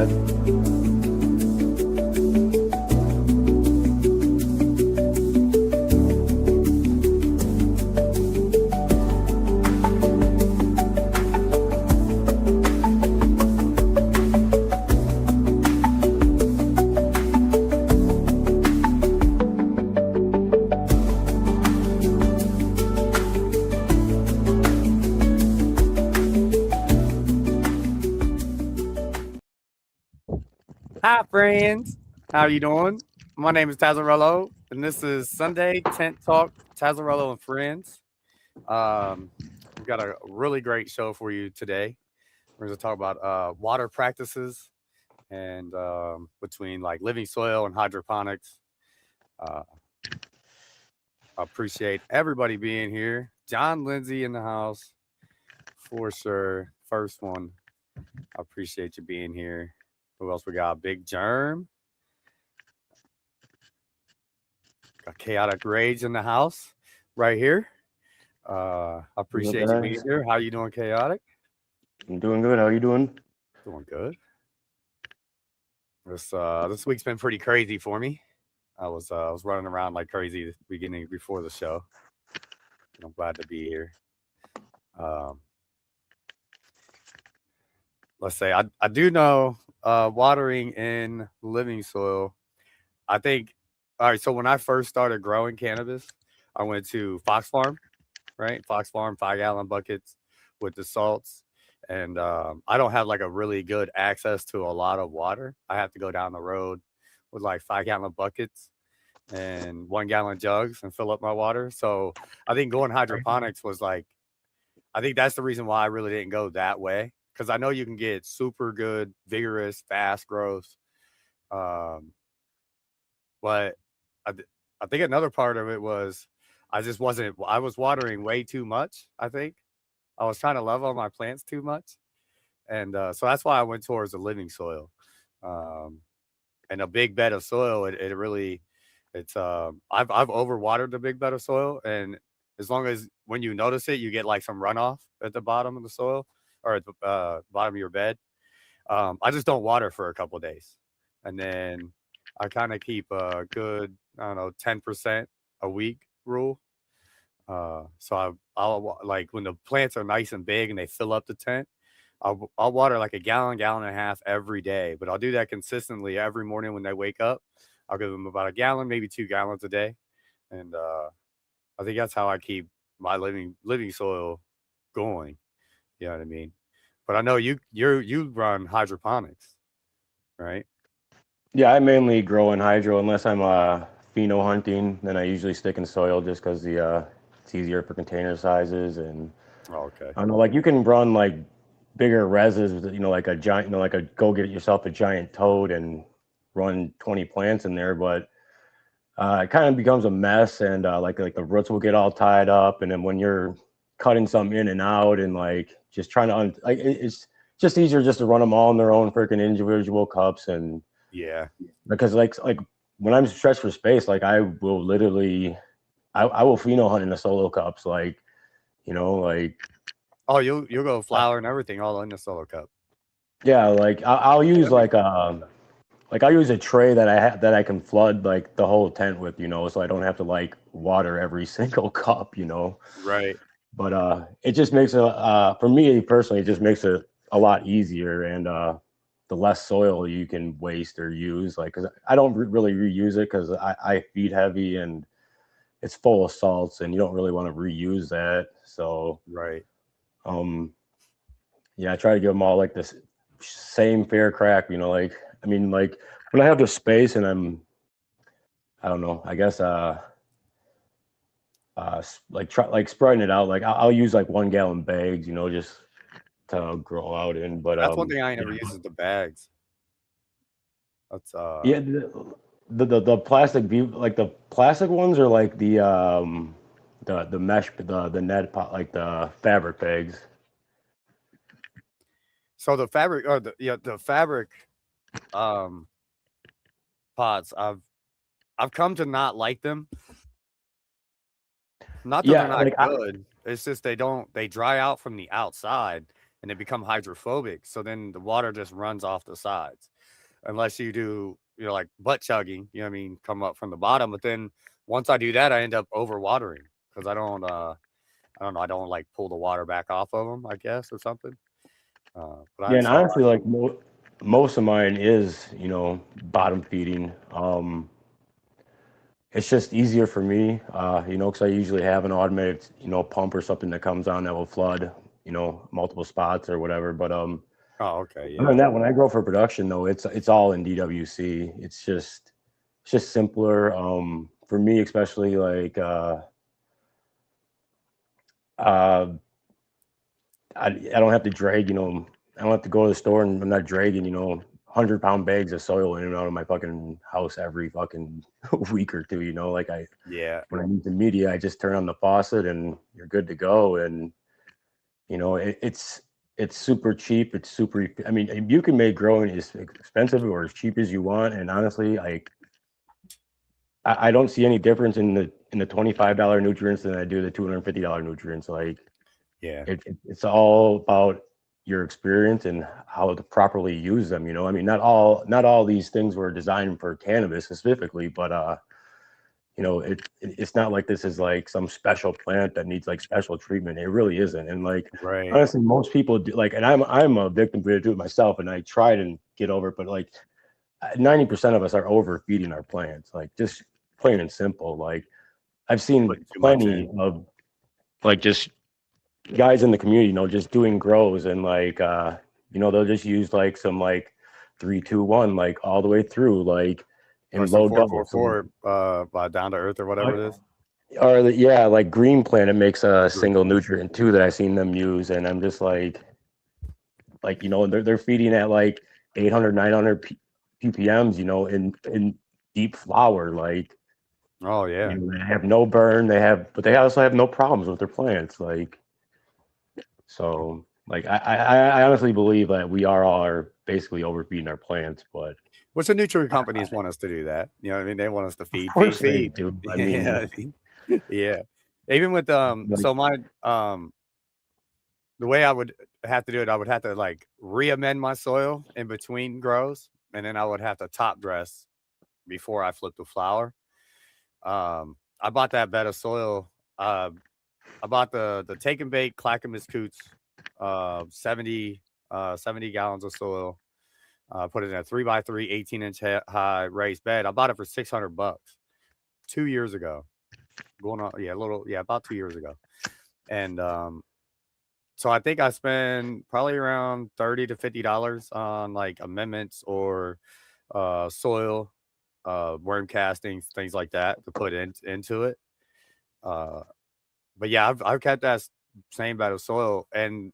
bit. Hi, friends. How are you doing? My name is Tazarello, and this is Sunday Tent Talk, Tazarello and Friends. Um, we've got a really great show for you today. We're going to talk about water practices and between like living soil and hydroponics. Uh, I appreciate everybody being here. John Lindsay in the house for sure. First one. I appreciate you being here. Who else we got? Big Germ. Got Chaotic Rage in the house right here. I What's up, appreciate you being guys? here. How you doing, Chaotic? I'm doing good. How you doing? Doing good. This week's been pretty crazy for me. I was running around like crazy the beginning before the show. And I'm glad to be here. Um, let's say I do know watering in living soil. I think all right. So when I first started growing cannabis, I went to Fox Farm, right? Fox Farm 5 gallon buckets with the salts. And I don't have like a really good access to a lot of water. I have to go down the road with like 5 gallon buckets and 1 gallon jugs and fill up my water. So I think going hydroponics was like, I think that's the reason why I really didn't go that way. Cause I know you can get super good, vigorous, fast growth. Um, but I, I think another part of it was I just wasn't, I was watering way too much. I think I was trying to love on my plants too much, and so that's why I went towards the living soil, um, and a big bed of soil. It really, I've overwatered the big bed of soil, and as long as when you notice it, you get like some runoff at the bottom of the soil or at the bottom of your bed. I just don't water for a couple of days, and then I kind of keep a good I don't know 10% a week rule. I'll like when the plants are nice and big and they fill up the tent. I'll water like a gallon, gallon and a half every day, but I'll do that consistently every morning when they wake up. I'll give them about a gallon, maybe 2 gallons a day, and I think that's how I keep my living soil going. You know what I mean? But I know you run hydroponics, right? Yeah, I mainly grow in hydro unless I'm pheno hunting. Then I usually stick in soil just because it's easier for container sizes and Oh, okay. I don't know. Like you can run like bigger reses, like a giant, like a go get yourself a giant toad and run 20 plants in there, but it kind of becomes a mess and like the roots will get all tied up, and then when you're cutting some in and out and like just trying to it's just easier just to run them all in their own freaking individual cups. And Yeah. because like when I'm stretched for space, like I will literally I will pheno hunt in the solo cups, like Oh, you'll go uh, flower and everything all in the solo cup. yeah, like I'll use That'd be like I use a tray that I have that I can flood like the whole tent with, so I don't have to like water every single cup. right. But it just makes it for me personally, it just makes it a lot easier, and the less soil you can waste or use. Like, because I don't really reuse it because I feed heavy and it's full of salts, and you don't really want to reuse that. So Right. um, yeah, I try to give them all like this same fair crack. Like I mean, like when I have the space and I don't know, I guess like try like spreading it out. Like I'll use like 1 gallon bags, just to grow out in. But That's one thing I ain't yeah, never used is the bags. That's yeah, the plastic view, like the plastic ones are like the mesh, the net pot, like the fabric bags. so the fabric or the fabric um pots. I've come to not like them. Not that they're Yeah, not like good. It's just they dry out from the outside and they become hydrophobic. So then the water just runs off the sides, unless you do, like butt chugging. You know what I mean? Come up from the bottom, but then once I do that, I end up overwatering because I don't know, I don't like pull the water back off of them, I guess, or something. But Yeah, and so honestly, like most of mine is, bottom feeding. It's just easier for me, because I usually have an automated, pump or something that comes on that will flood, multiple spots or whatever. But oh, okay, other yeah, than that, when I grow for production, though, it's all in DWC. It's just simpler. For me, especially like uh, I don't have to drag, I don't have to go to the store and I'm not dragging, 100-pound bags of soil in and out of my fucking house every fucking week or two. Like yeah, when I need the media, I just turn on the faucet and you're good to go. And it's super cheap. It's super. I mean, you can make growing as expensive or as cheap as you want. And honestly, like I don't see any difference in the $25 nutrients than I do the $250 nutrients. Like yeah, it's all about your experience and how to properly use them. I mean, not all these things were designed for cannabis specifically, but it's not like this is like some special plant that needs like special treatment. It really isn't. And like right, honestly, most people do like, and I'm a victim to it myself, and I tried and get over it, but like 90% of us are overfeeding our plants, like just plain and simple. Like I've seen putting too much plenty in. of like just guys in the community, just doing grows and like they'll just use like some like 3-2-1 like all the way through, like Or in some low four four dose. four, by Down to Earth or whatever it is. Or yeah, like Green Planet makes a single nutrient too that I've seen them use, and I'm just like they're feeding at like 800, 900 ppms, in deep flower, like Oh yeah, they have no burn, but they also have no problems with their plants, like so. Like I honestly believe that we are basically overfeeding our plants, but which the nutrient companies want us to do that. You know what I mean? They want us to of feed, feed, course they feed. do. I mean, Yeah, yeah. Even with like so my the way I would have to do it, I would have to like re-amend my soil in between grows, and then I would have to top dress before I flip the flower. I bought that bed of soil. Uh, I bought the take and bake Clackamas Coots, 70 gallons of soil. Put it in a 3x3, 18-inch high raised bed. I bought it for $600 2 years ago. Going on, yeah, about 2 years ago. And so I think I spent probably around $30 to $50 on like amendments or soil, worm castings, things like that to put into it. Uh, but yeah, I've kept that same bed of soil, and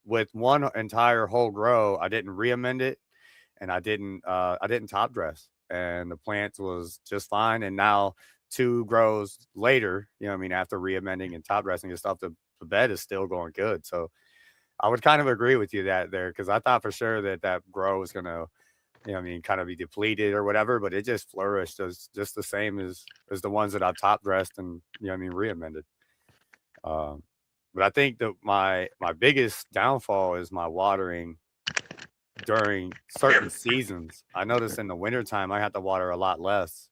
with one entire whole grow, I didn't re-amend it, and I didn't top dress, and the plants was just fine. And now 2 grows later, you know what I mean, after re-amending and top dressing and stuff, the bed is still going good. So I would kind of agree with you that there, because I thought for sure that grow was gonna, you know what I mean, kind of be depleted or whatever, but it just flourished as just the same as the ones that I've top dressed and, you know what I mean, re-amended. Um, but I think that my biggest downfall is my watering during certain seasons. I notice in the wintertime I have to water a lot less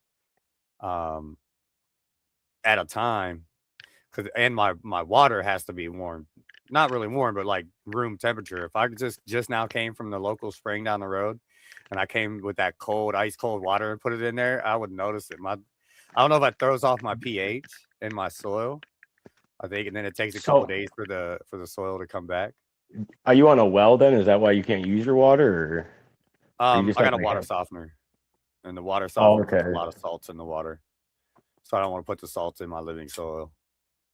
um, at a time, and my water has to be warm, not really warm, but like room temperature. If I could just now came from the local spring down the road, and I came with that cold, ice cold water and put it in there, I would notice it. I don't know if it throws off my pH in my soil. I think, and then it takes a couple so. days for the soil to come back. Are you on a well then? Is that why you can't use your water, or you just I have got a like water softener, and the water oh, softener puts a okay. lot of salts in the water, so I don't want to put the salts in my living soil.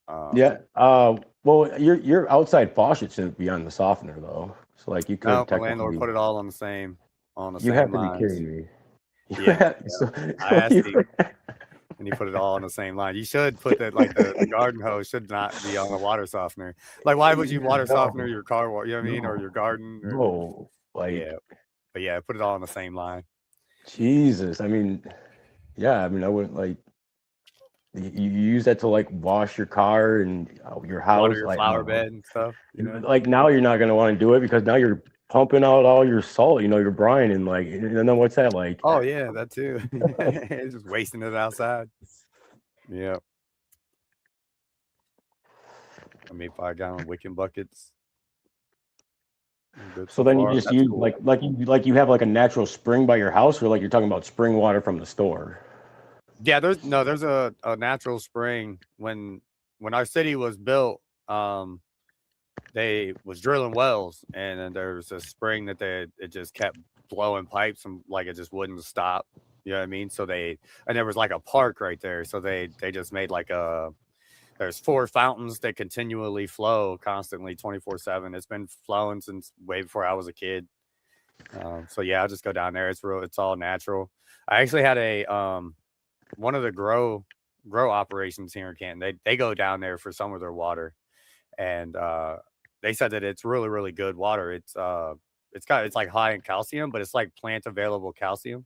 Um, Yeah. Well, your outside faucet shouldn't be on the softener though. So like you no, could my landlord technically. put it all on the You same have to be lines. kidding me. You Yeah, have, yeah. I so asked him, and he put it all on the same line. You should put that, like the garden hose should not be on the water softener. Like, why would you water softener no, your car? You know what I mean, or no, your garden? Or no. yeah, Like but yeah, put it all on the same line. Jesus. I mean, yeah. I mean, I wouldn't like. You use that to like wash your car and your Water house. your Like, I flower don't know. bed and stuff, you know? Like now you're not gonna want to do it because now you're pumping out all your salt. Your brine and like, and then what's that like? Oh, yeah, that too. It's just wasting it outside. Yeah. I mean, 5-gallon wicking buckets. I'm good So so then you far. just That's use cool. like you have like a natural spring by your house, or like you're talking about spring water from the store. Yeah, there's a natural spring when our city was built. They was drilling wells, and then there was a spring that it just kept blowing pipes and like it just wouldn't stop. You know what I mean? So and there was like a park right there, so they just made like there's 4 fountains that continually flow constantly 24/7. It's been flowing since way before I was a kid. So yeah, I'll just go down there. It's all natural. I actually had a one of the grow operations here in Canton. They go down there for some of their water, and they said that it's really really good water. It's like high in calcium, but it's like plant available calcium.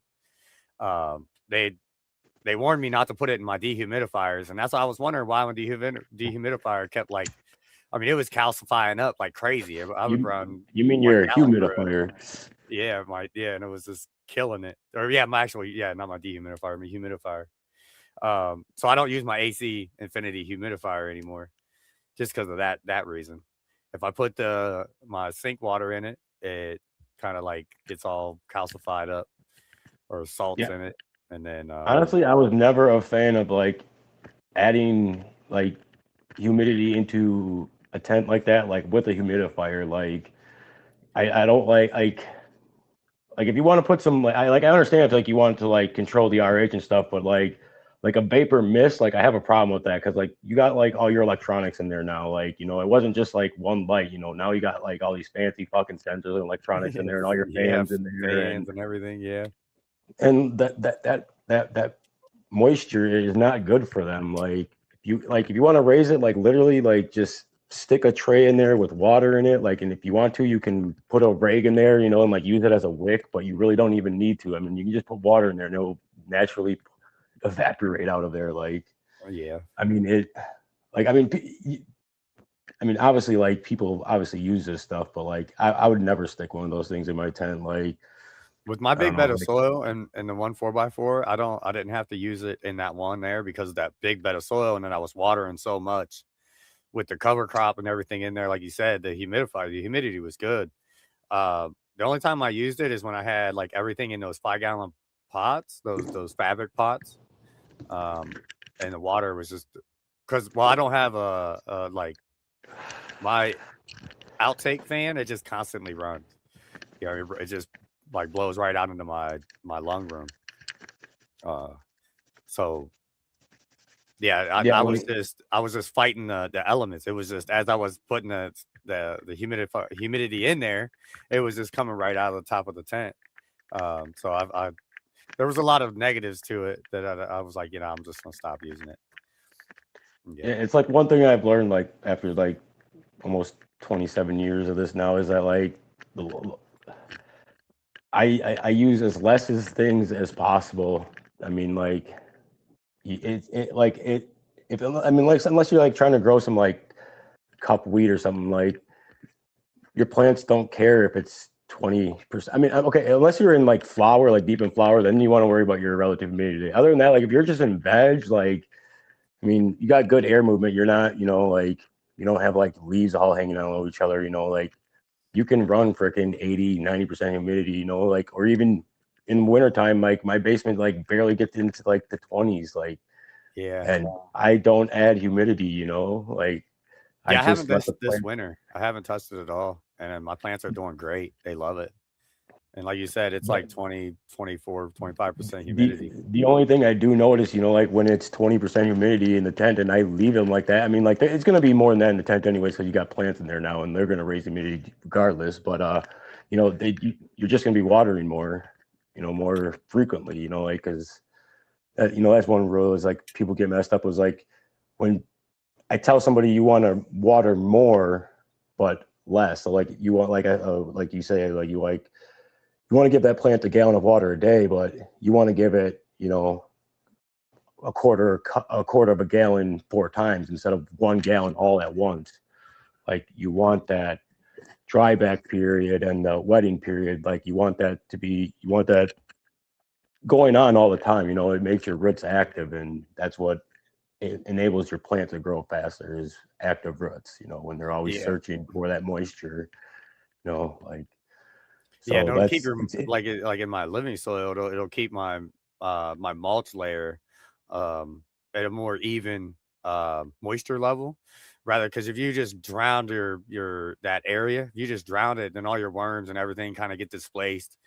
They warned me not to put it in my dehumidifiers, and that's why I was wondering why my dehumidifier kept like, I mean, it was calcifying up like crazy. I would You run you mean 1 your gallon through it. humidifier? Yeah, and it was just killing it. Or yeah, not my dehumidifier, my humidifier. So I don't use my AC Infinity humidifier anymore, just because of that reason. If I put my sink water in it, it kind of like gets all calcified up or salts Yeah. in it, and then Honestly, I was never a fan of like adding like humidity into a tent like that, like with a humidifier. Like I don't like if you want to put some I understand if like you want to like control the RH and stuff, but like a vapor mist, like I have a problem with that because like you got like all your electronics in there now. Like, it wasn't just like one light, now you got like all these fancy fucking sensors and electronics in there and all your yeah, fans in there fans and everything. Yeah, and that moisture is not good for them. If you want to raise it, like literally like just stick a tray in there with water in it. Like, and if you want to, you can put a rag in there, and like use it as a wick, but you really don't even need to. I mean, you can just put water in there and it'll naturally evaporate out of there. Like, yeah. I mean, obviously, like people obviously use this stuff, but like I would never stick one of those things in my tent. Like, With my I don't big know, bed of like soil and the 1 4x4, I didn't have to use it in that one there because of that big bed of soil, and then I was watering so much with the cover crop and everything in there. Like you said, the humidity was good. The only time I used it is when I had like everything in those 5-gallon pots, those fabric pots, and the water was just because I don't have a like my outtake fan. It just constantly runs. It just like blows right out into my lung room. Uh, so yeah, yeah, I was just fighting the elements. It was just as I was putting the humidity in there, it was just coming right out of the top of the tent. So I there was a lot of negatives to it that I was like, I'm just gonna stop using it. yeah, Yeah, it's like one thing I've learned like after like almost 27 years of this now is that like the I use as less as things as possible. I mean, like like it if I mean like unless you're like trying to grow some like cup wheat or something, like your plants don't care if it's 20%. I mean, okay, unless you're in like flower, like deep in flower, then you want to worry about your relative humidity. Other than that, like if you're just in veg, like I mean, you got good air movement. You're not, like you don't have like leaves all hanging out on each other. Like you can run freaking 80, 90% humidity, like, or even in wintertime, like my basement like barely gets into like the 20s, like, yeah, and I don't add humidity, like I yeah. I haven't just let the this plant. winter. I haven't touched it at all, and my plants are doing great. They love it. And like you said, it's But like 20, 24, 25% the humidity. the only thing I do notice, like when it's 20% humidity in the tent and I leave them like that, I mean, like it's gonna be more than that in the tent anyway, so you got plants in there now and they're gonna raise humidity regardless. But you're just gonna be watering more, more frequently, like because that's one rule is like people get messed up was like when I tell somebody you want to water more but less, so like you want like you say like you want to give that plant a gallon of water a day, but you want to give it, a quarter of a gallon 4 times instead of 1 gallon all at once. Like you want that dry back period and the wetting period. Like you want that going on all the time. It makes your roots active, and that's what it enables your plant to grow faster is active roots. When they're always Yeah. searching for that moisture. Like Yeah, so no, to keep that's your like in my living soil, it'll keep my my mulch layer at a more even moisture level. Rather, because if you just drown your that area, if you just drown it, then all your worms and everything kind of get displaced,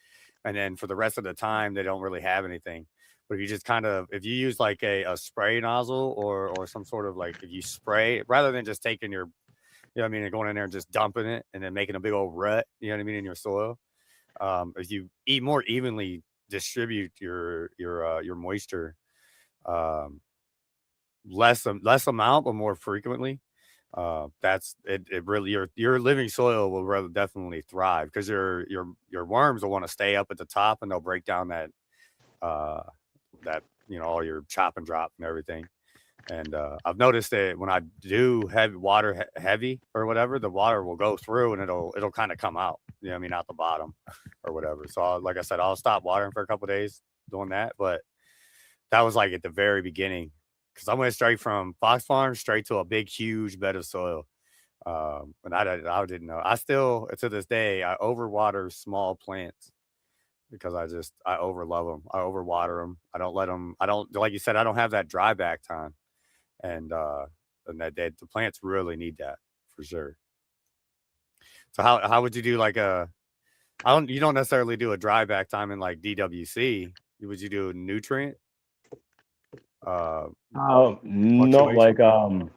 and then for the rest of the time they don't really have anything. But if you just kind of if you use like a spray nozzle or some sort of like if you spray rather than just taking your you know what I mean and going in there and just dumping it and then making a big old rut, you know what I mean, in your soil as you eat more evenly distribute your moisture um, less amount but more frequently that's it, it really your living soil will rather definitely thrive because your worms will want to stay up at the top and they'll break down uh that all your chop and drop and everything. And I've noticed that when I do heavy water heavy or whatever, the water will go through and it'll kind of come out. You know what I mean, out the bottom or whatever. So like I said, I'll stop watering for a couple of days doing that. But that was like at the very beginning because I went straight from Fox Farm straight to a big, huge bed of soil. And I didn't know. I still to this day I overwater small plants because I overlove them. I overwater them. I don't let them. I don't like you said. I don't have that dry back time and the plants really need that for sure. So how would you do like a I don't you don't necessarily do a dry back time in like DWC. Would you do a nutrient uh no, fluctuation?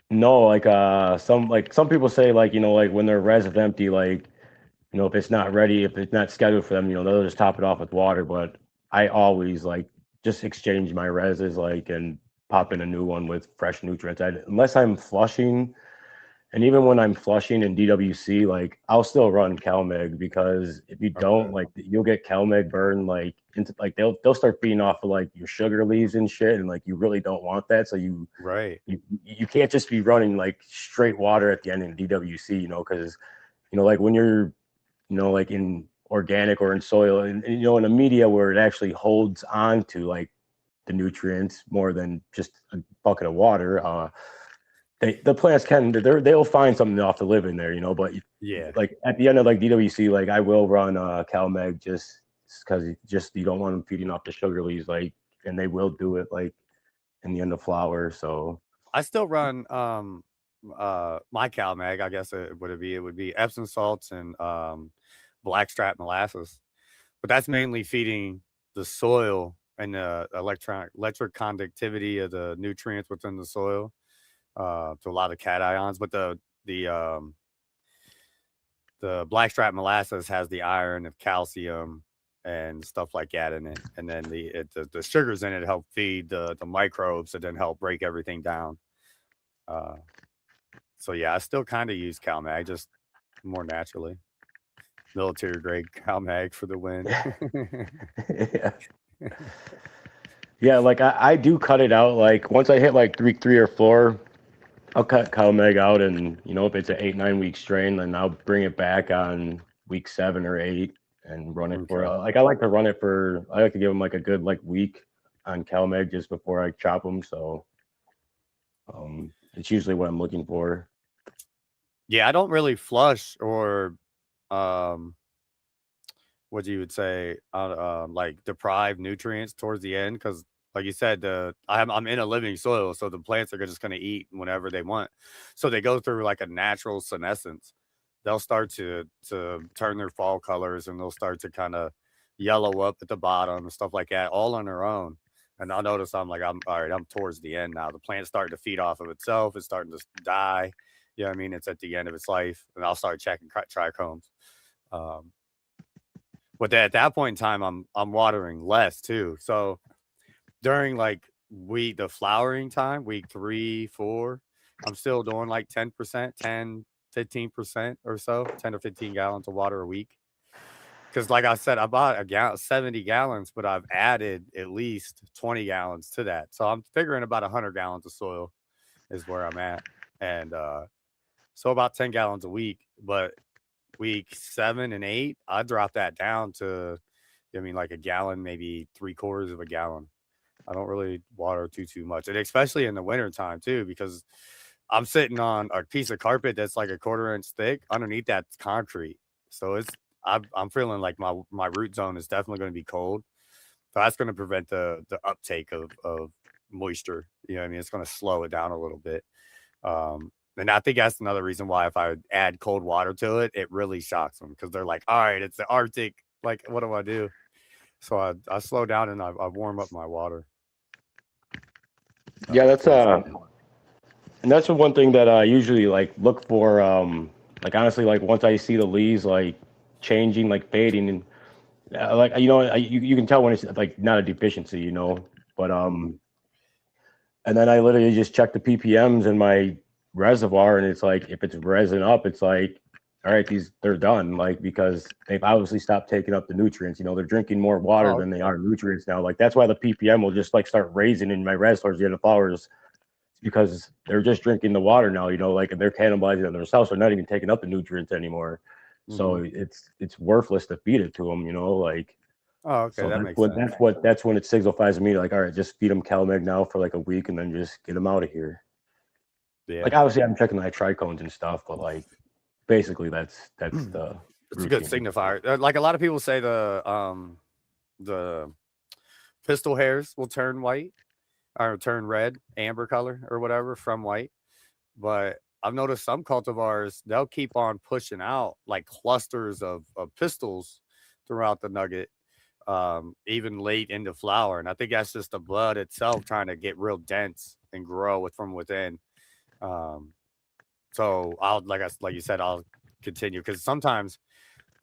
no, some people say, like, like when their res is empty, like, if it's not ready, if it's not scheduled for them, they'll just top it off with water. But I always like just exchange my reses, like, and pop in a new one with fresh nutrients. Unless I'm flushing, and even when I'm flushing in DWC, like, I'll still run CalMeg, because if you don't, Okay. like, you'll get CalMeg burn, like, into, like, they'll start feeding off of like your sugar leaves and shit, and like you really don't want that. So Right. you can't just be running like straight water at the end in DWC, because like when you're like in organic or in soil, and in a media where it actually holds on to like the nutrients more than just a bucket of water. The plants they'll find something off to live in there, but Yeah. like at the end of like DWC, like I will run CalMeg, just because just you don't want them feeding off the sugar leaves, like, and they will do it like in the end of flower. So I still run my CalMag, I guess it would be Epsom salts and blackstrap molasses. But that's mainly feeding the soil and the electric conductivity of the nutrients within the soil to a lot of cations. But the blackstrap molasses has the iron of calcium and stuff like that in it, and then the sugars in it help feed the microbes that then help break everything down. Uh, so yeah, I still kind of use CalMag, just more naturally. Military grade CalMag for the win. yeah. Yeah, like I do cut it out. Like once I hit like three or four, I'll cut CalMeg out, and if it's an 8 9 week strain, then I'll bring it back on week 7 or 8 and run it for Okay. like I like to run it for I like to give them like a good like week on CalMeg just before I chop them. So it's usually what I'm looking for. Yeah, I don't really flush or um what you would say, like deprive nutrients towards the end because, like you said, I'm in a living soil, so the plants are just going to eat whenever they want. So they go through like a natural senescence. They'll start to turn their fall colors, and they'll start to kind of yellow up at the bottom and stuff like that, all on their own. And I'll notice I'm all right. I'm towards the end now. The plant's starting to feed off of itself. It's starting to die. You know what I mean? It's at the end of its life, and I'll start checking trichomes. Um, but at that point in time, I'm watering less too. So during like the flowering time, week 3, 4, I'm still doing like 10%, 10, 15% or so, 10 or 15 gallons of water a week. Because like I said, I bought 70 gallons, but I've added at least 20 gallons to that. So I'm figuring about 100 gallons of soil is where I'm at. And so about 10 gallons a week. But week 7 and 8, I dropped that down to, I mean, like a gallon, maybe 3/4 of a gallon. I don't really water too much, and especially in the winter time too, because I'm sitting on a piece of carpet that's like a 1/4 inch thick. Underneath that's concrete, so I'm feeling like my root zone is definitely going to be cold. So that's going to prevent the uptake of moisture. You know what I mean? It's going to slow it down a little bit. And I think that's another reason why if I add cold water to it, it really shocks them because they're like, all right, it's the Arctic. Like, what do I do? So I slow down and I warm up my water. Yeah, that's Towards and that's the one thing that I usually like look for. Like honestly, like once I see the leaves like changing, like fading, and like you can tell when it's like not a deficiency, But and then I literally just check the ppms in my reservoir, and it's like if it's resin up, it's like all right, they're done, like because they've obviously stopped taking up the nutrients. They're drinking more water Oh, than they okay. are nutrients now. Like that's why the ppm will just like start raising in my res towards the end of flowers because they're just drinking the water now, like and they're cannibalizing it themselves. So they're not even taking up the nutrients anymore. So Mhm. it's worthless to feed it to them, like Oh, okay, so that that's makes when sense. it signifies to me like, all right, just feed them CalMag now for like a week and then just get them out of here. Like Yeah. obviously I'm checking the trichones and stuff, but like basically that's the It's a good routine. signifier. Like a lot of people say the pistol hairs will turn white or turn red, amber color or whatever from white. But I've noticed some cultivars, they'll keep on pushing out like clusters of pistils throughout the nugget, even late into flower. And I think that's just the bud itself trying to get real dense and grow from within. Um, so I'll like you said, I'll continue because sometimes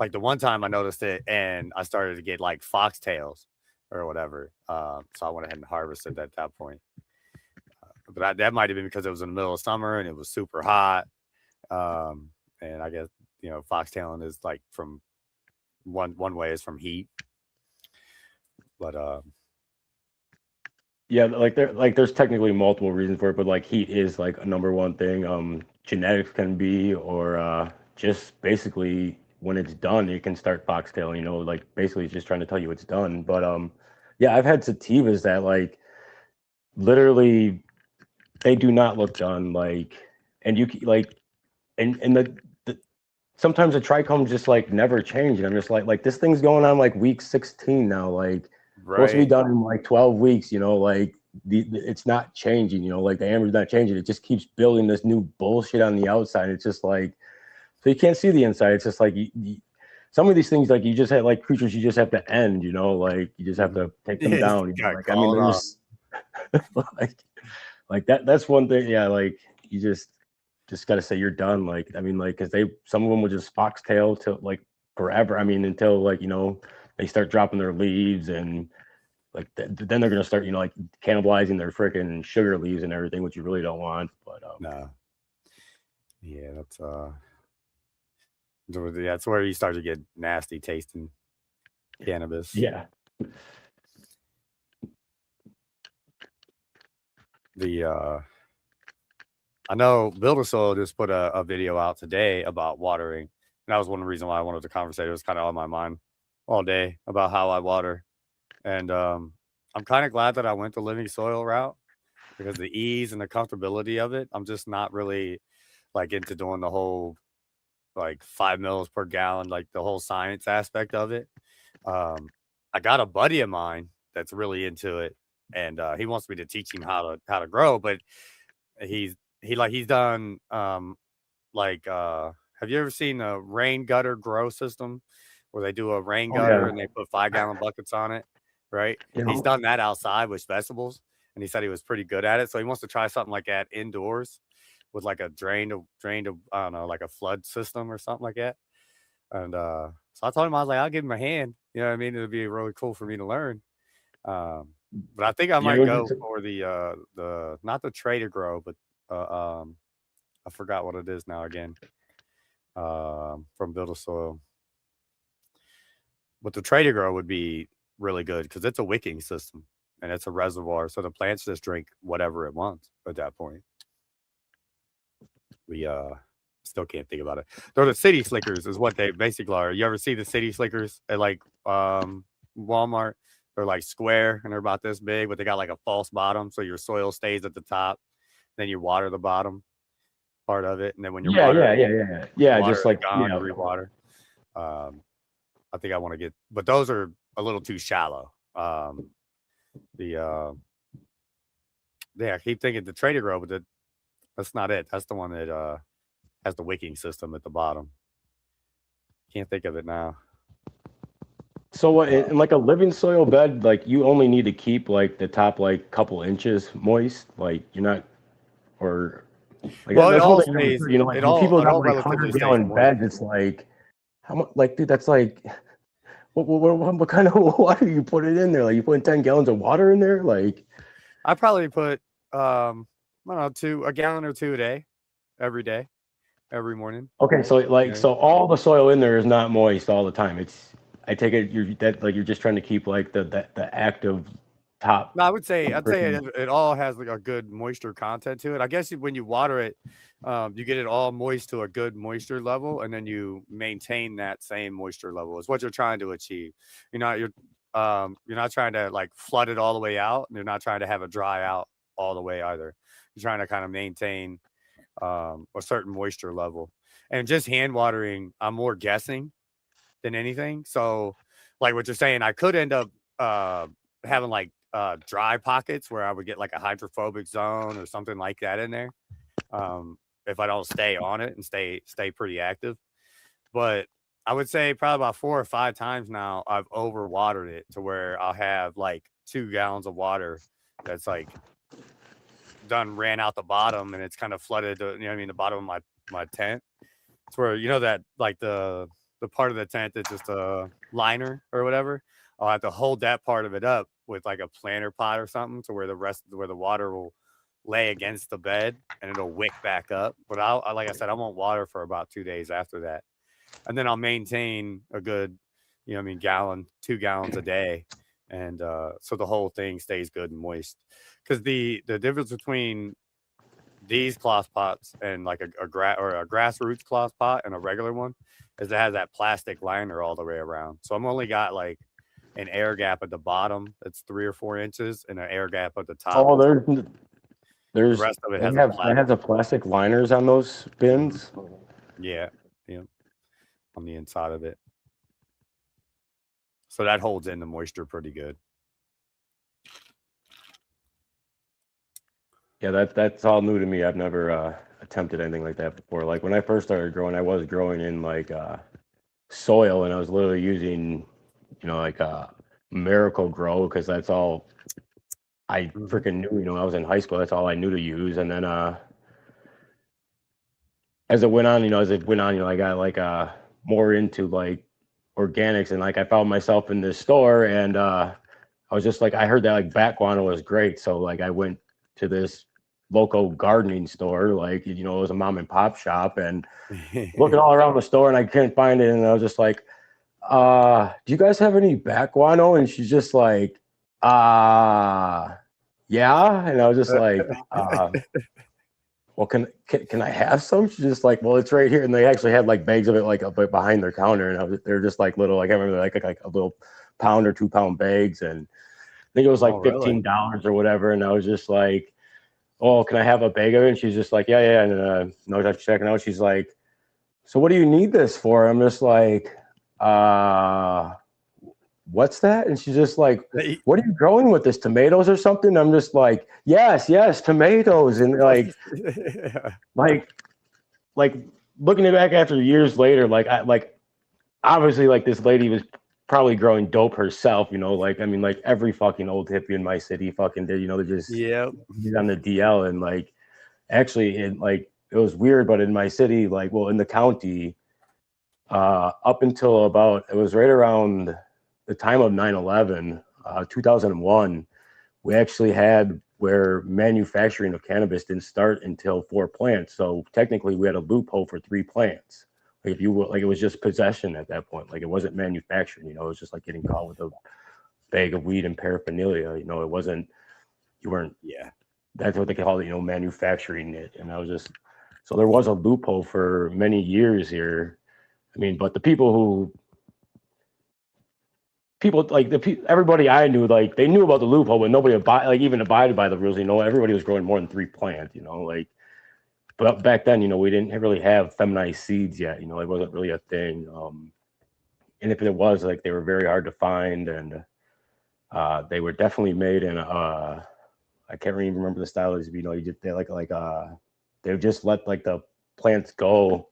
like the one time I noticed it and I started to get like foxtails or whatever. So I went ahead and harvested at that point. But that might have been because it was in the middle of summer and it was super hot. Um, and I guess foxtailing is like from one way is from heat, but Yeah, there's technically multiple reasons for it, but like heat is like a number one thing. Genetics can be, or just basically when it's done, it can start foxtail. Like basically it's just trying to tell you it's done. But yeah, I've had sativas that like literally they do not look done. Like, and like, and the sometimes the trichomes just like never change, and I'm just like this thing's going on like week 16 now. Like supposed to be right. done in like 12 weeks. Like it's not changing. Like the amber's not changing. It just keeps building this new bullshit on the outside. It's just like so you can't see the inside. It's just like some of these things like you just have like creatures you just have to end. Like you just have Mm-hmm. to take them Yeah, down. got Like I mean called off. there's like that's one thing. Yeah, like you just got to say you're done. Like I mean, like because some of them will just foxtail till like forever. I mean, until like they start dropping their leaves and like then they're gonna start like cannibalizing their freaking sugar leaves and everything, which you really don't want. But No, yeah, that's where you start to get nasty tasting cannabis. yeah, The I know Builder Soil just put a video out today about watering. And that was one reason why I wanted to conversate. It was kind of on my mind all day about how I water. And I'm kind of glad that I went the living soil route because the ease and the comfortability of it, I'm just not really like into doing the whole like 5 mils per gallon, like the whole science aspect of it. Um, I got a buddy of mine that's really into it, and he wants me to teach him how to grow. But he's he's done like have you ever seen a rain gutter grow system where they do a rain oh gutter yeah, and they put 5 gallon buckets on it, right? He's yeah, done that outside with vegetables, and he said he was pretty good at it. So he wants to try something like that indoors with like a drain to I don't know, like a flood system or something like that. And so I told him I was like, I'll give him a hand. You know what I mean? It'd be really cool for me to learn. Um, but I think I yeah. might go for the not the tray to grow, but I forgot what it is now again. From Build a Soil. But the Trader Grow would be really good because it's a wicking system and it's a reservoir, so the plants just drink whatever it wants at that point. We still can't think about it. They're the city slickers, is what they basically are. You ever see the city slickers at like Walmart? They're like square and they're about this big, but they got like a false bottom, so your soil stays at the top. Then you water the bottom part of it, and then when you're Yeah. water Just is like gone, you rewater. I think I want to get, but those are a little too shallow. Yeah, I keep thinking the Trader Grow, but that's not it. That's the one that has the wicking system at the bottom. Can't think of it now. So what in like a living soil bed, like you only need to keep like the top like couple inches moist, like you're not or like Well, it that's one all thing I never stays. heard, you know, like when people It got all like relatively hundred stays gallon moist. beds, it's like how much like dude, that's like what kind of water you put it in there? Like you putting 10 gallons of water in there? Like I probably put I don't know, a gallon or two a day, every day, every morning. okay, so like Yeah. so all the soil in there is not moist all the time. It's I take it you're that like you're just trying to keep like the active top No, I'd say freaking it all has like a good moisture content to it. I guess when you water it, you get it all moist to a good moisture level, and then you maintain that same moisture level. Is what you're trying to achieve. You're not trying to like flood it all the way out, and you're not trying to have it dry out all the way either. You're trying to kind of maintain a certain moisture level. And just hand watering, I'm more guessing than anything. So, like what you're saying, I could end up having like dry pockets where I would get like a hydrophobic zone or something like that in there. If I don't stay on it and stay pretty active. But I would say probably about 4 or 5 times now I've overwatered it to where I'll have like 2 gallons of water that's like done ran out the bottom and it's kind of flooded the, the bottom of my tent. It's where that like the part of the tent that's just a liner or whatever. I'll have to hold that part of it up with like a planter pot or something to where where the water will lay against the bed and it'll wick back up. But like I said, I won't water for about 2 days after that. And then I'll maintain a good, gallon, 2 gallons a day. And so the whole thing stays good and moist. Because the difference between these cloth pots and like a grassroots cloth pot and a regular one is it has that plastic liner all the way around. So I'm only got like an air gap at the bottom that's 3 or 4 inches and an air gap at the top. oh The there's rest of it they has have that has a plastic liners on those bins. yeah, on the inside of it. So that holds in the moisture pretty good. Yeah, that's all new to me. I've never attempted anything like that before. Like when I first started growing, I was growing in like soil, and I was literally using, like Miracle Grow because that's all I freaking knew. I was in high school. That's all I knew to use. And then as it went on, I got like more into like organics, and like I found myself in this store, and I was just like I heard that like bat guano was great, so like I went to this local gardening store, like it was a mom and pop shop, and looking all around the store and I couldn't find it, and I was just like, do you guys have any bat guano? And she's just like, yeah. And I was just like, well, can I have some? She's just like, well, it's right here. And they actually had like bags of it like up behind their counter, and they're just like little, like I remember like a little pound or 2 pound bags, and I think it was like $15 or whatever. And I was just like, oh, can I have a bag of it? And she's just like, yeah. And I was checking out. She's like, so what do you need this for? I'm just like, what's that? And she's just like, what are you growing with this? Tomatoes or something? I'm just like, yes, tomatoes. And like, like looking back after years later, like obviously like this lady was probably growing dope herself, like, I mean, like every fucking old hippie in my city fucking did, they just on the DL. And like, actually it was weird, but in my city, like, well, in the county, up until it was right around the time of 9/11, 2001, we actually had where manufacturing of cannabis didn't start until 4 plants. So technically we had a loophole for 3 plants. Like if you were like it was just possession at that point. Like it wasn't manufacturing. You know, it was just like getting caught with a bag of weed and paraphernalia. You know, it wasn't you weren't. Yeah. That's what they call it. You know, manufacturing it. And I was just so there was a loophole for many years here. I mean, but the people like everybody I knew, like they knew about the loophole, but nobody like even abided by the rules. You know, everybody was growing more than 3 plants. You know, like but back then, you know, we didn't really have feminized seeds yet. You know, it wasn't really a thing. And if it was, like they were very hard to find, and they were definitely made in. I can't even remember the style. Is you know, you just they would just let like the plants go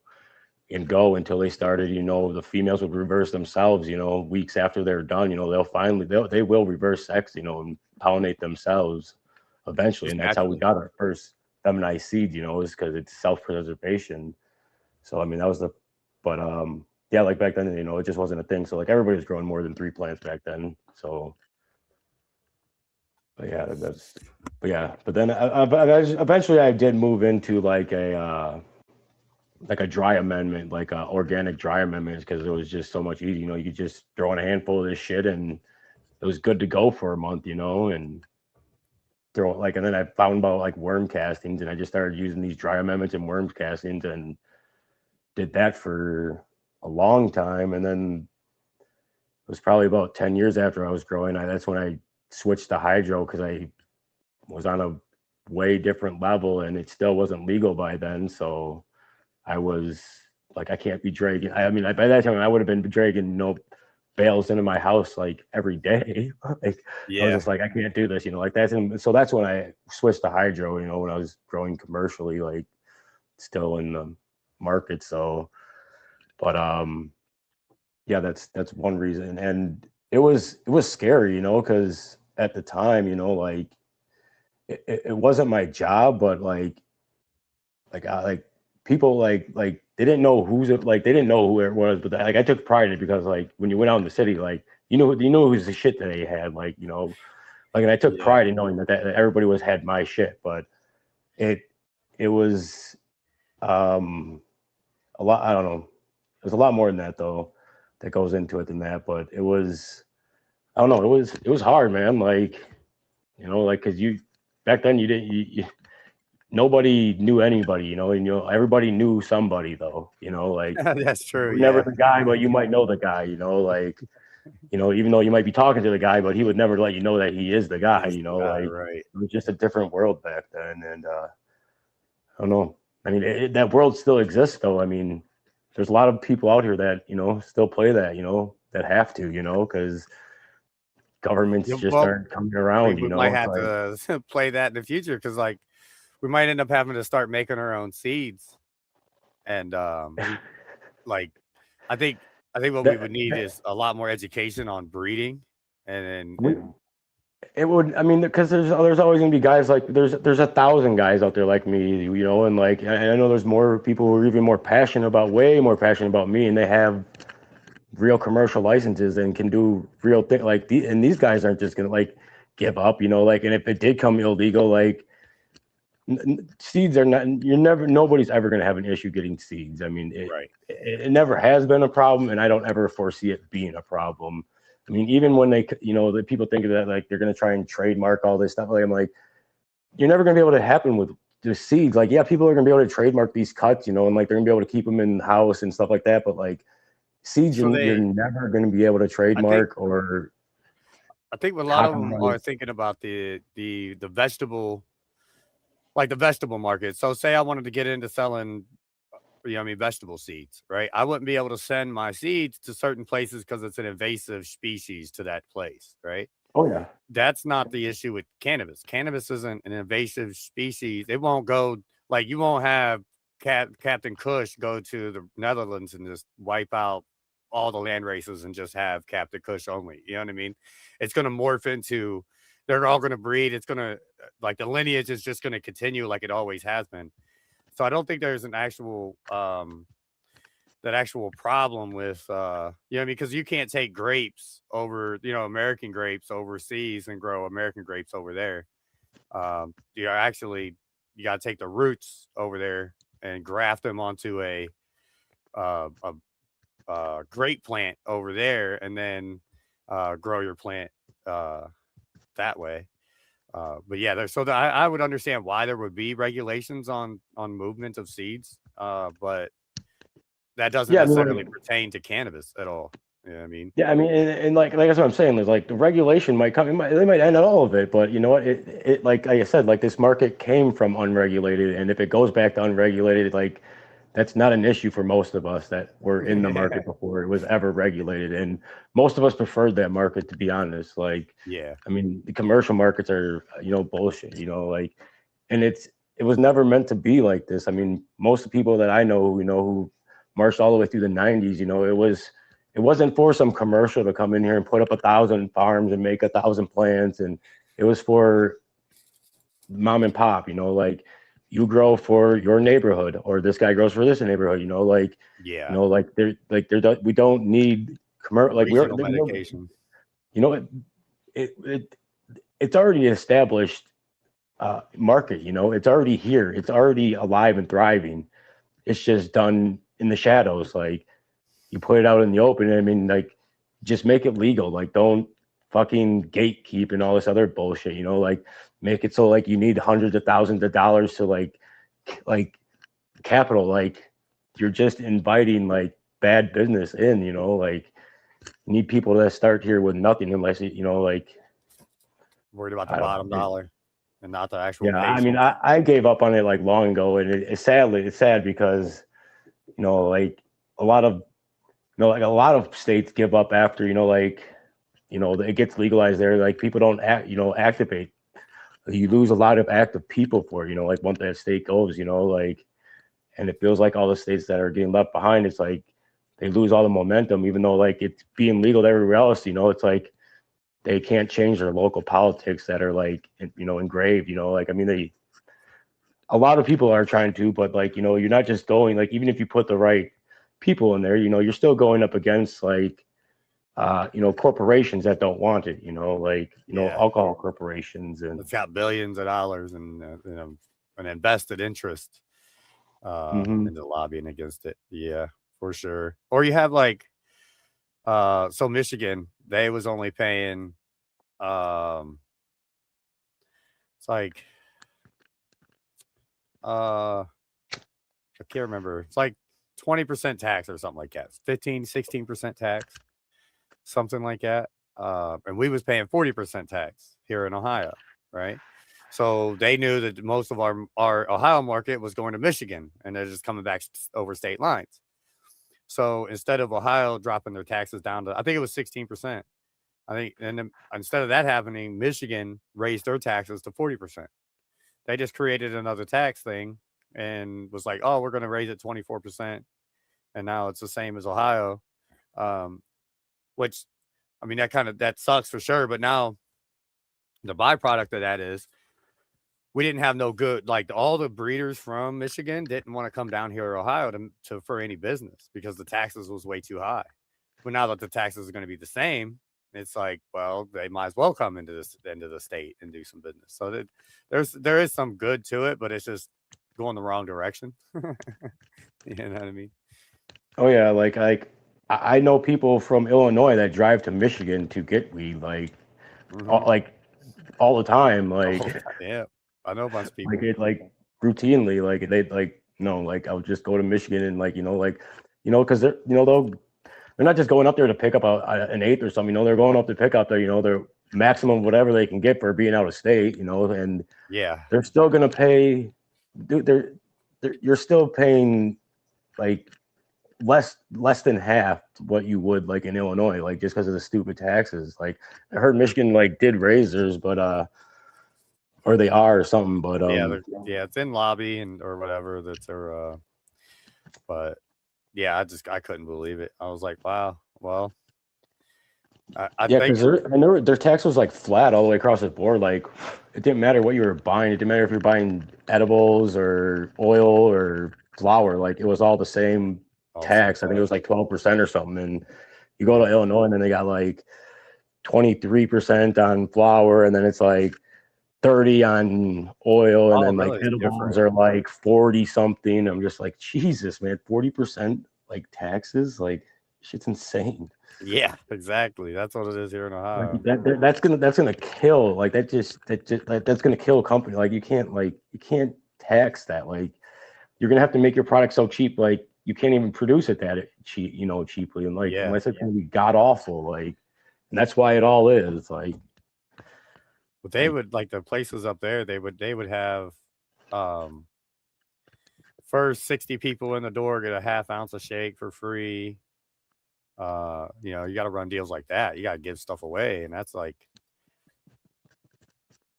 until they started. You know, the females would reverse themselves. You know, weeks after they're done. You know, they will reverse sex. You know, and pollinate themselves eventually, Just and that's how we naturally. got our first feminized seeds. You know, is because it's self preservation. So I mean, that was the, but yeah, like back then, you know, it just wasn't a thing. So like everybody was growing more than 3 plants back then. So, but yeah, but then eventually I did move into like a dry amendment, like organic dry amendments, because it was just so much easier. You know, you could just throw in a handful of this shit and it was good to go for a month. You know, and throw it like, and then I found about like worm castings, and I just started using these dry amendments and worm castings, and did that for a long time, and then it was probably about 10 years after I was growing. That's when I switched to hydro because I was on a way different level and it still wasn't legal by then. So I was like, I can't be dragging. I mean, by that time, I would have been dragging, bales into my house like every day. Like, I was Yeah. just like, I can't do this, like that's, and so that's when I switched to hydro, when I was growing commercially, like still in the market. So, but, yeah, that's one reason, and it was scary, because at the time, like it wasn't my job, but like people like they didn't know they didn't know who it was, but like I took pride in it because like when you went out in the city, like who's the shit that they had, like, and I took Yeah. pride in knowing that everybody had my shit, but it it was um a lot. I don't know. There's a lot more than that though that goes into it than that, but it was. I don't know. It was hard, man. Like, like because you back then you didn't nobody knew anybody, and everybody knew somebody though. Like That's you true. were never Yeah. the guy, but you might know the guy. Like even though you might be talking to the guy, but he would never let you know that he is the guy. He's the guy, Like right? it was just a different world back then, and I don't know. I mean, that world still exists though. I mean, there's a lot of people out here that still play that. That have to. Because governments Yeah, just well, aren't coming we, around. we might It's have like to play that in the future because, like, we might end up having to start making our own seeds. And, like, I think, I think what we would need that is a lot more education on breeding, we, and it would. I mean, because there's always gonna be guys like there's 1,000 guys out there like me, and like I know there's more people who are even more passionate about way more passionate about me, and they have real commercial licenses and can do real thing like and these guys aren't just gonna like give up, like, and if it did come illegal, like seeds are not, nobody's ever going to have an issue getting seeds. I mean, right. it never has been a problem, and I don't ever foresee it being a problem. I mean, even when the people think of that, like they're going to try and trademark all this stuff. Like, I'm like, you're never going to be able to happen with the seeds. Like, yeah, people are going to be able to trademark these cuts, and like they're going to be able to keep them in the house and stuff like that. But like seeds, So you're never going to be able to I think, trademark or I think a lot of them copyright. are thinking about the vegetable, like the vegetable market. So, say I wanted to get into selling, vegetable seeds, right? I wouldn't be able to send my seeds to certain places because it's an invasive species to that place, right? Oh yeah, That's not the issue with cannabis. Cannabis isn't an invasive species. It won't go, like, you won't have Captain Kush go to the Netherlands and just wipe out all the land races and just have Captain Kush only. You know what I mean? It's going to morph into, they're all going to breed. It's going to, like, the lineage is just going to continue like it always has been. So I don't think there's an actual that actual problem with because you can't take grapes over, American grapes overseas and grow American grapes over there. You got to take the roots over there and graft them onto a grape plant over there and then grow your plant that way. But yeah, I would understand why there would be regulations on movement of seeds, but that doesn't Yeah, I mean, necessarily like, pertain to cannabis at all. You know what I mean? yeah, I mean, and like that's what I'm saying is like the regulation might come, they might end all of it, but you know what? It like I said, like this market came from unregulated, and if it goes back to unregulated, like that's not an issue for most of us that were in the market before it was ever regulated, and most of us preferred that market, to be honest. Like, Yeah. I mean, the commercial markets are bullshit, like, and it was never meant to be like this. I mean, most of the people that I know, who marched all the way through the '90s, it wasn't for some commercial to come in here and put up 1,000 farms and make 1,000 plants. And it was for mom and pop, like you grow for your neighborhood or this guy grows for this neighborhood, Yeah. we don't need commercial, like Regional medication. it it's already established market, it's already here. It's already alive and thriving. It's just done in the shadows. Like, you put it out in the open. I mean, like, just make it legal. Like, don't fucking gatekeep and all this other bullshit. Like, make it so like you need hundreds of thousands of dollars to like capital. Like, you're just inviting like bad business in. Like, you need people that start here with nothing unless like, Worried about the I don't bottom know. dollar and not the actual Yeah, I mean, patients. I gave up on it like long ago, and it's sad because like a lot of like a lot of states give up after like it gets legalized there. Like, people don't activate. You lose a lot of active people for like once that state goes, like, and it feels like all the states that are getting left behind, it's like they lose all the momentum, even though like it's being legal everywhere else. It's like they can't change their local politics that are like engraved. Like, I mean, a lot of people are trying to, but like you're not just going, like, even if you put the right people in there, you're still going up against like corporations that don't want it, like Yeah. alcohol corporations. And It's got billions of dollars and an invested interest mhm. into lobbying against it. Yeah, for sure. Or you have like so Michigan, they was only paying it's like I can't remember. It's like 20% tax or something like that. 15, 16% tax, something like that. And we was paying 40% tax here in Ohio, right? So they knew that most of our Ohio market was going to Michigan, and they're just coming back over state lines. So instead of Ohio dropping their taxes down to, I think it was 16%. I think, and then instead of that happening, Michigan raised their taxes to 40%. They just created another tax thing and was like, oh, we're going to raise it 24%. And now it's the same as Ohio, um, which, I mean, that sucks for sure. But now the byproduct of that is we didn't have no good, like all the breeders from Michigan didn't want to come down here to Ohio for any business because the taxes was way too high. But now that the taxes are going to be the same, it's like, well, they might as well come into the state and do some business. So there is some good to it, but it's just going the wrong direction. You know what I mean? Oh yeah, I know people from Illinois that drive to Michigan to get weed, Mm-hmm. like all the time, Oh, yeah. I know a bunch of people. like routinely, like they like no, like I'll just go to Michigan and because they're not just going up there to pick up an eighth or something. They're going up to pick up their maximum whatever they can get for being out of state. And Yeah. they're still gonna pay. Dude, you're still paying like less than half what you would like in Illinois, like just because of the stupid taxes. Like, I heard Michigan like did raise theirs, but or they are or something. But Yeah, it's in lobby and or whatever that's their but yeah, I couldn't believe it. I was like, wow. Well, I yeah, think because their tax was like flat all the way across the board. Like, it didn't matter what you were buying. It didn't matter if you're buying edibles or oil or flour. Like, it was all the same also tax. I think it was like 12% or something. And you go to yeah. Illinois, and then they got like 23% on flour, and then it's like 30 on oil, and Oh, then like really? It's edibles different. are like 40 something. I'm just like, Jesus, man, 40%. like taxes. Like shit's insane. Yeah, exactly. That's what it is here in Like Ohio. that's gonna kill. Like that's gonna kill a company. Like you can't tax that. Like you're gonna have to make your product so cheap. Like you can't even produce it that cheap, cheaply. And like Yeah. unless it's gonna be god awful. Like and that's why it all is But they like would like the places up there, they would have um first 60 people in the door get a half ounce of shake for free. You got to run deals like that. You got to give stuff away, and that's like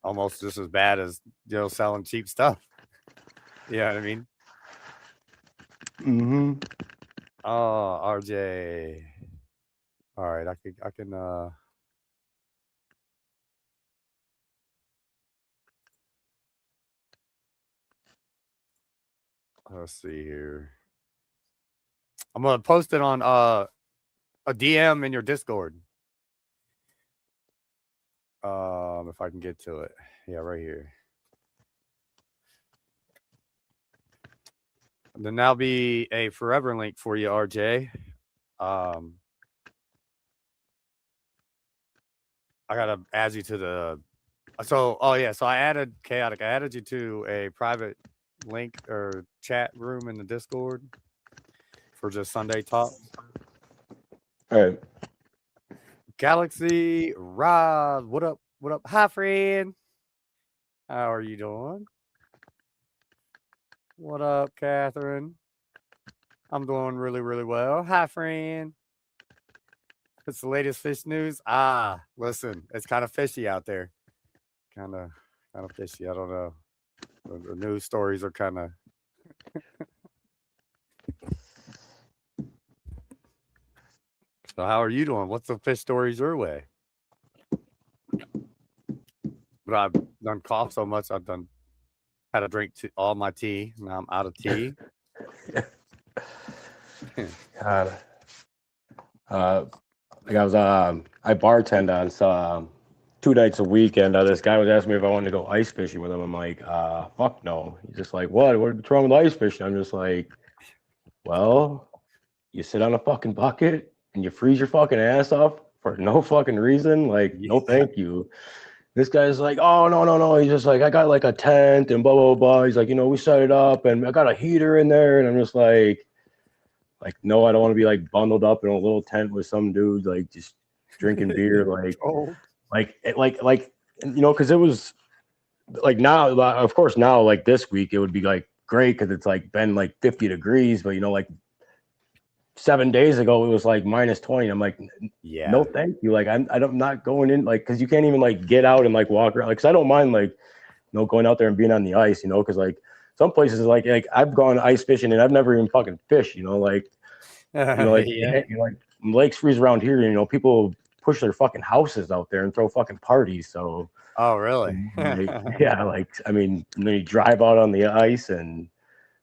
almost just as bad as selling cheap stuff. You know what I mean? mm-hmm. Oh, RJ. All right, I can let's see here. I'm gonna post it on a DM in your Discord. If I can get to it. Yeah, right here. Then that'll be a forever link for you, RJ. Um, I gotta add you to the. So, oh yeah, so I added Chaotic. I added you to a private link or chat room in the Discord for just Sunday talks. All right. Galaxy Rob, what up? What up? Hi, friend. How are you doing? What up, Catherine? I'm doing really, really well. Hi, friend. It's the latest fish news. Listen, it's kind of fishy out there. Kind of fishy. I don't know. The news stories are kind of. So, how are you doing? What's the fish stories your way? But I've done cough so much. I've done had to drink all my tea. Now I'm out of tea. God. Like I bartend on some 2 nights a week, and this guy was asking me if I wanted to go ice fishing with him. I'm like, fuck no. He's just like, what's wrong with ice fishing? I'm just like, well, you sit on a fucking bucket and you freeze your fucking ass off for no fucking reason. Like, no, thank you. This guy's like, oh no, no, no. He's just like, I got like a tent and blah blah blah. He's like, we set it up and I got a heater in there, and I'm just like, no, I don't want to be like bundled up in a little tent with some dude like just drinking beer, because it was like now, of course, now like this week it would be like great because it's like been like 50 degrees, but like 7 days ago it was like minus 20. I'm like, Yeah. no, thank you. Like I'm not going in like because you can't even like get out and like walk around. Like, 'cause I don't mind like going out there and being on the ice, because like some places like I've gone ice fishing and I've never even fucking fished, like Yeah. like lakes freeze around here, people push their fucking houses out there and throw fucking parties. So Oh, really? like, yeah, like I mean, then you drive out on the ice, and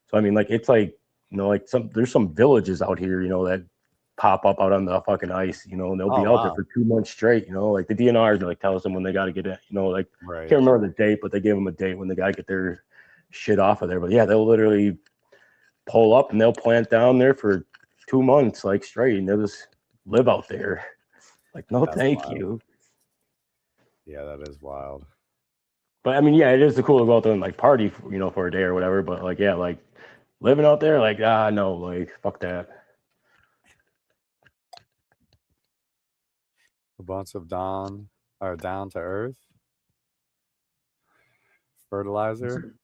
so I mean, like it's like like there's some villages out here, that pop up out on the fucking ice, and they'll Oh, be out there wow. for 2 months straight, like the DNRs like tell them when they got to get it, like Right. can't remember the date, but they gave them a date when they got to get their shit off of there. But yeah, they'll literally pull up and they'll plant down there for 2 months like straight, and they'll just live out there. Like, no, That's thank wild. you. Yeah, that is wild. But I mean, yeah, it is cool to go out there and like party, for a day or whatever. But like, yeah, like living out there, like, no, like, fuck that. A bunch of down to earth fertilizer,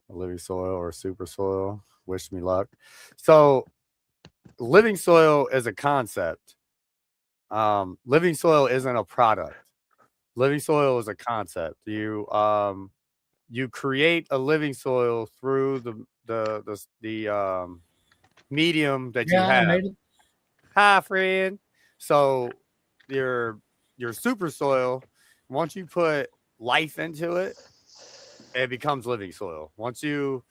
living soil or super soil. Wish me luck. So, living soil is a concept. Living soil isn't a product. Living soil is a concept. You create a living soil through the medium that you Yeah, I have. made it. Hi, friend. So your super soil, once you put life into it, it becomes living soil. Once you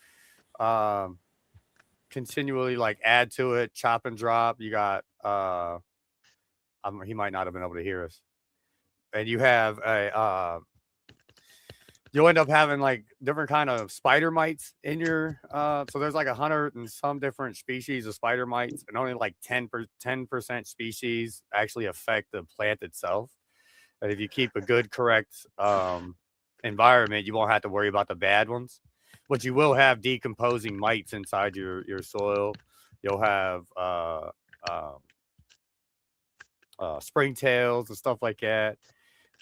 continually like add to it, chop and drop, you got he might not have been able to hear us. And you have you'll end up having like different kind of spider mites in your so there's like 100 and some different species of spider mites, and only like 10% species actually affect the plant itself. And if you keep a good correct environment, you won't have to worry about the bad ones, but you will have decomposing mites inside your soil. You'll have um, springtails and stuff like that.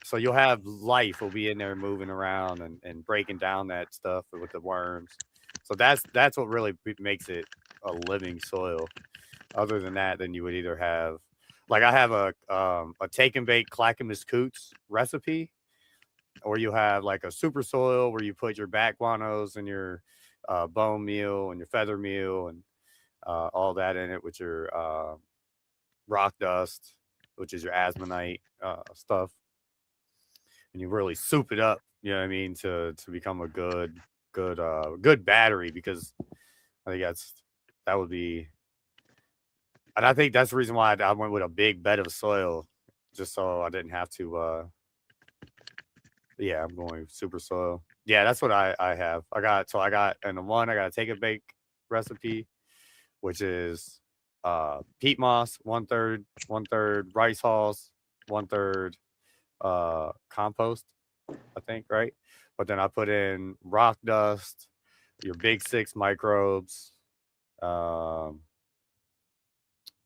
So you'll have life will be in there moving around and breaking down that stuff with the worms. So that's what really makes it a living soil. Other than that, then you would either have like I have a take and bake Clackamas Coots recipe, or you have like a super soil where you put your bat guanos and your bone meal and your feather meal and all that in it with your rock dust, which is your asmonite stuff, and you really soup it up. You know what I mean, to become a good battery, because I think that would be, and I think that's the reason why I went with a big bed of soil, just so I didn't have to. Yeah, I'm going super soil. Yeah, that's what I have. I got and the one I got to take a bake recipe, which is peat moss, one third rice hulls, one third compost, I think, right? But then I put in rock dust, your big six microbes, um,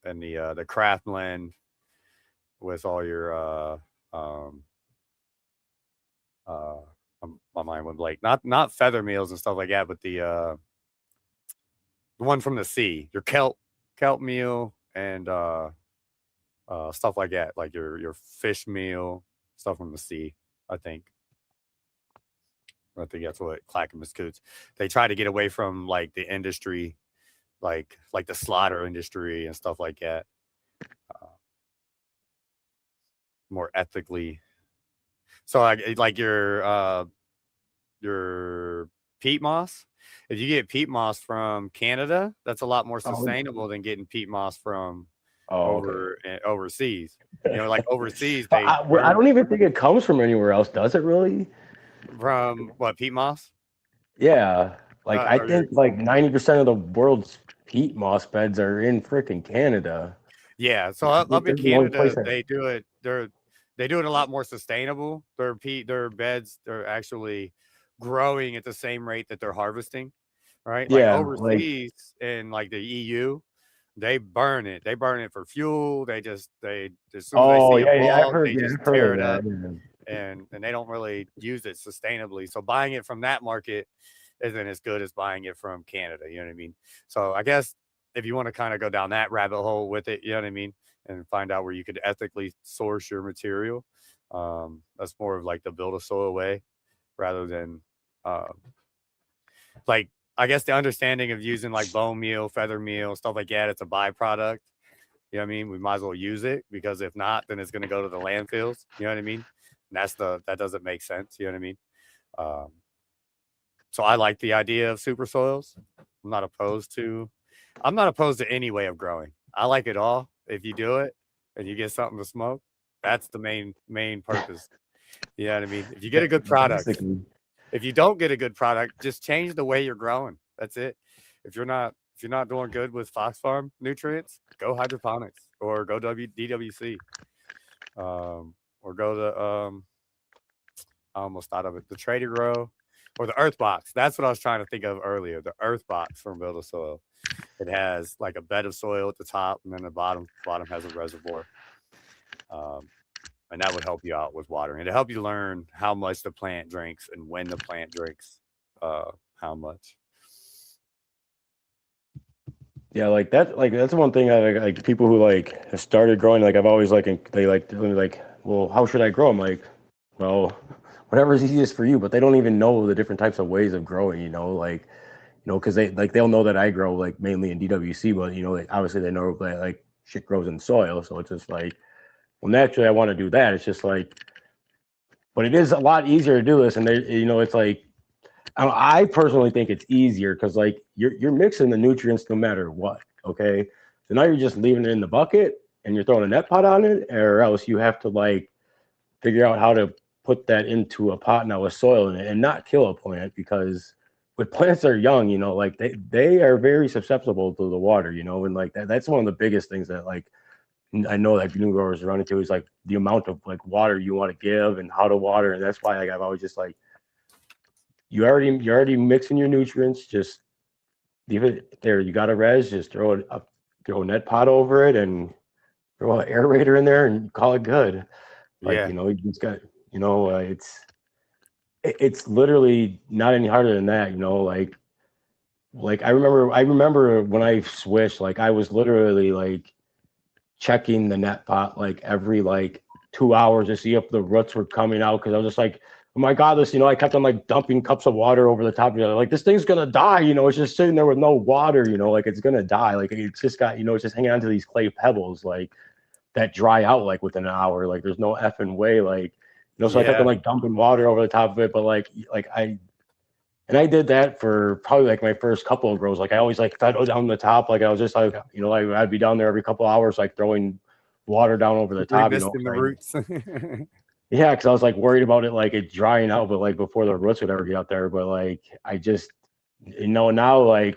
and the craft blend with all your um, uh, my mind went blank. Not feather meals and stuff like that, but the one from the sea, your kelp meal and stuff like that, like your fish meal, stuff from the sea. I think. I think that's what Clackamas Coots. They try to get away from like the industry, like the slaughter industry and stuff like that. Uh, More ethically. So like your peat moss. If you get peat moss from Canada, that's a lot more Oh, sustainable than getting peat moss from oh, okay. overseas. You know, like overseas, But they I burn don't even think it comes from anywhere else, does it really? from what peat moss? Yeah. Like I Or your think like 90% of the world's peat moss beds are in frickin' Canada. Yeah, so I up think in they're the only place Canada, that. they do it a lot more sustainable. Their beds are actually growing at the same rate that they're harvesting, right? Like Yeah, like overseas in like the EU, they burn it. They burn it for fuel. They as soon as they oh see a yeah, bog, they I've just heard tear of it up, that. and they don't really use it sustainably. So buying it from that market isn't as good as buying it from Canada. You know what I mean? So I guess if you want to kind of go down that rabbit hole with it, you know what I mean, and find out where you could ethically source your material, that's more of like the build a soil way rather than um, like I guess the understanding of using like bone meal, feather meal, stuff like that. It's a byproduct. You know what I mean? We might as well use it, because if not, then it's going to go to the landfills. You know what I mean? And that doesn't make sense. You know what I mean? Um, so I like the idea of super soils. I'm not opposed to. I'm not opposed to any way of growing. I like it all. If you do it and you get something to smoke, that's the main purpose. You know what I mean? If you get a good product, Basically. if you don't get a good product, just change the way you're growing. That's it. If you're not doing good with Fox Farm nutrients, go hydroponics or go DWC, or go to I almost thought of it, the Trader Grow or the Earth Box. That's what I was trying to think of earlier. The Earth Box from Build a Soil. It has like a bed of soil at the top, and then the bottom has a reservoir. Um, and that would help you out with watering. It'll help you learn how much the plant drinks and when the plant drinks how much. Yeah, like that. Like that's one thing. Like people who like have started growing. Like I've always like they like tell me like, well, how should I grow? I'm like, well, whatever's easiest for you. But they don't even know the different types of ways of growing. Like because they'll know that I grow like mainly in DWC, but like obviously they know that like shit grows in soil. So it's just like, well, naturally I want to do that. It's just like, but it is a lot easier to do this, and it's like I personally think it's easier because like you're mixing the nutrients no matter what. Okay, so now you're just leaving it in the bucket and you're throwing a net pot on it, or else you have to like figure out how to put that into a pot now with soil in it and not kill a plant because with plants that are young, like they are very susceptible to the water, and like that's one of the biggest things that like I know that new growers run into is like the amount of like water you want to give and how to water, and that's why like I've always just like you're already mixing your nutrients, just leave it there. You got a res, just throw a net pot over it and throw an aerator in there and call it good. Like, Yeah. you just got, it's literally not any harder than that, like I remember when I switched, like I was literally like checking the net pot like every like 2 hours to see if the roots were coming out because I was just like, oh my god, this, I kept on like dumping cups of water over the top of it. Like this thing's gonna die, it's just sitting there with no water, like it's gonna die. Like it's just got, it's just hanging on to these clay pebbles, like that dry out like within an hour. Like there's no effing way, like, so I kept on Yeah. like dumping water over the top of it, but like I did that for probably like my first couple of grows. Like I always like fed down the top. Like I was just like, like I'd be down there every couple of hours, like throwing water down over the top, Remisting the roots. yeah, because I was like worried about it, like it drying out, but like before the roots would ever get out there. But like I just, now like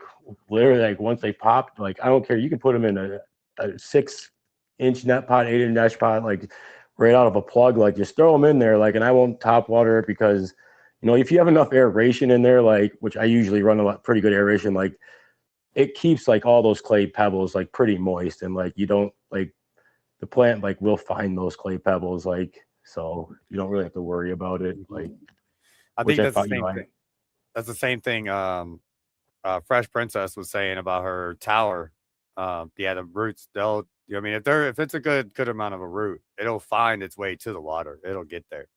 literally like once they pop, like I don't care. You can put them in a 6-inch net pot, 8-inch net pot, like right out of a plug. Like just throw them in there, like, and I won't top water it because, if you have enough aeration in there, like which I usually run pretty good aeration, like it keeps like all those clay pebbles like pretty moist, and like you don't like the plant like will find those clay pebbles, like so you don't really have to worry about it, like I which think I that's the thought, same thing. That's the same thing. Fresh Princess was saying about her tower. Yeah, the roots. They'll. I mean, if it's a good amount of a root, it'll find its way to the water. It'll get there.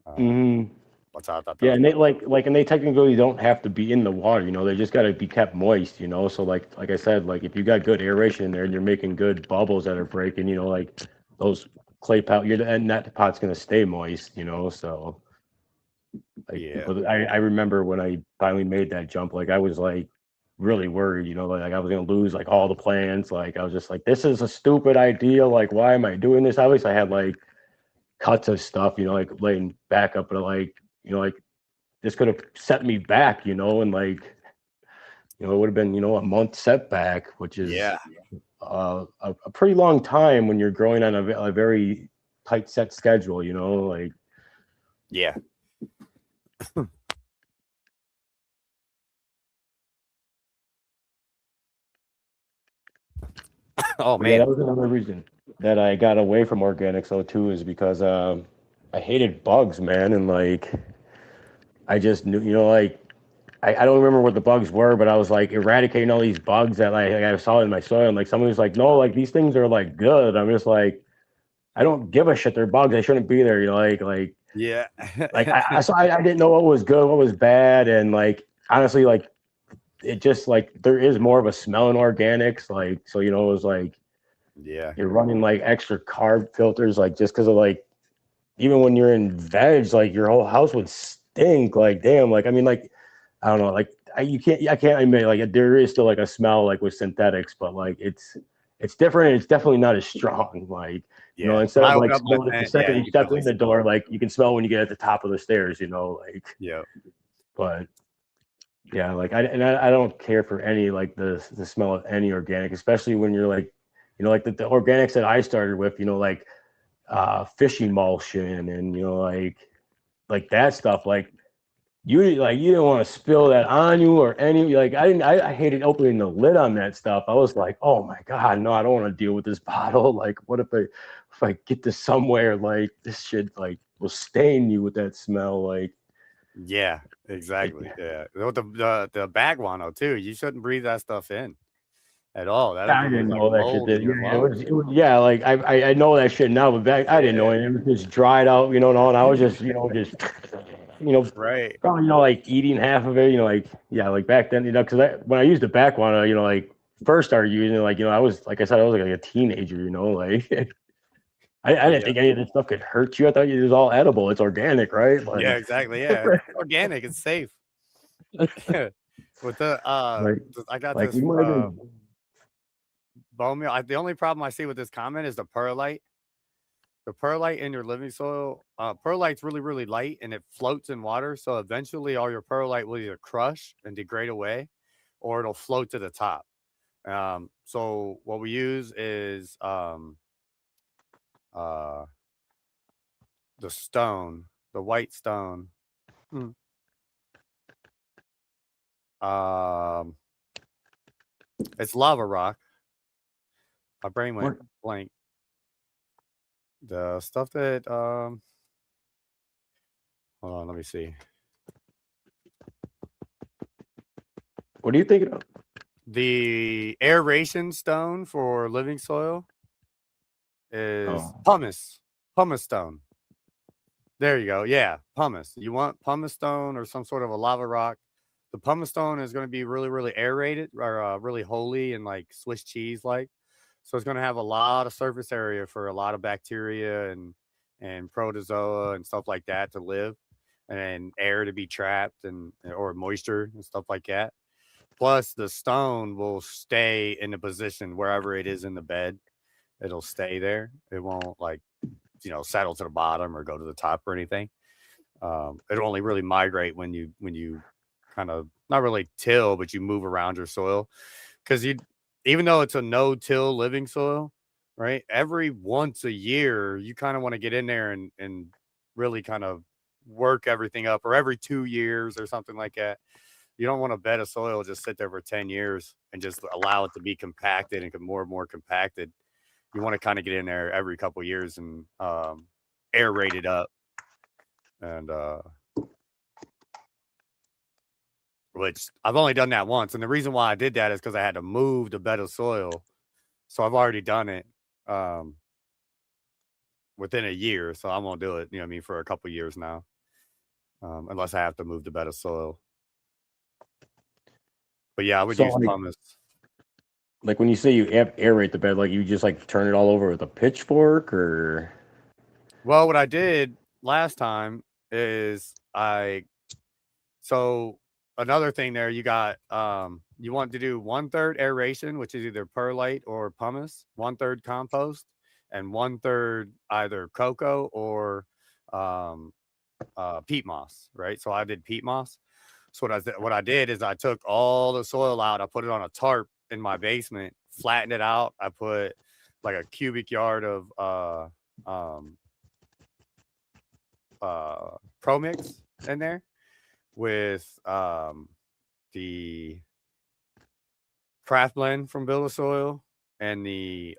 mm-hmm. What's I thought that Yeah, was and they pretty. and they technically don't have to be in the water, they just got to be kept moist, so like I said, like if you got good aeration in there and you're making good bubbles that are breaking, like those clay pot, and that pot's going to stay moist, so like, Yeah. but I remember when I finally made that jump, like I was like really worried, like I was gonna lose like all the plants. Like I was just like, this is a stupid idea. Like, why am I doing this? Obviously, I had like cuts of stuff, like laying back up, but like, like this could have set me back, and like, it would have been, a month setback, which is Yeah. a pretty long time when you're growing on a very tight set schedule, like. Yeah. Oh But yeah, man. that was another reason that I got away from organics though too, is because I hated bugs, man, and like I just knew, like I don't remember what the bugs were, but I was like eradicating all these bugs that like I saw in my soil, and like someone was like, no, like these things are like good. I'm just like, I don't give a shit. They're bugs. They shouldn't be there. Yeah. Like I didn't know what was good, what was bad, and like honestly, like it just like there is more of a smell in organics, like so it was like Yeah. you're running like extra carb filters, like just because of like even when you're in veg, like your whole house would stink. Like damn, like I mean, like I don't know, like I can't admit like there is still like a smell like with synthetics, but like it's different. And it's definitely not as strong. Like Yeah. When instead I of open like up my smelling it the tent, yeah, second you you can step definitely in the smell door, it. like you can smell when you get at the top of the stairs. Like Yeah. but yeah, like I don't care for any like the smell of any organic, especially when you're like like the organics that I started with, like fish emulsion and like that stuff. Like you didn't want to spill that on you or any like I hated opening the lid on that stuff. I was like, oh my god, no, I don't want to deal with this bottle. Like what if I get this somewhere, like this shit like will stain you with that smell. Yeah. Like Exactly. Yeah. The bag guano too. You shouldn't breathe that stuff in at all. That'll I give you didn't like know that shit mold in did. your Yeah, lungs. yeah, like I know that shit now, but back I didn't know Yeah. it. It was just dried out, and all. And I was just just Right. probably like eating half of it, like yeah, like back then, because when I used the back one, like first started using it, like I was like I said, I was like a teenager, like I didn't Yeah. think any of this stuff could hurt you. I thought it was all edible. It's organic, right? Yeah, Like exactly. Yeah. It's organic. It's safe. With like I got like this you might have. bone meal. The only problem I see with this comment is the perlite. the perlite in your living soil, perlite's really, really light and it floats in water. So eventually all your perlite will either crush and degrade away or it'll float to the top. So what we use is uh, the stone, the white stone. Hmm. Um, it's lava rock. My brain went What blank. The stuff that hold on, let me see. what are you thinking of? The aeration stone for living soil is Oh, pumice stone. There you go. Yeah, pumice. You want pumice stone or some sort of a lava rock. The pumice stone is going to be really, really aerated or really holy and like Swiss cheese like. So it's going to have a lot of surface area for a lot of bacteria and protozoa and stuff like that to live, and air to be trapped and or moisture and stuff like that. Plus, the stone will stay in the position wherever it is in the bed. It'll stay there. It won't like settle to the bottom or go to the top or anything. It'll only really migrate when you kind of not really till, but you move around your soil because you even though it's a no-till living soil, right? Every once a year, you kind of want to get in there and really kind of work everything up, or every 2 years or something like that. You don't want a bed of soil just sit there for 10 years and just allow it to be compacted and get more and more compacted. You want to kind of get in there every couple of years and aerate it up. And which I've only done that once. And the reason why I did that is because I had to move the bed of soil. So I've already done it within a year. So I won't do it, you know what I mean, for a couple of years now, unless I have to move the bed of soil. But yeah, I would so use pumice. like when you say you aerate the bed, like you just like turn it all over with a pitchfork, or Well, what I did last time is so another thing there, you got you want to do 1/3 aeration, which is either perlite or pumice, 1/3 compost, and 1/3 either cocoa or um peat moss, right? So I did peat moss. So what I did is I took all the soil out, I put it on a tarp in my basement, flattened it out. I put like a cubic yard of um pro mix in there with the craft blend from Build a Soil and the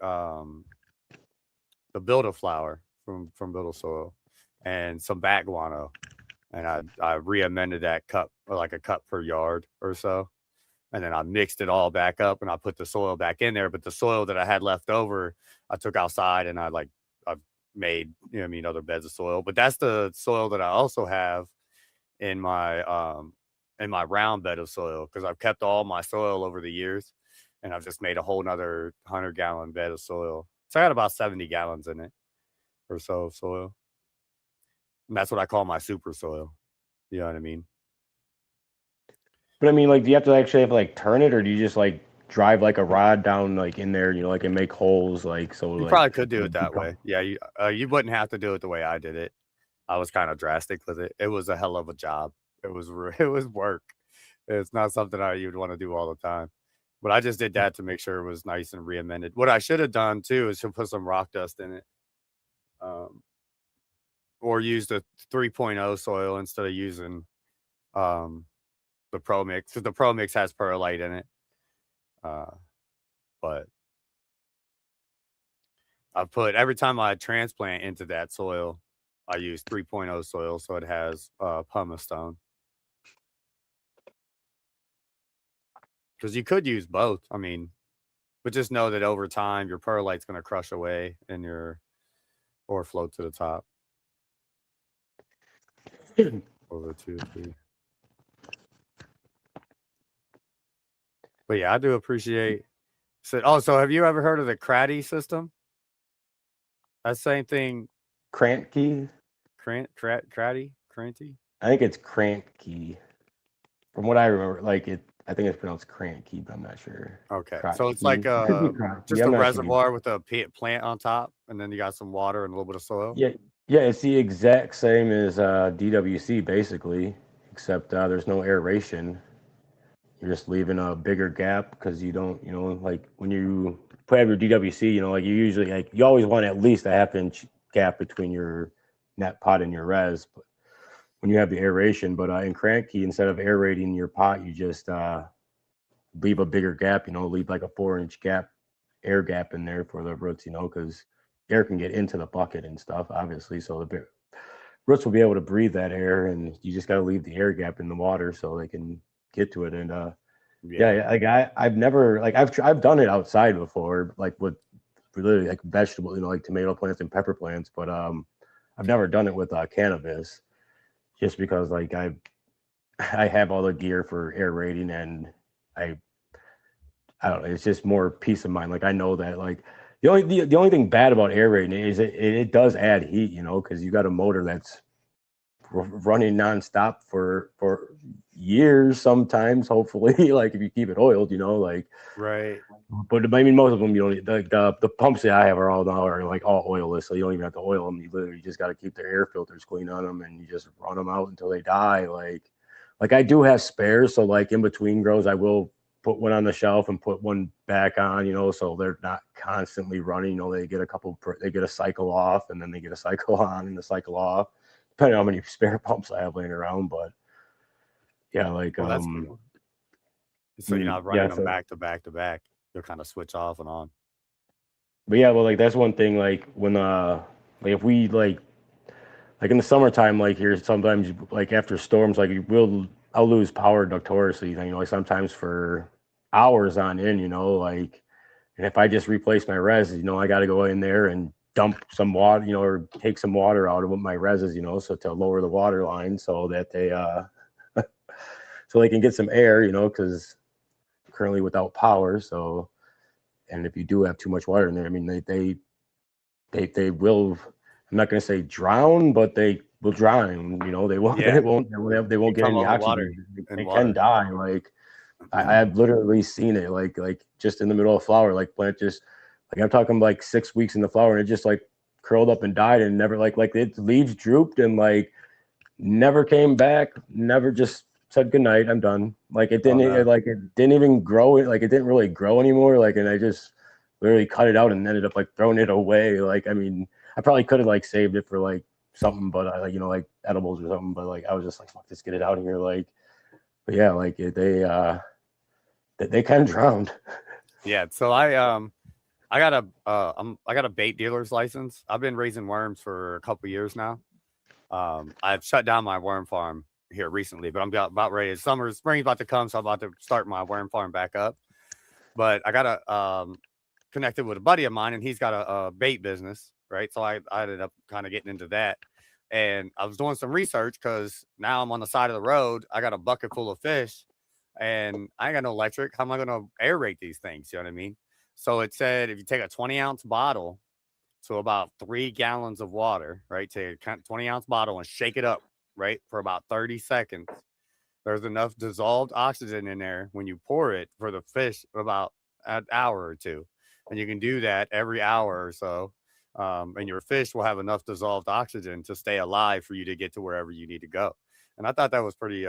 Build a Flower from Build a Soil and some bat guano. And I re-amended that cup or like a cup per yard or so. And then I mixed it all back up and I put the soil back in there. But the soil that I had left over, I took outside and I made, other beds of soil. But that's the soil that I also have in my round bed of soil because I've kept all my soil over the years and I've just made a whole nother 100-gallon bed of soil. So I got about 70 gallons in it or so of soil. And that's what I call my super soil. You know what I mean? but I mean, like, do you have to actually have to like turn it, or do you just like drive like a rod down like in there, like and make holes like so You like probably could do it that way. Yeah, you wouldn't have to do it the way I did it. I was kind of drastic with it. It was a hell of a job. It was work. It's not something you'd want to do all the time. But I just did that to make sure it was nice and re-amended. What I should have done too is to put some rock dust in it, um, or use the 3.0 soil instead of using um, the Pro Mix. Because the Pro Mix has perlite in it. But I put every time I transplant into that soil, I use 3.0 soil, so it has pumice stone. Because you could use both. I mean, but just know that over time, your perlite's going to crush away and or float to the top. Over 2 or 3. But yeah, I do appreciate. So have you ever heard of the Craddy system? That same thing. Krantke. Craddy? Cranty? I think it's Krantke. From what I remember, like it, I think it's pronounced Cranky, but I'm not sure. Okay, so it's like Crotchy. It could be Crotchy. just I'm a not sure. reservoir with a plant on top, and then you got some water and a little bit of soil. Yeah, yeah, it's the exact same as DWC basically, except there's no aeration. You're just leaving a bigger gap because you don't, like when you put have your DWC, like you usually like you always want at least a half-inch gap between your net pot and your res. But when you have the aeration, but in Cranky, instead of aerating your pot, you just leave a bigger gap. Leave like a 4-inch gap, air gap in there for the roots. Because air can get into the bucket and stuff, obviously. So the roots will be able to breathe that air, and you just got to leave the air gap in the water so they can get to it. And Yeah, yeah, like I've never like I've done it outside before, like with really like vegetables, like tomato plants and pepper plants, but I've never done it with cannabis, just because like I have all the gear for aerating, and I I don't know, it's just more peace of mind. Like I know that like the only thing bad about aerating is it does add heat, because you got a motor that's running nonstop for years sometimes, hopefully, like if you keep it oiled, like. right. But I mean, most of them you don't the pumps that I have are all now are like all oilless, so you don't even have to oil them. You literally just got to keep their air filters clean on them, and you just run them out until they die. Like I do have spares, so like in between grows, I will put one on the shelf and put one back on, so they're not constantly running. They get they get a cycle off, and then they get a cycle on and a cycle off, depending on how many spare pumps I have laying around. But yeah, like Well, that's cool. So you're not running yeah, them so. back to back to back. You'll kind of switch off and on. But yeah, well, like that's one thing. Like when like if we like in the summertime, like here sometimes like after storms, like I'll lose power notoriously. Like sometimes for hours on end. Like, and if I just replace my res, I got to go in there and dump some water, or take some water out of my reses, so to lower the water line so that they so they can get some air, because currently without power. So, and if you do have too much water in there, I mean they will. I'm not going to say drown, but they will drown. They won't. Yeah, They won't get become any overwatered oxygen. They in can water. die. Like I've literally seen it. Like just in the middle of flower, like plant just like I'm talking like 6 weeks in the flower, and it just like curled up and died, and never like its leaves drooped and like never came back. Never just said good night. I'm done. Like Oh no. it didn't even grow. Like it didn't really grow anymore. Like and I just literally cut it out and ended up like throwing it away. Like I mean, I probably could have like saved it for like something, but I like like edibles or something. But like I was just like, fuck, just get it out of here. Like, but yeah, like they kind of drowned. Yeah. So I got a bait dealer's license. I've been raising worms for a couple years now. I've shut down my worm farm here recently, but I'm about ready. Spring's about to come, so I'm about to start my worm farm back up. But I got a connected with a buddy of mine, and he's got a bait business, right? So I ended up kind of getting into that, and I was doing some research because now I'm on the side of the road. I got a bucket full of fish, and I ain't got no electric. How am I going to aerate these things? You know what I mean? So it said if you take a 20-ounce bottle to about 3 gallons of water, right? Take a 20-ounce bottle and shake it up, right, for about 30 seconds. There's enough dissolved oxygen in there when you pour it for the fish for about an hour or two. And you can do that every hour or so. And your fish will have enough dissolved oxygen to stay alive for you to get to wherever you need to go. And I thought that was pretty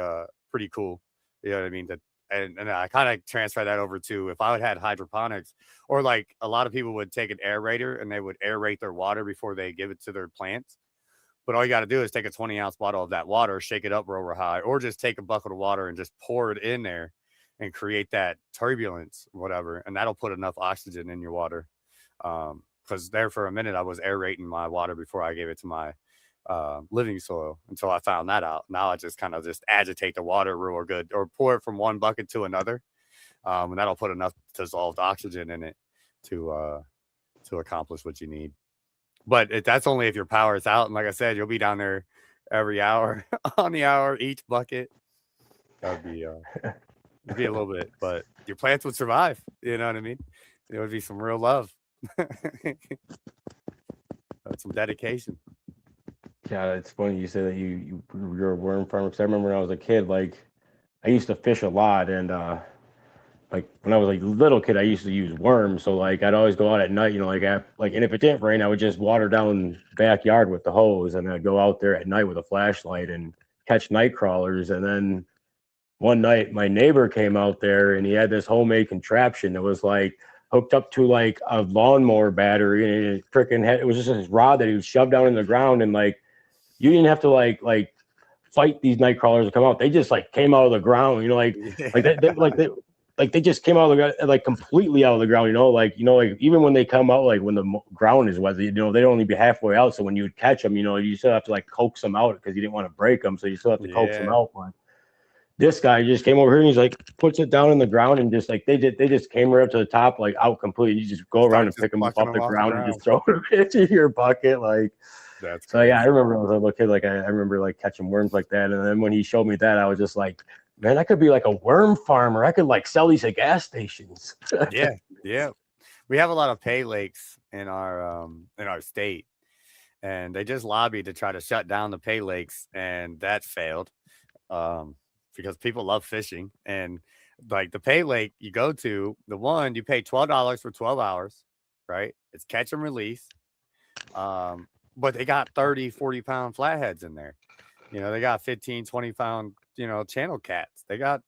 cool. You know what I mean? And I kind of transfer that over to if I had hydroponics, or like a lot of people would take an aerator and they would aerate their water before they give it to their plants. But all you got to do is take a 20-ounce bottle of that water, shake it up real high, or just take a bucket of water and just pour it in there and create that turbulence, whatever. And that'll put enough oxygen in your water. Because there for a minute, I was aerating my water before I gave it to my living soil until I found that out. Now I just kind of just agitate the water real good or pour it from one bucket to another. And that'll put enough dissolved oxygen in it to accomplish what you need. But that's only if your power is out. And like I said, you'll be down there every hour on the hour, each bucket. That would be it'd be a little bit, but your plants would survive. You know what I mean? There would be some real love. That's some dedication. Yeah, it's funny you say that you're a worm farmer because I remember when I was a kid, like I used to fish a lot, and like when I was like a little kid, I used to use worms. So like I'd always go out at night, like and if it didn't rain, I would just water down backyard with the hose, and I'd go out there at night with a flashlight and catch night crawlers. And then one night, my neighbor came out there, and he had this homemade contraption that was like hooked up to like a lawnmower battery, and it freaking had, it was just this rod that he would shove down in the ground, and like you didn't have to like fight these night crawlers to come out. They just like came out of the ground, like they just came out of the ground, like completely out of the ground, like even when they come out, like when the ground is wet, they'd only be halfway out. So when you would catch them, you still have to like coax them out because you didn't want to break them. So you still have to coax them Yeah. out. But this guy just came over here and he's like puts it down in the ground and just like they just came right up to the top, like out completely. You just go around and pick them up off the ground and just throw them into your bucket. Like that's so crazy. yeah, I remember when I was a little kid, like I remember like catching worms like that. And then when he showed me that, I was just like, man, I could be like a worm farmer. I could like sell these at gas stations. Yeah, yeah. We have a lot of pay lakes in our state, and they just lobbied to try to shut down the pay lakes, and that failed. Because people love fishing, and like the pay lake you go to, the one you pay $12 for 12 hours, right? It's catch and release. But they got 30-40 pound flatheads in there. They got 15-20 pound, channel cats. They got,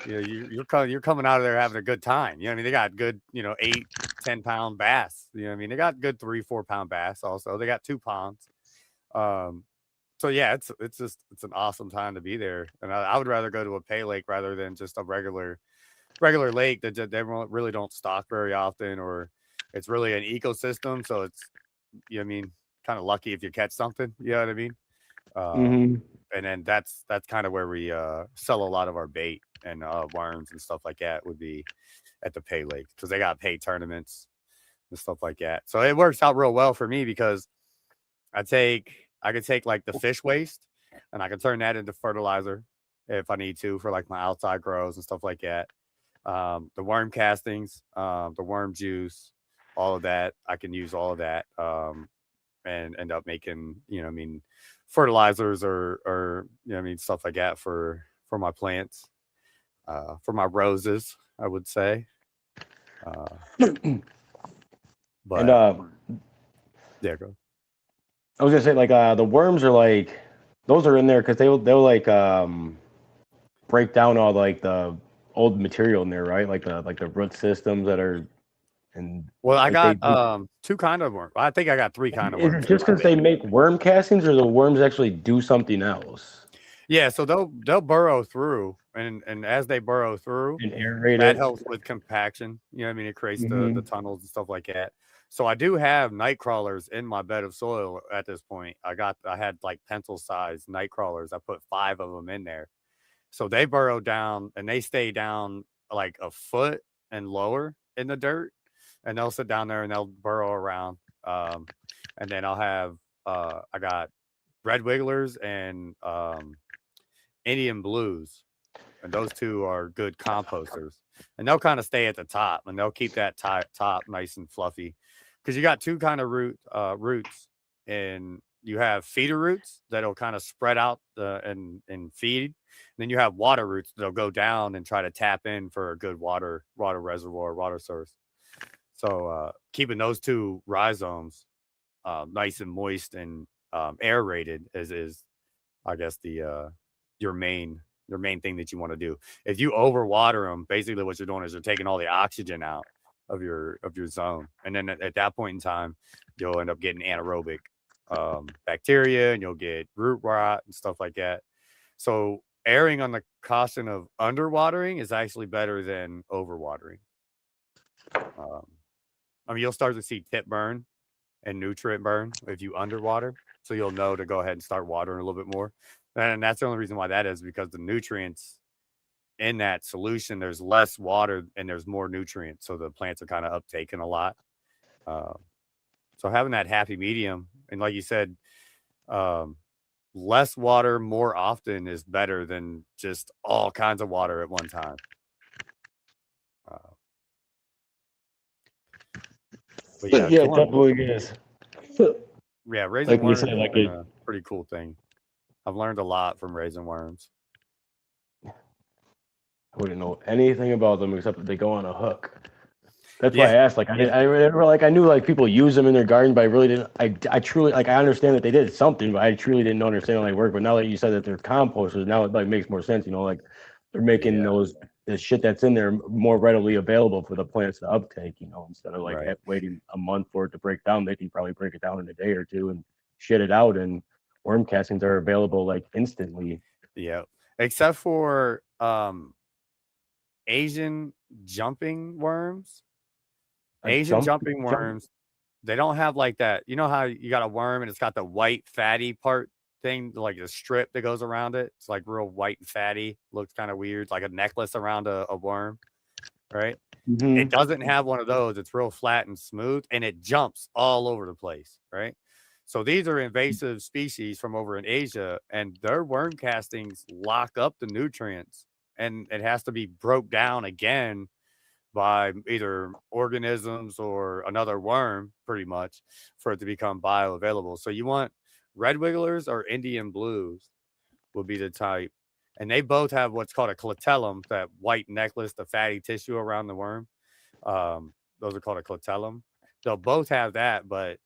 you're coming out of there having a good time. They got good, 8-10 pound bass. They got good 3-4 pound bass also. They got 2 ponds. So yeah, it's an awesome time to be there. And I would rather go to a pay lake rather than just a regular lake that they really don't stock very often, or it's really an ecosystem. So it's, kind of lucky if you catch something. You know what I mean? And then that's kind of where we sell a lot of our bait and worms and stuff like that would be at the pay lake, because they got pay tournaments and stuff like that. So it works out real well for me because I could take like the fish waste and I can turn that into fertilizer if I need to for like my outside grows and stuff like that. The worm castings, the worm juice, all of that, I can use all of that and end up making, fertilizers or stuff like that for my plants, for my roses, I would say. But yeah, go. I was gonna say like the worms are like those are in there because they'll like break down all like the old material in there, right? Like the root systems that are and well, I like got 2 kind of worms. I think I got 3 kind of is worms. it just because they make worm castings or the worms actually do something else? Yeah, so they'll burrow through, and as they burrow through, And aerate that it. helps with compaction. It creates the tunnels and stuff like that. So I do have night crawlers in my bed of soil at this point. I had like pencil sized night crawlers. I put 5 of them in there. So they burrow down and they stay down like a foot and lower in the dirt, and they'll sit down there and they'll burrow around. And then I'll have I got red wigglers and Indian blues, and those 2 are good composters. And they'll kind of stay at the top, and they'll keep that top nice and fluffy, because you got 2 kind of roots, and you have feeder roots that'll kind of spread out and feed. And then you have water roots that'll go down and try to tap in for a good water reservoir, water source. So keeping those 2 rhizomes nice and moist and aerated is I guess the your main thing that you want to do. If you overwater them, basically what you're doing is you're taking all the oxygen out of your zone, and then at that point in time, you'll end up getting anaerobic bacteria, and you'll get root rot and stuff like that. So erring on the caution of underwatering is actually better than overwatering. You'll start to see tip burn and nutrient burn if you underwater, so you'll know to go ahead and start watering a little bit more. And that's the only reason why that is, because the nutrients in that solution, there's less water and there's more nutrients. So the plants are kind of uptaken a lot. So having that happy medium, and like you said, less water more often is better than just all kinds of water at one time. But yeah, Yeah, it definitely is. Yeah, raising Like you worms said, has like been it, a pretty cool thing. I've learned a lot from raising worms. I wouldn't know anything about them except that they go on a hook. That's why I Yeah, asked. Like, yeah, I remember, like, I knew like people use them in their garden, but I really didn't. I truly like. I understand that they did something, but I truly didn't understand how they work. But now that you said that they're composters, now it like makes more sense. You know, like they're making yeah, those the shit that's in there more readily available for the plants to uptake. You know, instead of like right. waiting a month for it to break down, they can probably break it down in a day or two and shit it out. And worm castings are available like instantly. Yeah. Except for Asian jumping worms. A Asian jumping jump. worms, they don't have like that. You know how you got a worm and it's got the white fatty part thing, like a strip that goes around it? It's like real white and fatty. Looks kind of weird, like a necklace around a worm, right? It Mm-hmm. doesn't have one of those. It's real flat and smooth, and it jumps all over the place, right? So these are invasive species from over in Asia, and their worm castings lock up the nutrients, and it has to be broke down again by either organisms or another worm, pretty much, for it to become bioavailable. So you want red wigglers or Indian blues will be the type, and they both have what's called a clitellum, that white necklace, the fatty tissue around the worm. Those are called a clitellum. They'll both have that, but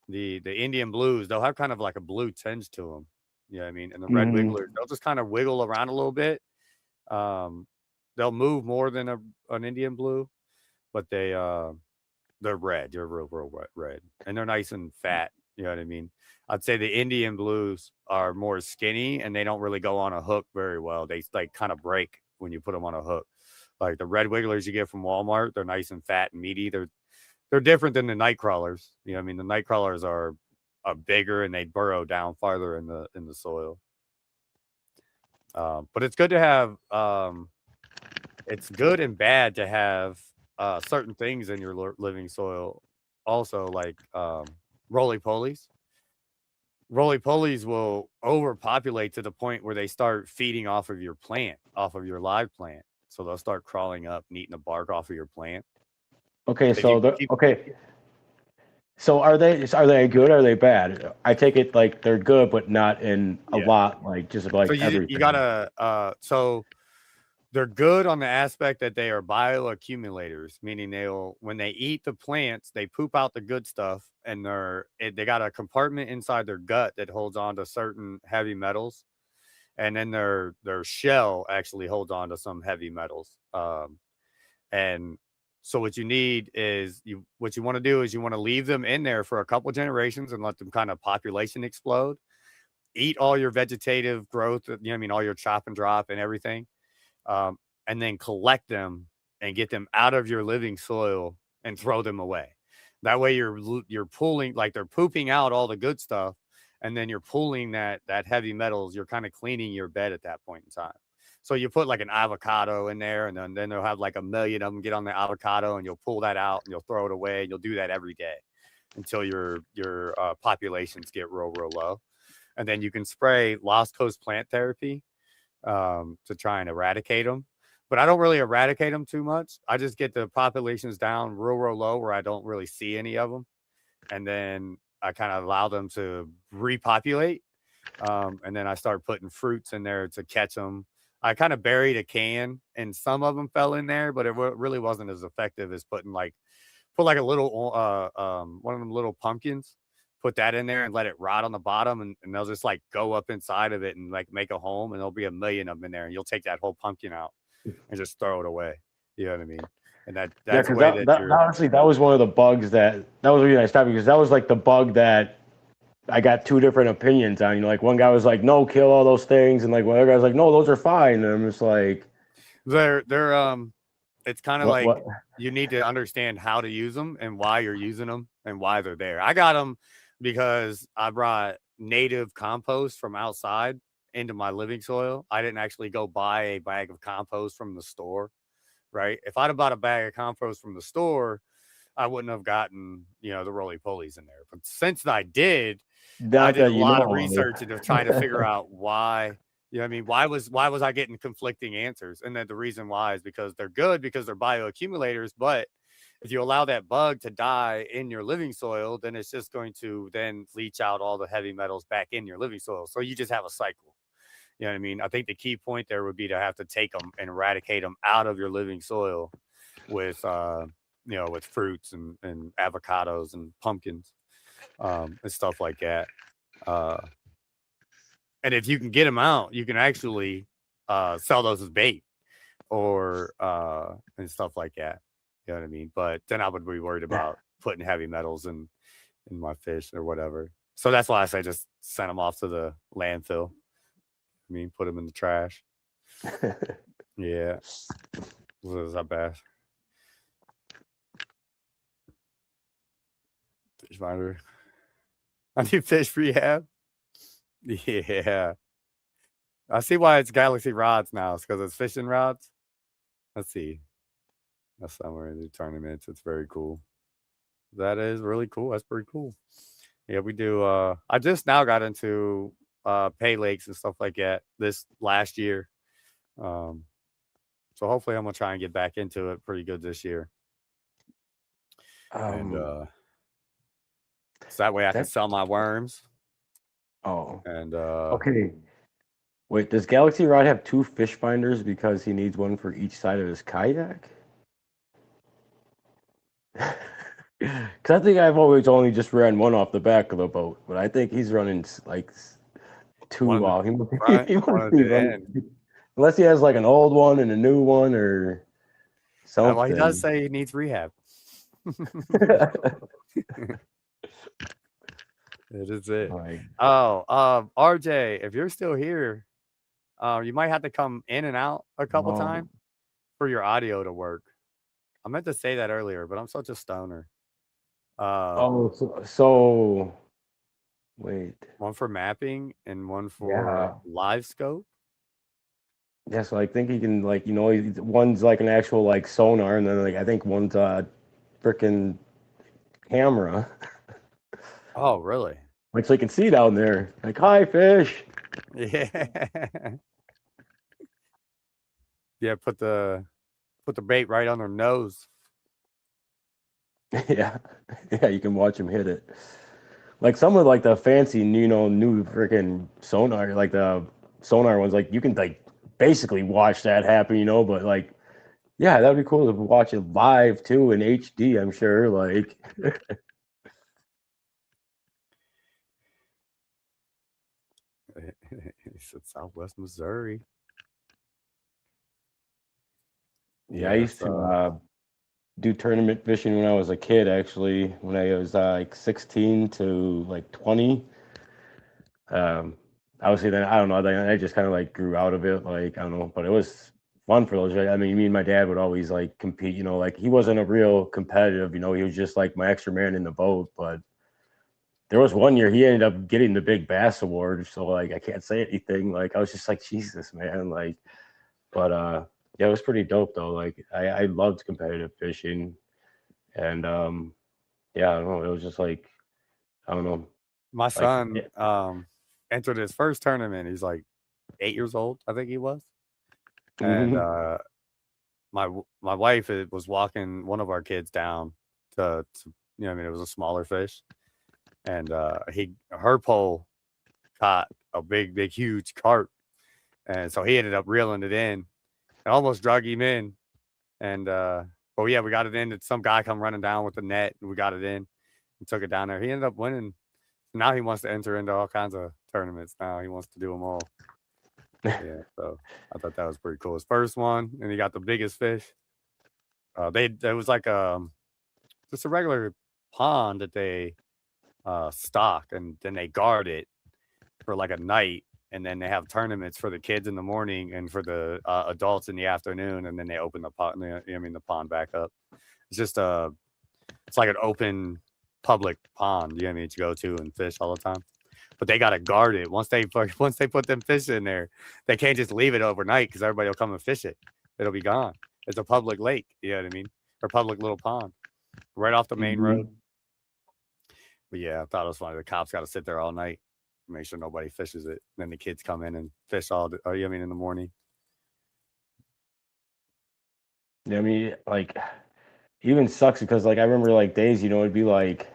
the Indian blues, they'll have kind of like a blue tinge to them. You know what I mean? And the red Mm-hmm. wigglers, they'll just kind of wiggle around a little bit. Um, they'll move more than an Indian blue, but they're red. They're real red, and they're nice and fat. You know what I mean? I'd say the Indian blues are more skinny, and they don't really go on a hook very well. They like kind of break when you put them on a hook. Like the red wigglers you get from Walmart, they're nice and fat and meaty. They're different than the night crawlers. You know what I mean? The night crawlers are bigger and they burrow down farther in the soil. But it's good to have. It's good and bad to have certain things in your living soil. Also, like roly polies. Roly polies will overpopulate to the point where they start feeding off of your plant, off of your live plant. So they'll start crawling up and eating the bark off of your plant. Okay, If you so the keep okay. So are they good? Or are they bad? I take it like they're good, but not in a yeah. lot, like just So like you everything. gotta so they're good on the aspect that they are bioaccumulators, meaning they'll when they eat the plants, they poop out the good stuff, and they got a compartment inside their gut that holds on to certain heavy metals, and then their shell actually holds on to some heavy metals. And so what you need is what you want to do is you want to leave them in there for a couple generations and let them kind of population explode. Eat all your vegetative growth, you know what I mean, all your chop and drop and everything, um, and then collect them and get them out of your living soil and throw them away. That way, you're pulling like they're pooping out all the good stuff, and then you're pulling that heavy metals. You're kind of cleaning your bed at that point in time. So you put like an avocado in there, and then they'll have like a million of them get on the avocado, and you'll pull that out and you'll throw it away. And you'll do that every day until your populations get real low, and then you can spray Lost Coast plant therapy to try and eradicate them. But I don't really eradicate them too much. I just get the populations down real low where I don't really see any of them. And then I kind of allow them to repopulate. And then I start putting fruits in there to catch them. I kind of buried a can and some of them fell in there, but it really wasn't as effective as put like a little one of them little pumpkins, put that in there and let it rot on the bottom, and they'll just like go up inside of it and like make a home, and there'll be a million of them in there, and you'll take that whole pumpkin out and just throw it away. You know what I mean? And Yeah, that's a because way that you're honestly that was one of the bugs that was the reason I stopped because that was like the bug that I got two different opinions on. You know, like one guy was like, "No, kill all those things," and like one other guy was like, "No, those are fine." And I'm just like, they're it's kind of "What? like What?" you need to understand how to use them and why you're using them and why they're there. I got them because I brought native compost from outside into my living soil. I didn't actually go buy a bag of compost from the store, right? If I'd have bought a bag of compost from the store, I wouldn't have gotten, the roly polies in there. But since I did, I Not did a that you lot of know. research into trying to figure out why. You know what I mean? Why was I getting conflicting answers? And then the reason why is because they're good because they're bioaccumulators, but if you allow that bug to die in your living soil, then it's just going to then leach out all the heavy metals back in your living soil. So you just have a cycle. You know what I mean? I think the key point there would be to have to take them and eradicate them out of your living soil with, with fruits and avocados and pumpkins, and stuff like that. Uh, and if you can get them out, you can actually sell those as bait or and stuff like that. You know what I mean? But then I would be worried about putting heavy metals in my fish or whatever. So that's why I say just send them off to the landfill. I mean, put them in the trash. Yeah. Was that bad? Fish finder. I need fish rehab. Yeah. I see why it's Galaxy rods now. It's because it's fishing rods. Let's see. That's somewhere in the tournaments. It's very cool. That is really cool. That's pretty cool. Yeah, we do. I just now got into pay lakes and stuff like that this last year. So hopefully I'm gonna try and get back into it pretty good this year. And so that way I can sell my worms. Oh. And okay. Wait, does Galaxy Rod have 2 fish finders because he needs one for each side of his kayak? Because I think I've always only just ran one off the back of the boat, but I think he's running like 2 off. He must be running, unless he has like an old one and a new one or something. Well, he does say he needs rehab. It is it. RJ, if you're still here, you might have to come in and out a couple times for your audio to work. I meant to say that earlier, but I'm such a stoner. So wait. One for mapping and one for live scope. Yeah, so I think he can, like, one's like an actual like sonar, and then like I think one's a freaking camera. Oh, really? Like, so you can see down there, like, hi, fish. Yeah. Yeah, put the bait right on their nose. Yeah, you can watch them hit it. Like some of like the fancy, new freaking sonar, like the sonar ones, like you can like basically watch that happen, but like, yeah, that'd be cool to watch it live too in HD, I'm sure. Like, he said Southwest Missouri. Yeah, I used to do tournament fishing when I was a kid, actually, when I was like 16 to like 20. Obviously, then I don't know, then I just kind of like grew out of it, like, I don't know, but it was fun for those. I mean, me and my dad would always like compete, like he wasn't a real competitive, he was just like my extra man in the boat. But there was one year he ended up getting the big bass award, so like I can't say anything. Like I was just like, Jesus, man, like, but yeah, it was pretty dope though. Like I loved competitive fishing, and yeah, I don't know, it was just like, I don't know. My son entered his first tournament. He's like 8 years old, I think he was. And my wife was walking one of our kids down to it was a smaller fish, and her pole caught a big huge carp, and so he ended up reeling it in and almost drug him in. And but yeah, we got it in. And some guy come running down with the net, and we got it in and took it down there. He ended up winning. Now he wants to enter into all kinds of tournaments. Now he wants to do them all. Yeah, so I thought that was pretty cool. His first one, and he got the biggest fish. It was like just a regular pond that they stock, and then they guard it for like a night, and then they have tournaments for the kids in the morning and for the adults in the afternoon, and then they open the pond. The pond back up. It's just it's like an open public pond, to go to and fish all the time. But they got to guard it. Once they put them fish in there, they can't just leave it overnight because everybody will come and fish it. It'll be gone. It's a public lake, you know what I mean? Or public little pond right off the main road. But yeah, I thought it was funny. The cops got to sit there all night, make sure nobody fishes it. And then the kids come in and fish in the morning. Yeah, I mean, like, even sucks because, like, I remember, like, days, it'd be, like,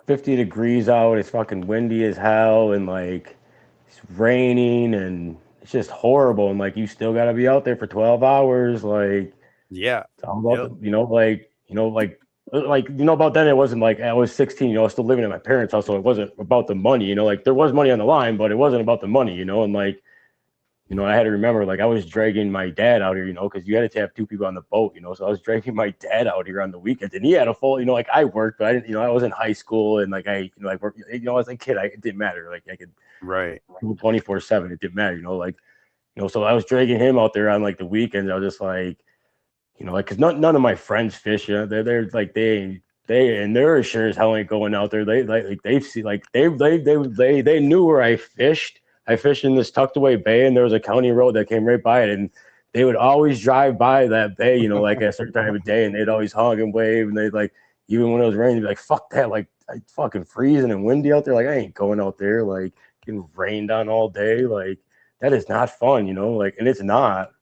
50 degrees out, it's fucking windy as hell, and, like, it's raining, and it's just horrible. And like, you still got to be out there for 12 hours. Like, Yeah. it's all about Yep. the, about then it wasn't like I was 16, I was still living at my parents' house. So it wasn't about the money, like there was money on the line, but it wasn't about the money, and like, I had to remember, like, I was dragging my dad out here, because you had to have two people on the boat, so I was dragging my dad out here on the weekends, and he had a full, like, I worked, but I didn't, I was in high school, and like I, like, work, I was a kid, it didn't matter, like, I could Right. 24/7, it didn't matter, like, so I was dragging him out there on like the weekends. I was just like, like, because none of my friends fish, they're like, and they're sure as hell ain't going out there. They like they've seen, like, they knew where I fished. I fished in this tucked away bay, and there was a county road that came right by it, and they would always drive by that bay, like at a certain time of day, and they'd always honk and wave, and they'd like, even when it was raining, they'd be like, fuck that, like, it's fucking freezing and windy out there, like, I ain't going out there, like, getting rained on all day, like, that is not fun, like, and it's not,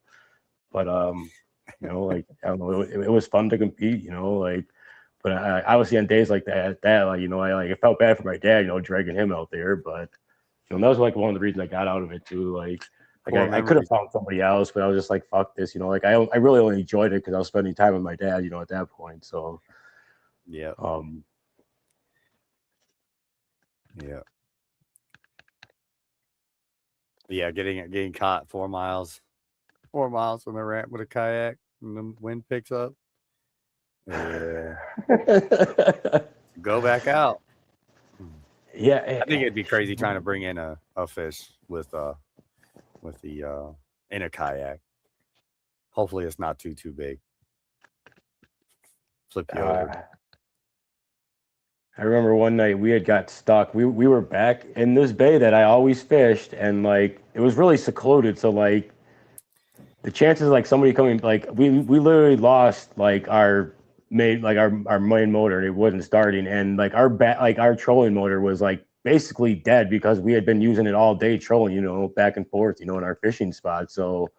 but like, I don't know, it was fun to compete, like, but I obviously on days like that, like, I felt bad for my dad, dragging him out there, but that was like one of the reasons I got out of it too, like Core I could have memories. found somebody else, but I was just like, fuck this, like I really only enjoyed it because I was spending time with my dad, at that point, so Yeah. um Yeah. Yeah. Getting caught 4 miles. 4 miles from the ramp with a kayak and the wind picks up. Yeah. Go back out. yeah, I think it'd be crazy trying to bring in a fish with the in a kayak. Hopefully it's not too big. Flip you over. I remember one night we had got stuck. We were back in this bay that I always fished, and like it was really secluded. So like the chances of like somebody coming, like we literally lost like our main motor. It wasn't starting, and like our trolling motor was like basically dead because we had been using it all day trolling, back and forth, in our fishing spot. So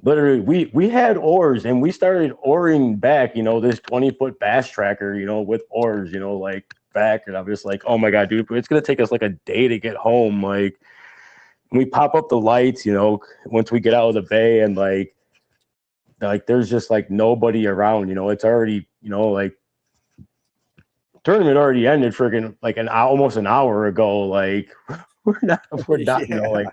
literally we had oars and we started oaring back, this 20-foot bass tracker, with oars, like back, and I'm just like, oh my god, dude, it's gonna take us like a day to get home. Like, we pop up the lights, once we get out of the bay, and like there's just like nobody around, it's already, like tournament already ended freaking like almost an hour ago. Like, we're not, Yeah. like,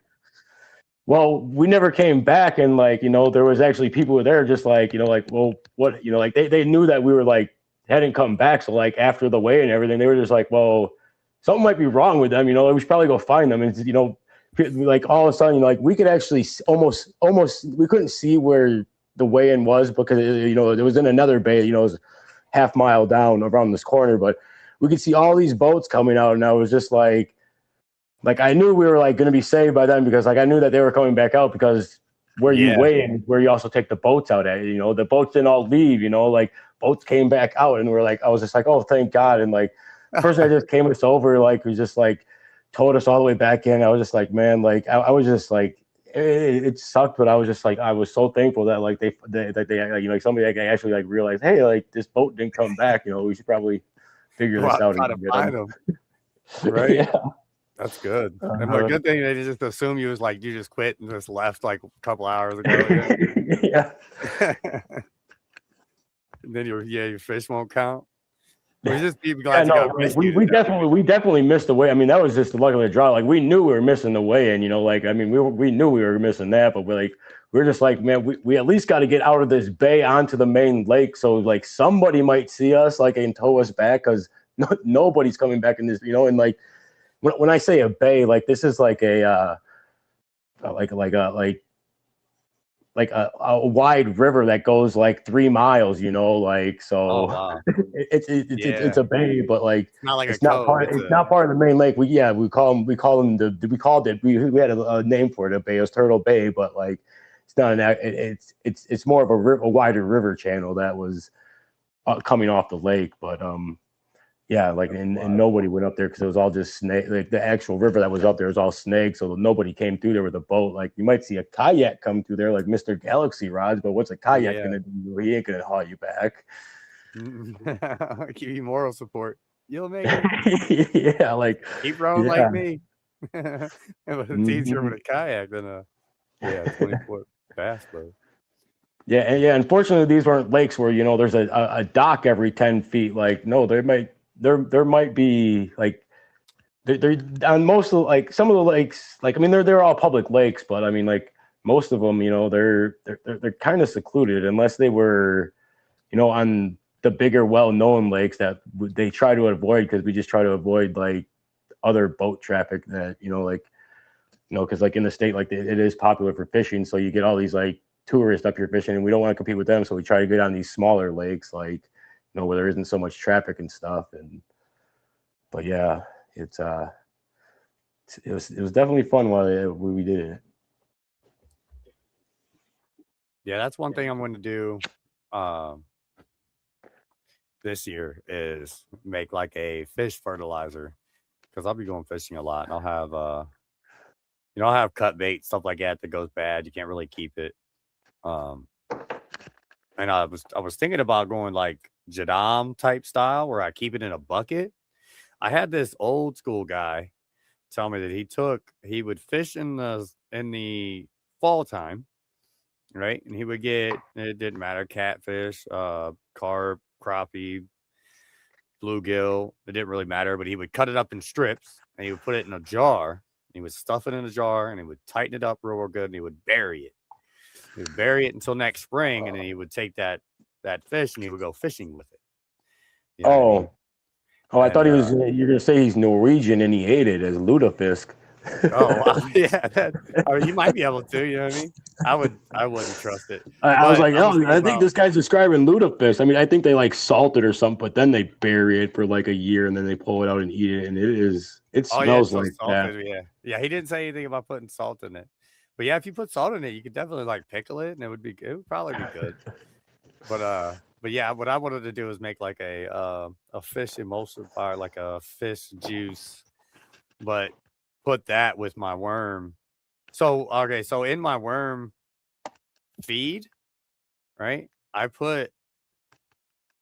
well, we never came back, and like, there was actually people there just like, like, well, what, like they knew that we were like hadn't come back. So like after the weigh and everything, they were just like, well, something might be wrong with them, we should probably go find them. And like all of a sudden, like we could actually almost we couldn't see where the weigh-in was because it was in another bay, it was half mile down around this corner, but we could see all these boats coming out, and I was just like I knew we were like going to be saved by them because like I knew that they were coming back out because where you Yeah. weigh in, where you also take the boats out at, the boats didn't all leave, like boats came back out, and we're like, I was just like, oh, thank God. And like the person that just came us over, like, was just like towed us all the way back in. I was just like, man, like I was just like, it sucked, but I was just like, I was so thankful that like they like somebody like actually like realized, hey, like this boat didn't come back, we should probably figure Well, this out try and to get find them. them. Right. Yeah. That's good. And the good thing they just assume you was like you just quit and just left like a couple hours ago. Yeah. And then your fish won't count. We're just be Yeah, glad you no, got we, rescued. we definitely we definitely missed the way. I mean, that was just the luck of the draw. Like we knew we were missing the way, and like I mean, we knew we were missing that, but we're just like, man, we at least got to get out of this bay onto the main lake, so like somebody might see us, like, and tow us back, because nobody's coming back in this, and like when I say a bay, like this is like a like a wide river that goes like 3 miles, like, Oh so wow. it's Yeah. a bay, but like It's not like a it's not cove. part It's it's a not part of the main lake. We call them we called it, we had a name for it, a bay. It was Turtle Bay, but like it's not it's more of a wider river channel that was coming off the lake, but yeah, like, and nobody went up there because it was all just snake. Like the actual river that was up there was all snakes, so nobody came through there with a boat. Like you might see a kayak come through there, like Mr. Galaxy Rods, but what's a kayak yeah. gonna do? He ain't gonna haul you back. Give you moral support. You'll make it. Yeah, like Keep rowing like yeah, me. It's easier with a kayak than a 20-foot bass boat. Yeah, and yeah. Unfortunately, these weren't lakes where there's a dock every 10 feet. Like, no, there might be like they're on most of like some of the lakes. Like, I mean, they're all public lakes, but I mean, like most of them, they're kind of secluded unless they were on the bigger, well-known lakes that they try to avoid because we just try to avoid like other boat traffic that like because like in the state like it is popular for fishing, so you get all these like tourists up here fishing, and we don't want to compete with them, so we try to get on these smaller lakes like where there isn't so much traffic and stuff. And but yeah, it's it was definitely fun while we did it. Yeah, that's one thing I'm going to do this year is make like a fish fertilizer, because I'll be going fishing a lot, and I'll have I'll have cut bait, stuff like that goes bad. You can't really keep it. And I was thinking about going like Jadam type style where I keep it in a bucket. I had this old school guy tell me that he would fish in the fall time, right? And he would get, it didn't matter, catfish, carp, crappie, bluegill. It didn't really matter, but he would cut it up in strips and he would put it in a jar. He would stuff it in a jar and he would tighten it up real good and he would bury it. He would bury it until next spring, and then he would take that fish and he would go fishing with it. You know what I mean? I thought he was. You're gonna say he's Norwegian and he ate it as lutefisk. Oh, wow. Yeah. I mean, you might be able to. You know what I mean? I wouldn't trust it. I was like, I think this guy's describing lutefisk. I mean, I think they like salt it or something, but then they bury it for like a year and then they pull it out and eat it, and it smells like salted, that. Yeah. He didn't say anything about putting salt in it, but yeah, if you put salt in it, you could definitely like pickle it, and it would probably be good. But yeah, what I wanted to do is make like a fish emulsifier, like a fish juice, but put that with my worm. So in my worm feed, right? I put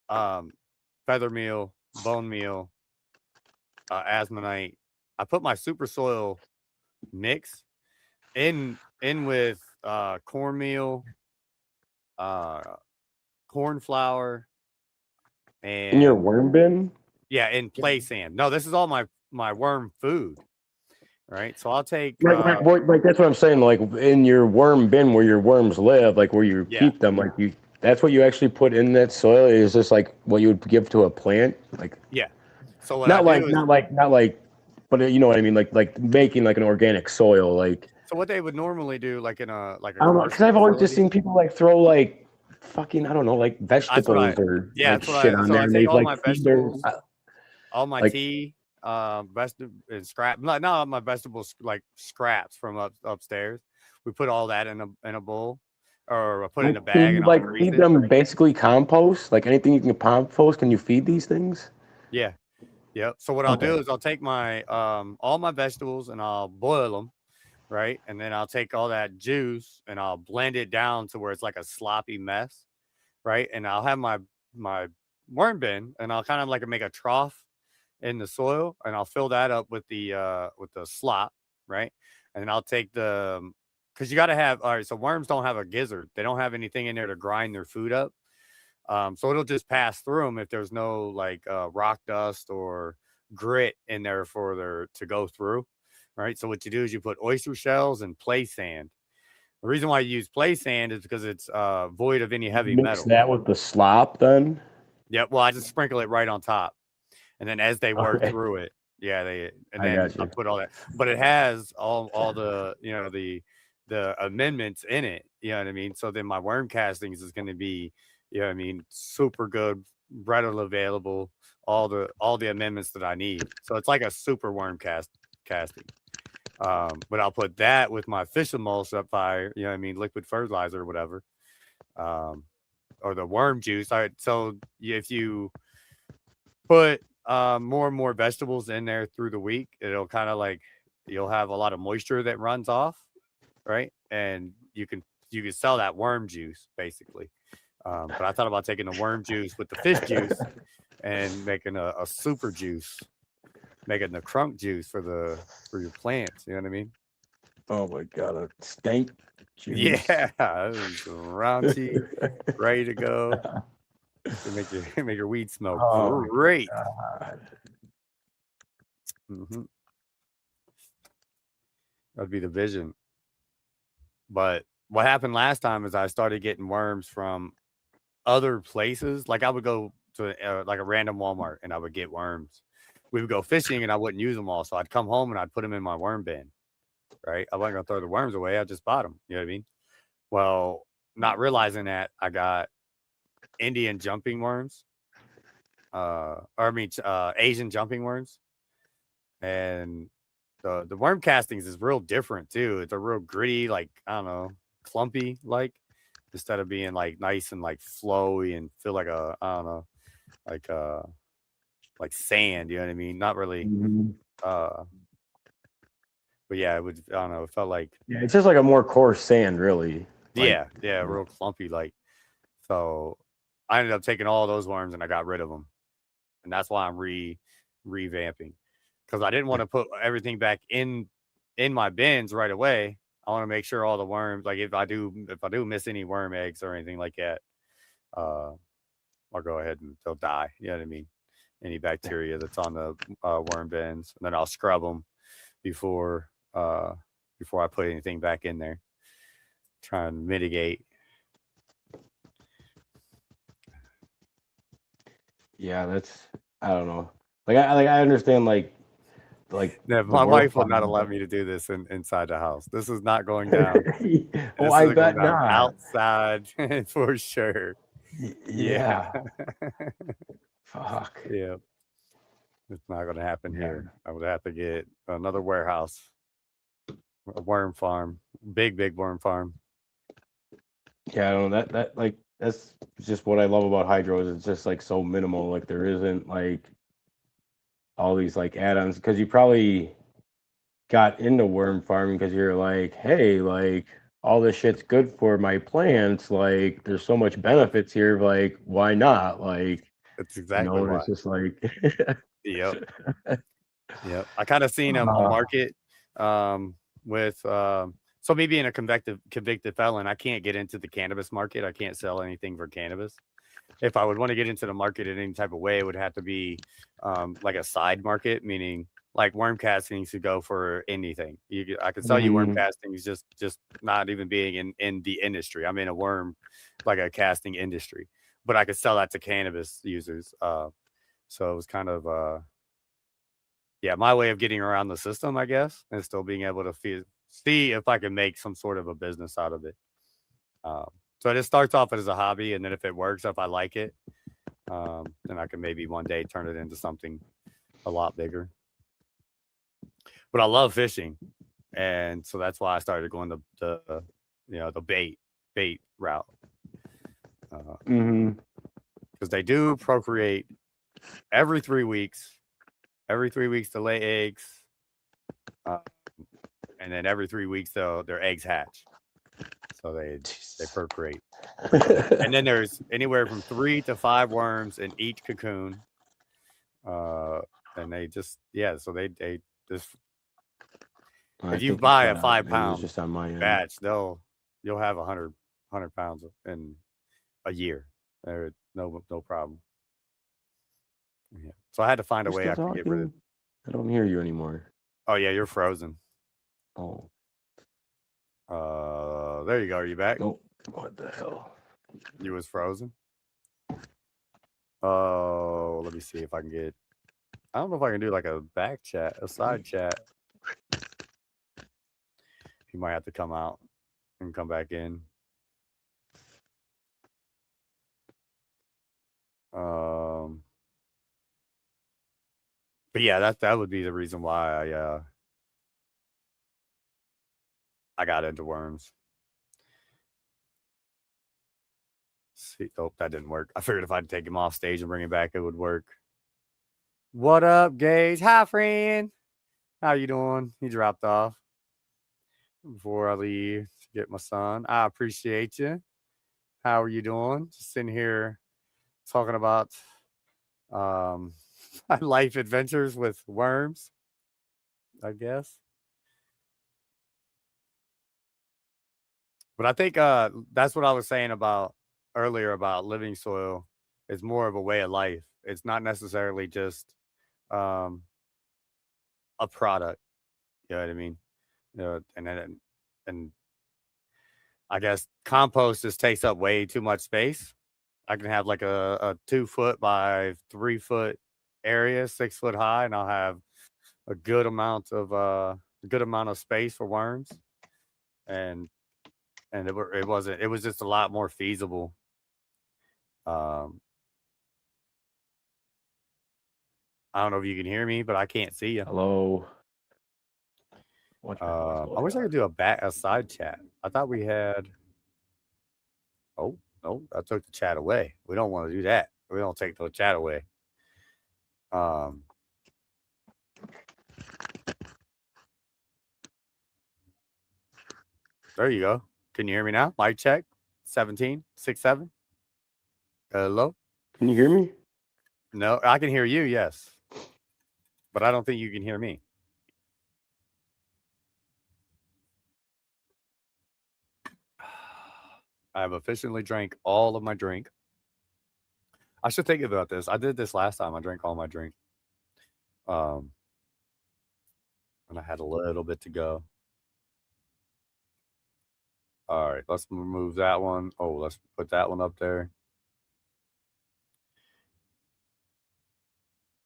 feather meal, bone meal, asmonite. I put my super soil mix in with cornmeal, corn flour, and in your worm bin. Yeah, in play sand. No, this is all my worm food. Right, so I'll take like that's what I'm saying. Like in your worm bin where your worms live, like where you keep them, like that's what you actually put in that soil. Is this like what you would give to a plant? Like So what not like, but you know what I mean. Like making like an organic soil. Like so what they would normally do, like in a I don't know, because I've always just seen people like throw like fucking I don't know like vegetables or shit on there. I take all my vegetables, all my tea. Vegetable and scrap, not my vegetables, like scraps from upstairs. We put all that in a bowl, or put it in a bag. And like feed them basically compost, like anything you can compost. Can you feed these things? Yeah, yep. So what I'll do is I'll take my all my vegetables and I'll boil them, right, and then I'll take all that juice and I'll blend it down to where it's like a sloppy mess, right, and I'll have my worm bin and I'll kind of like make a trough in the soil, and I'll fill that up with the slop, right? And then I'll take because you got to have, all right, so worms don't have a gizzard. They don't have anything in there to grind their food up. So it'll just pass through them if there's no like rock dust or grit in there to go through, right? So what you do is you put oyster shells and play sand. The reason why you use play sand is because it's void of any heavy metal. Mix that with the slop then? Yeah, well, I just sprinkle it right on top. And then as they work through it, I put all that. But it has all the the amendments in it. You know what I mean? So then my worm castings is going to be, super good, readily available, all the amendments that I need. So it's like a super worm casting. But I'll put that with my fish emulsifier, liquid fertilizer or whatever, or the worm juice. So if you put more and more vegetables in there through the week, it'll kind of like you'll have a lot of moisture that runs off, right? And you can sell that worm juice basically. But I thought about taking the worm juice with the fish juice and making a super juice. making the crunk juice for your plants. You know what I mean? Oh my god, a stank Yeah, juice. it's raunchy, ready to go to make your make your weed smell Oh my great. god. That'd be the vision. But what happened last time is I started getting worms from other places. Like I would go to like a random Walmart and I would get worms. We would go fishing and I wouldn't use them all, so I'd come home and I'd put them in my worm bin. Right? I wasn't gonna throw the worms away. I just bought them. You know what I mean? Well, not realizing that I got Indian jumping worms, Asian jumping worms, and the worm castings is real different too. It's a real gritty, like I don't know, clumpy, like instead of being like nice and like flowy and feel like a I don't know, like like sand. You know what I mean? Not really. Mhm. Uh, but yeah, it would. I don't know. It felt like Yeah, it's just like a more coarse sand, really. Like, yeah, real clumpy. Like so, I ended up taking all those worms and I got rid of them, and that's why I'm revamping because I didn't want to put everything back in my bins right away. I want to make sure all the worms, like if I do miss any worm eggs or anything like that, uh, I'll go ahead and they'll die. You know what I mean? Any bacteria that's on the worm bins, and then I'll scrub them before uh, before I put anything back in there. Try and mitigate. yeah, that's I don't know. Like I understand like Yeah, the my worm wife will not farming, allow but me to do this inside the house. This is not going down. oh, This I is going bet down not. outside for sure. Yeah. Yeah. Fuck. Yeah. It's not going to happen Yeah. here. I would have to get another warehouse, a worm farm, big worm farm. Yeah, I don't know that like that's just what I love about hydros. It's just like so minimal. Like there isn't like all these like add-ons because you probably got into worm farming because you're like, hey, like all this shit's good for my plants. Like there's so much benefits here. Like why not? Like That's exactly and why. it's just like, Yep. Yep. I kind of seen a uh, market with so me being a convicted felon, I can't get into the cannabis market. I can't sell anything for cannabis. If I would want to get into the market in any type of way, it would have to be like a side market, meaning like worm castings to go for anything. I could sell you worm mm, castings, just not even being in the industry. I'm in a worm like a casting industry, but I could sell that to cannabis users. So it was kind of yeah, my way of getting around the system, I guess, and still being able to see if I can make some sort of a business out of it. Um, so it just starts off as a hobby, and then if it works, if I like it, then I can maybe one day turn it into something a lot bigger. But I love fishing, and so that's why I started going the bait route mm-hmm. because they do procreate every 3 weeks. Every 3 weeks to lay eggs, uh, and then every 3 weeks their eggs hatch, so they procreate. And then there's anywhere from 3 to 5 worms in each cocoon. Uh, and they just so they just I if you think you buy cut a out. five Maybe it was pound just on my end. batch, you'll have 100 pounds in a year. No problem. Yeah. So I had to find a You way still I could get rid of. talking? I don't hear you anymore. Oh yeah, you're frozen. Oh, There you go. Are you back? oh, what the hell? You was frozen. Oh, let me see if I can get. I don't know if I can do like a back chat, a side chat. You might have to come out and come back in. Um, but yeah, that would be the reason why I got into worms. See, oh, that didn't work. I figured if I'd take him off stage and bring him back, it would work. What up, Gage? Hi, friend. How you doing? He dropped off before I leave to get my son. I appreciate you. How are you doing? Just sitting here talking about um my life adventures with worms, I guess. But I think that's what I was saying about earlier about living soil. It's more of a way of life. It's not necessarily just um, a product. You know what I mean? And I guess compost just takes up way too much space. I can have like a 2 foot by 3 foot area, 6 foot high, and I'll have a good amount of space for worms. And it was just a lot more feasible. Um, I don't know if you can hear me, but I can't see you. Hello. Watch my voice I wish I load could do a side chat. I thought we had. Oh no, I took the chat away. We don't want to do that. We don't take the chat away. Um, there you go. Can you hear me now? Mic check. 17, 6, 7. Hello. Can you hear me? No, I can hear you. Yes, but I don't think you can hear me. I have officially drank all of my drink. I should think about this. I did this last time. I drank all my drink. Um, and I had a little bit to go. All right, let's remove that one. Oh, let's put that one up there.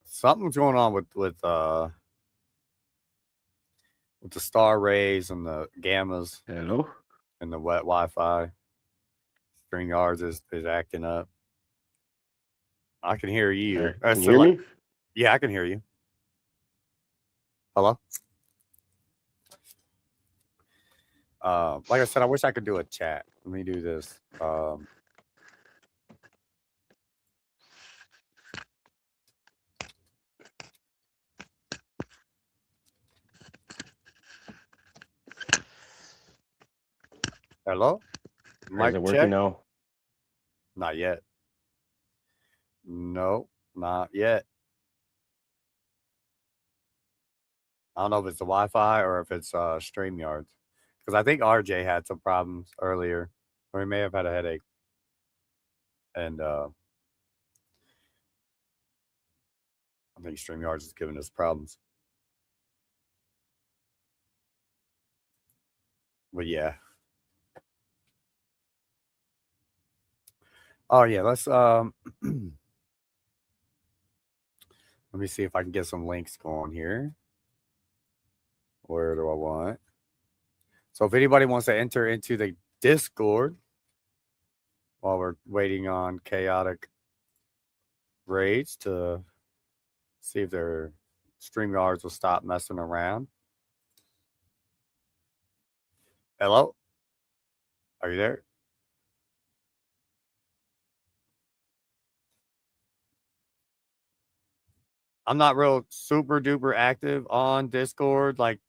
Something's going on with the star rays and the gammas Hello. and the wet Wi-Fi. StreamYards is acting up. I can hear you. Can you hear me? Yeah, I can hear you. Hello. Like I said, I wish I could do a chat. Let me do this. Hello. Is it working now? Not yet. No, not yet. I don't know if it's the Wi-Fi or if it's StreamYards. Because I think RJ had some problems earlier, or he may have had a headache. And I think StreamYards is giving us problems. But yeah. Oh yeah, let's let me see if I can get some links going here. Where do I want? So if anybody wants to enter into the Discord while we're waiting on Chaotic Rage to see if their StreamYards will stop messing around. Hello? Are you there? I'm not real super duper active on Discord, like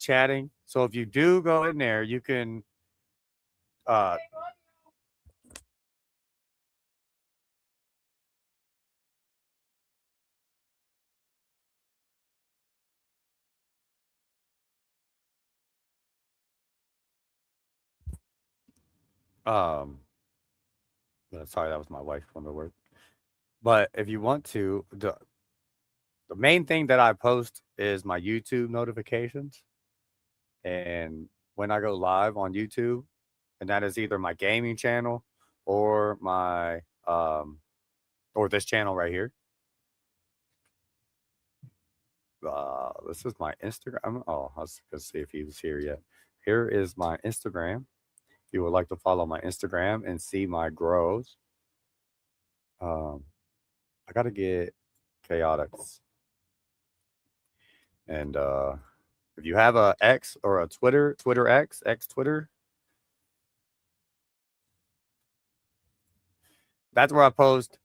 chatting. So if you do go in there, you can sorry, that was my wife on the work. But if you want to, the main thing that I post is my YouTube notifications. And when I go live on YouTube, and that is either my gaming channel or my or this channel right here. This is my Instagram. Oh, I was gonna see if he was here yet. Here is my Instagram. If you would like to follow my Instagram and see my growth, I gotta get Chaotix. And if you have a X or a Twitter X Twitter, that's where I post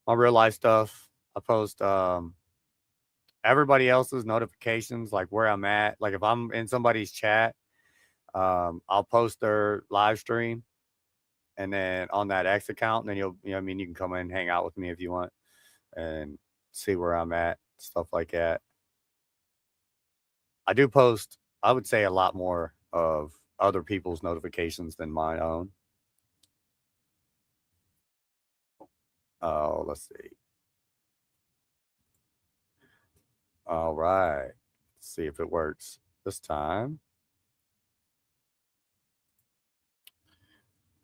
my real life stuff. I post everybody else's notifications, like where I'm at. Like if I'm in somebody's chat, I'll post their live stream, and then on that X account, and then you can come in and hang out with me if you want. And see where I'm at, stuff like that. I do post, I would say, a lot more of other people's notifications than my own. Oh, let's see. All right. Let's see if it works this time.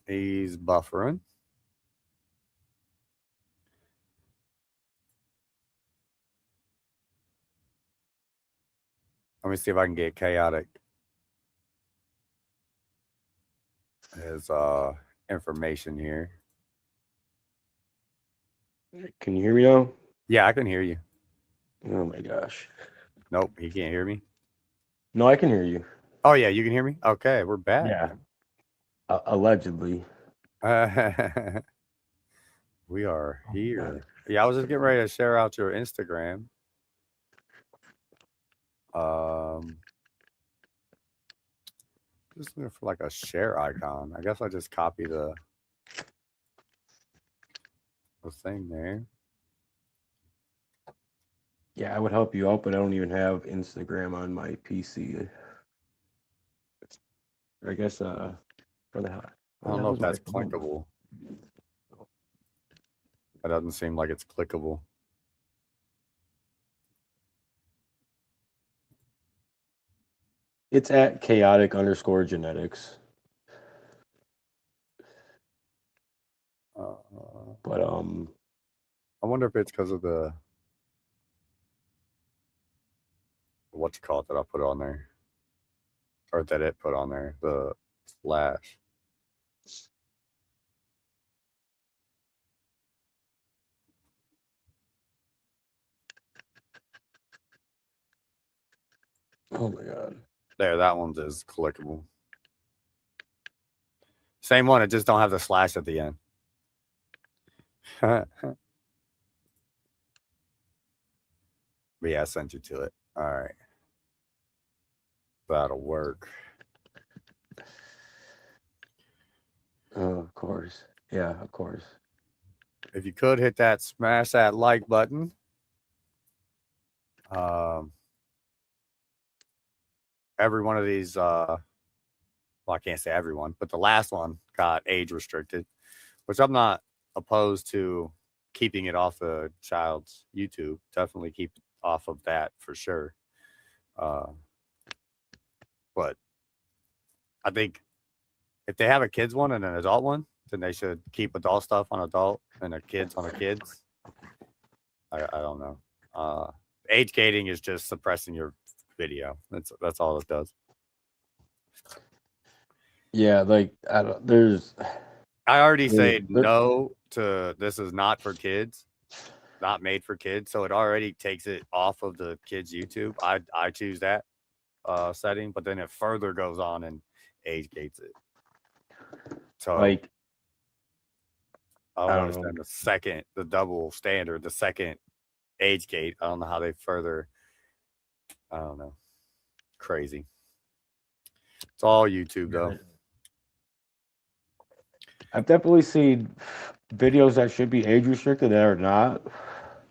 He's buffering. Let me see if I can get chaotic as information here. Can you hear me now? Yeah, I can hear you. Oh my gosh. Nope, he can't hear me. No, I can hear you. Oh yeah, you can hear me. Okay, we're back. Yeah. Allegedly. We are here. Yeah, I was just getting ready to share out your Instagram. Just looking for like a share icon. I guess I just copy the thing there. Yeah, I would help you out, but I don't even have Instagram on my PC. I guess for the I don't know if that's clickable. That doesn't seem like it's clickable. It's at chaotic_genetics. But I wonder if it's because of the what you call it that I put on there, or that it put on there, the slash. oh my god. There, that one's is clickable. Same one, it just don't have the slash at the end. But yeah, I sent you to it. All right. That'll work. Oh, of course. Yeah, of course. If you could smash that like button. Every one of these, well, I can't say everyone, but the last one got age restricted, which I'm not opposed to keeping it off the child's YouTube. Definitely keep it off of that for sure. But I think if they have a kids one and an adult one, then they should keep adult stuff on adult and a kids on a kids. I don't know. Age gating is just suppressing your video. That's all it does. Yeah, like I already say no to this is not for kids, not made for kids. So it already takes it off of the kids' YouTube. I choose that setting, but then it further goes on and age gates it. So like I don't understand the double standard, the second age gate. I don't know how they further. I don't know. Crazy. It's all YouTube though. I've definitely seen videos that should be age restricted that are not,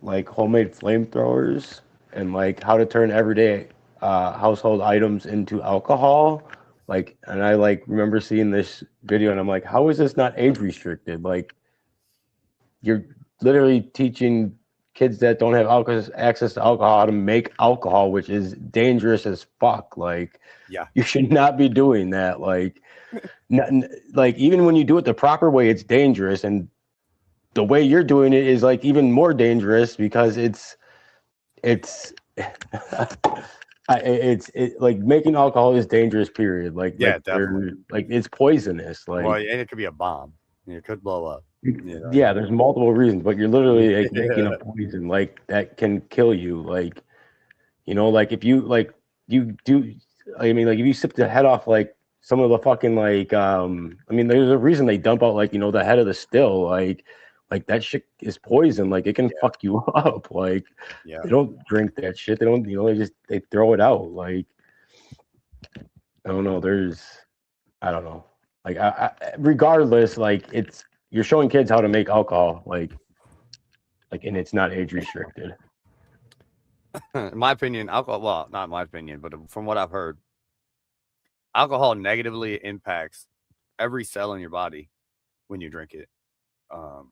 like homemade flamethrowers and like how to turn everyday household items into alcohol. Like, and I like remember seeing this video and I'm like, how is this not age restricted? Like, you're literally teaching kids that don't have access to alcohol how to make alcohol, which is dangerous as fuck. Like, yeah, you should not be doing that. Like, like even when you do it the proper way, it's dangerous, and the way you're doing it is like even more dangerous because it's like making alcohol is dangerous. Period. Like, yeah, definitely. Like it's poisonous. Like, well, and it could be a bomb. It could blow up. Yeah, there's multiple reasons, but you're literally like making a poison like that can kill you. Like, like if you you do, I mean, like if you sip the head off like some of the fucking like I mean, there's a reason they dump out like the head of the still, like that shit is poison. Like it can fuck you up. Like they don't drink that shit. They don't, they throw it out. Like I don't know. I don't know. Like regardless, like you're showing kids how to make alcohol, like and it's not age restricted. In my opinion, alcohol. Well, not my opinion, but from what I've heard, alcohol negatively impacts every cell in your body when you drink it. Um,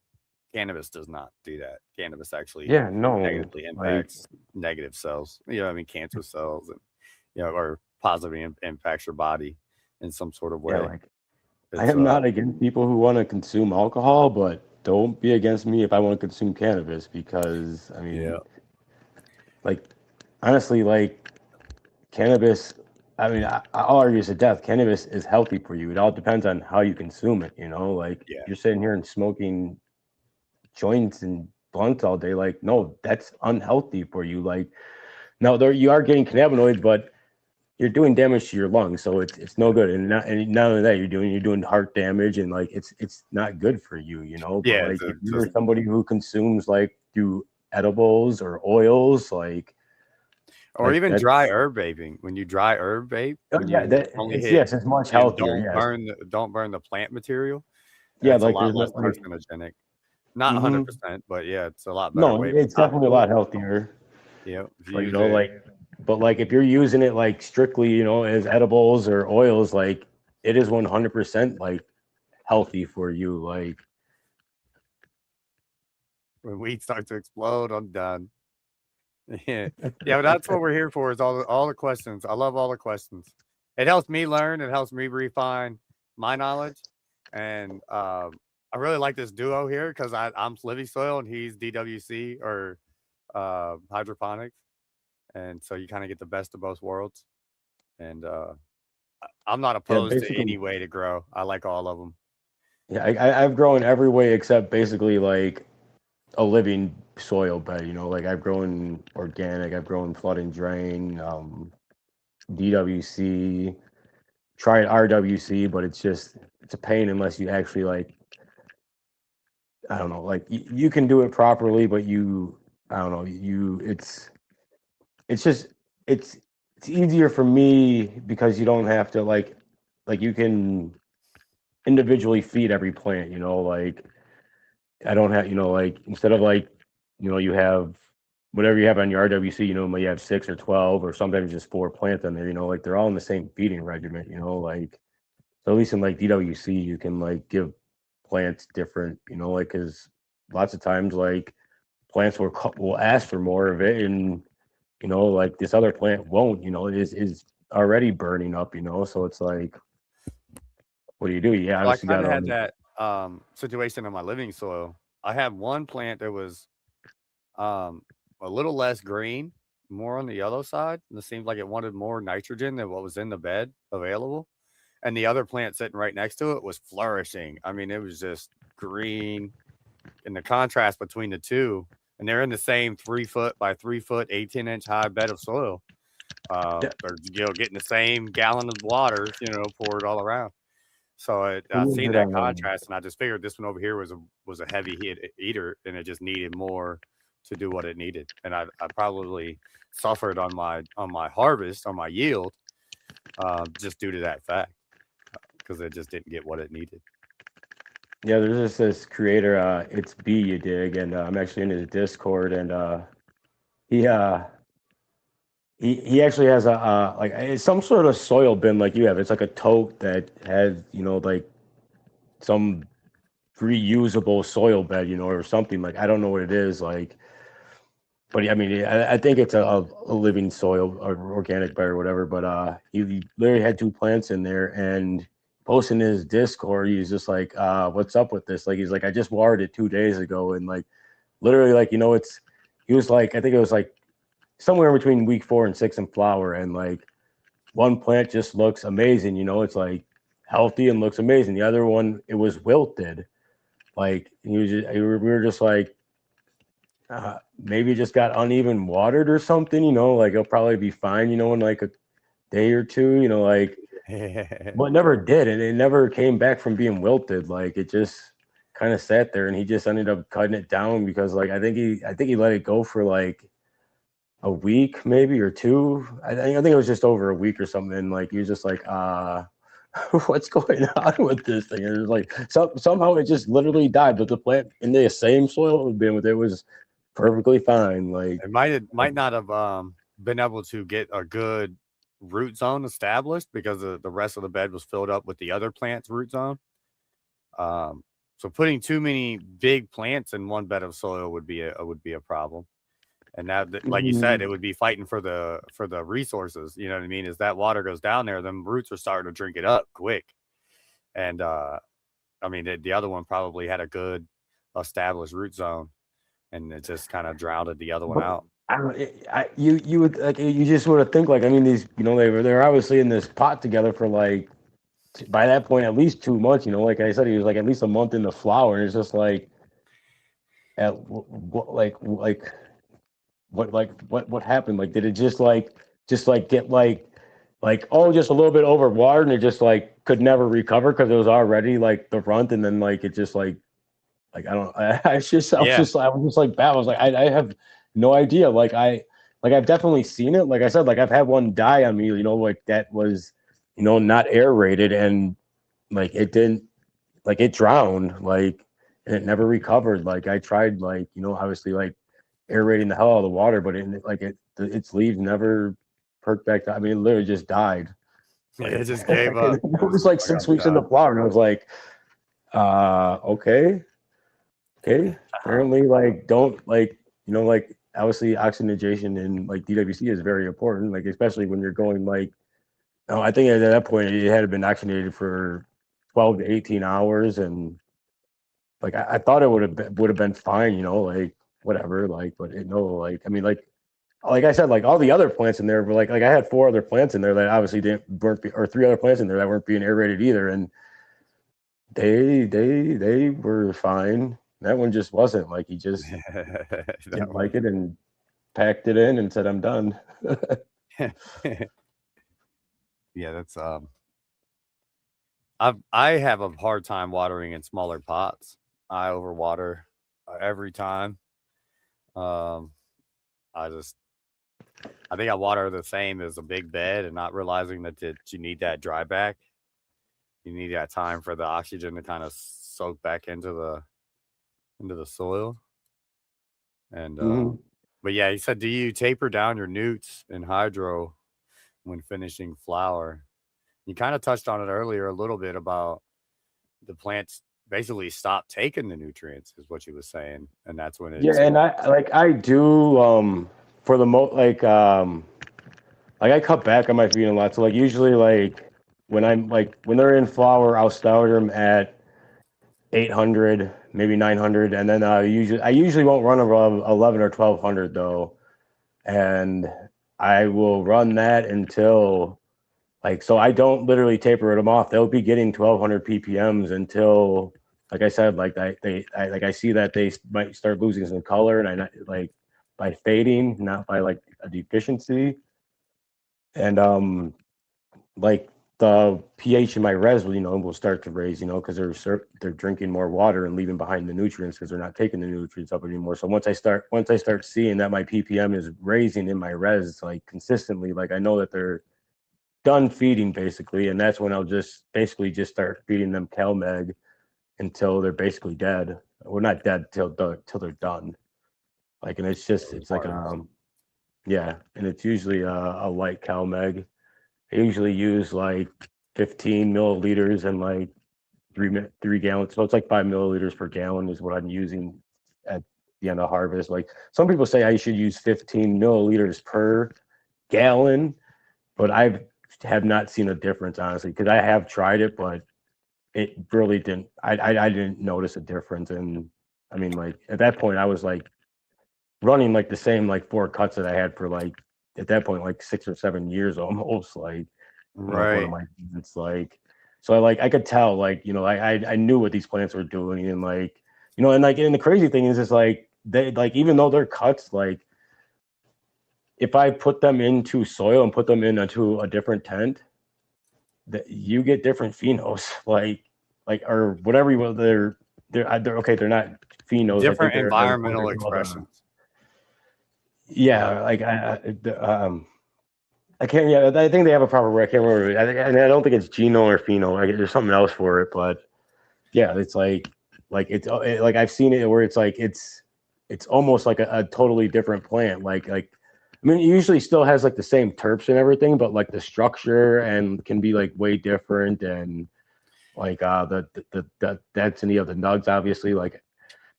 Cannabis does not do that. Cannabis actually Yeah, no, negatively like impacts negative cells. I mean, cancer cells, and or positively impacts your body in some sort of yeah, way. like I It's am not against people who want to consume alcohol, but don't be against me if I want to consume cannabis because I yeah, mean, like honestly, like cannabis. I mean, I'll argue to death. Cannabis is healthy for you. It all depends on how you consume it. Like yeah, you're sitting here and smoking joints and blunts all day. Like, no, that's unhealthy for you. Like, now there you are getting cannabinoids, but you're doing damage to your lungs, so it's no good. And not only that, you're doing heart damage, and like it's not good for you. But yeah. like if Just you're somebody who consumes like through edibles or oils, or like even that's dry herb vaping. When you dry herb vape, oh, when yeah, you that only it's hit yes, it's much and healthier. Yes, don't burn the plant material, yeah, it's a like lot there's no less like carcinogenic. Not hmm 100%, but yeah, it's a lot better no, way it's not to definitely a do it. lot healthier. Yeah, if you But use it, like if you're using it like strictly, as edibles or oils, like it is 100% like healthy for you. Like when weed starts to explode, I'm done. Yeah, yeah, but that's what we're here for is all the questions. I love all the questions. It helps me learn. It helps me refine my knowledge, and I really like this duo here because I'm living soil and he's DWC or hydroponics, and so you kind of get the best of both worlds. And I'm not yeah, opposed to basically, any way to grow. I like all of them. yeah, I've grown every way except basically like a living soil bed. Like I've grown organic, I've grown flood and drain, DWC, tried RWC, but it's a pain unless you actually like I don't know, like you can do it properly, but I don't know, it's just it's it's easier for me because you don't have to like you can individually feed every plant. Like I don't have, like instead of like, you have whatever you have on your RWC, you have 6 or 12, or sometimes just 4 plants on there, like they're all in the same feeding regimen, like so at least in like DWC, you can like give plants different, like because lots of times like plants will ask for more of it, and like this other plant won't, is already burning up, so it's like, what do you do? You So I obviously got kind of had to. that situation in my living soil. I had one plant that was um, a little less green, more on the yellow side, and it seemed like it wanted more nitrogen than what was in the bed available. And the other plant sitting right next to it was flourishing. I mean, it was just green, and the contrast between the two, and they're in the same 3 foot by 3 foot, 18-inch high bed of soil. Yeah, They're getting the same gallon of water, poured all around. So I who is seen it? that contrast, and I just figured this one over here was a heavy hit eater, and it just needed more to do what it needed. And I probably suffered on my harvest, on my yield, just due to that fact, because it just didn't get what it needed. Yeah, there's just this creator, it's B you dig, and I'm actually in his Discord, and he uh he actually has a like it's some sort of soil bin like you have. It's like a tote that has like some reusable soil bed, or something, like I don't know what it is, like, but I mean I think it's a living soil or organic bed or whatever. But he literally had 2 plants in there, and posting his Discord, he's just like, what's up with this? Like he's like, I just watered it 2 days ago, and like literally, like, it's he was like, I think it was like somewhere between week 4 and 6 in flower, and like one plant just looks amazing, it's like healthy and looks amazing. The other one, it was wilted. Like we were just like, maybe it just got uneven watered or something, like it'll probably be fine, in like a day or two, like, well, it never did, and it never came back from being wilted. Like it just kind of sat there, and he just ended up cutting it down because, like, I think he let it go for like a week, maybe, or two. I think it was just over a week or something. And like he was just like, what's going on with this thing? And it was like somehow it just literally died, but the plant in the same soil it had been with, it was perfectly fine. Like, It might not have been able to get a good root zone established because the rest of the bed was filled up with the other plant's root zone. Um, so putting too many big plants in one bed of soil would be a problem. And now, like you said, mhm. it would be fighting for the resources. You know what I mean? As that water goes down there, them roots are starting to drink it up quick. And I mean, the other one probably had a good established root zone, and it just kind of drowned the other one But out. I don't. You would like you just would have think like I mean these they're obviously in this pot together for like by that point at least 2 months. Like I said, he was like at least a month in the flower, and it's just like at what what happened? Like did it just get oh just a little bit overwatered and it just like could never recover because it was already like the runt and then like it just like I don't. Yeah, I was just like bad. I was like, I have no idea. I've definitely seen it. Like I said, like I've had one die on me. Like that was, not aerated and like it didn't, like it drowned, like and it never recovered. Like I tried, like obviously like aerating the hell out of the water, but its leaves never perked back. I mean, it literally just died. Like it it, just gave up. it It was was just like like, 6 weeks in the flower, and I was like, okay. Okay. Apparently, like, don't like, like obviously oxygenation in like DWC is very important, like especially when you're going like, oh, I think at that point it had been oxygenated for 12 to 18 hours, and like I thought it would have been fine, like whatever, like, but no, like I mean, like I said, like all the other plants in there were like I had four other plants in there that obviously or three other plants in there that weren't being aerated either, and they were fine. That one just wasn't like he just that didn't one. like it and packed it in and said, "I'm done." Yeah, that's I have a hard time watering in smaller pots. I overwater every time. Um, I just I think I water the same as a big bed and not realizing that you need that dry back. You need that time for the oxygen to kind of soak back into the soil. And Mhm. but yeah, he said, do you taper down your newts in hydro when finishing flower? You kind of touched on it earlier a little bit about the plants basically stop taking the nutrients, is what you was saying, and that's when Yeah, it's and I do for the like I cut back on my feeding a lot. So like usually like when they're in flower, I'll start them at 800, maybe 900, and then I usually won't run above 11 or 1200 though, and I will run that until like so I don't literally taper them off. They'll be getting 1200 ppms until like I said, like I see that they might start losing some color, and I not like by fading, not by like a deficiency, and like the pH in my res will start to raise, because they're drinking more water and leaving behind the nutrients because they're not taking the nutrients up anymore. So once I start seeing that my ppm is raising in my res like consistently, like I know that they're done feeding basically, and that's when I'll just basically just start feeding them CalMeg until they're basically dead. Well, not dead till they're done. Like, and those it's like parts. yeah, and it's usually a light CalMeg. I usually use like 15 milliliters and like 3 gallons, so it's like 5 milliliters per gallon is what I'm using at the end of harvest. Like some people say I should use 15 milliliters per gallon, but I have not seen a difference honestly because I have tried it, but it really didn't. I didn't notice a difference, and I mean, like at that point, I was like running like the same like four cuts that I had for like at that point like 6 or 7 years almost. Like for Right. my it's like so I could tell like I knew what these plants were doing and like and the crazy thing is like they like even though they're cuts like if I put them into soil and put them into a different tent, that you get different phenos, like or whatever you want. They're okay. They're not phenos. I think Different they're environmental called. expressions. Yeah. Yeah, like I can't. Yeah, I think they have a proper word. I can't remember. And I don't think it's geno or pheno. Like, there's something else for it, but yeah, it's like it's like I've seen it where it's like it's almost like a totally different plant. Like I mean, it usually still has like the same terps and everything, but like the structure and can be like way different, and like the density of the nugs, obviously, like,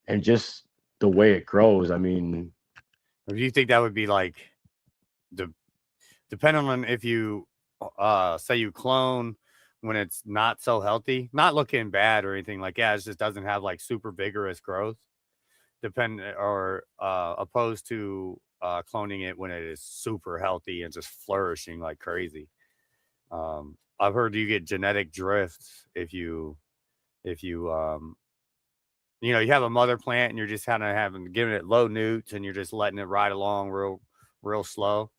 and just the way it grows. I mean, Or do you think that would be like the depending on if you say you clone when it's not so healthy, not looking bad or anything like that, it just doesn't have like super vigorous growth, depend or opposed to cloning it when it is super healthy and just flourishing like crazy. I've heard you get genetic drifts if you you know, you have a mother plant and you're just kind of having giving it low newts and you're just letting it ride along real slow.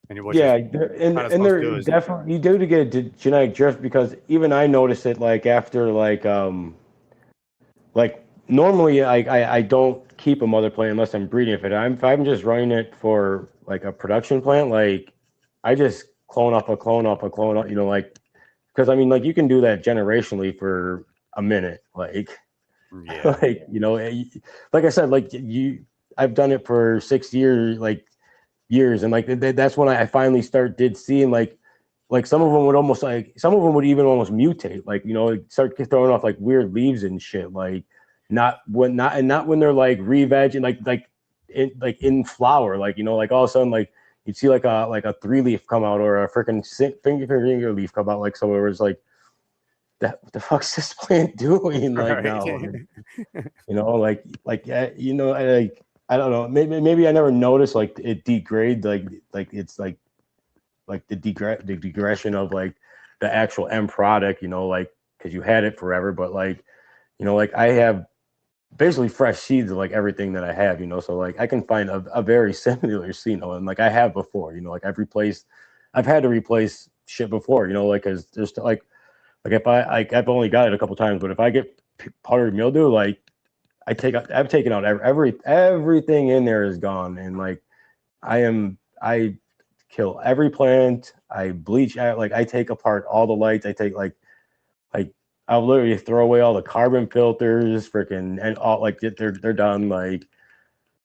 And what you're yeah, kind of and supposed to there do is definitely you do to get a genetic drift, because even I notice it like after like normally I don't keep a mother plant unless I'm breeding. If I'm just running it for like a production plant, like I just clone up a clone up a clone up, like, because I mean, like, you can do that generationally for a minute, like yeah. like like I said, like I've done it for 6 years, like years, and like that's when I finally did seeing like some of them would almost like some of them would even almost mutate, like, start throwing off like weird leaves and shit, like not when they're like re-veg and like in flower, like, like all of a sudden, like you'd see like a 3 leaf come out, or a freaking finger leaf come out, like, so it was like, that what the fuck's this plant doing, like, Right. now, like, I don't know, maybe I never noticed like it degrade, like it's like the digression of like the actual end product, like, because you had it forever, but like, like I have basically fresh seeds of like everything that I have, so like I can find a very similar seed, and like I have before, like I've had to replace shit before, like, because there's like if I've only got it a couple times, but if I get powdered mildew, like I've taken out everything in there is gone, and like I kill every plant. I bleach out, like I take apart all the lights. I take like I'll literally throw away all the carbon filters, freaking, and all, like, they're done. Like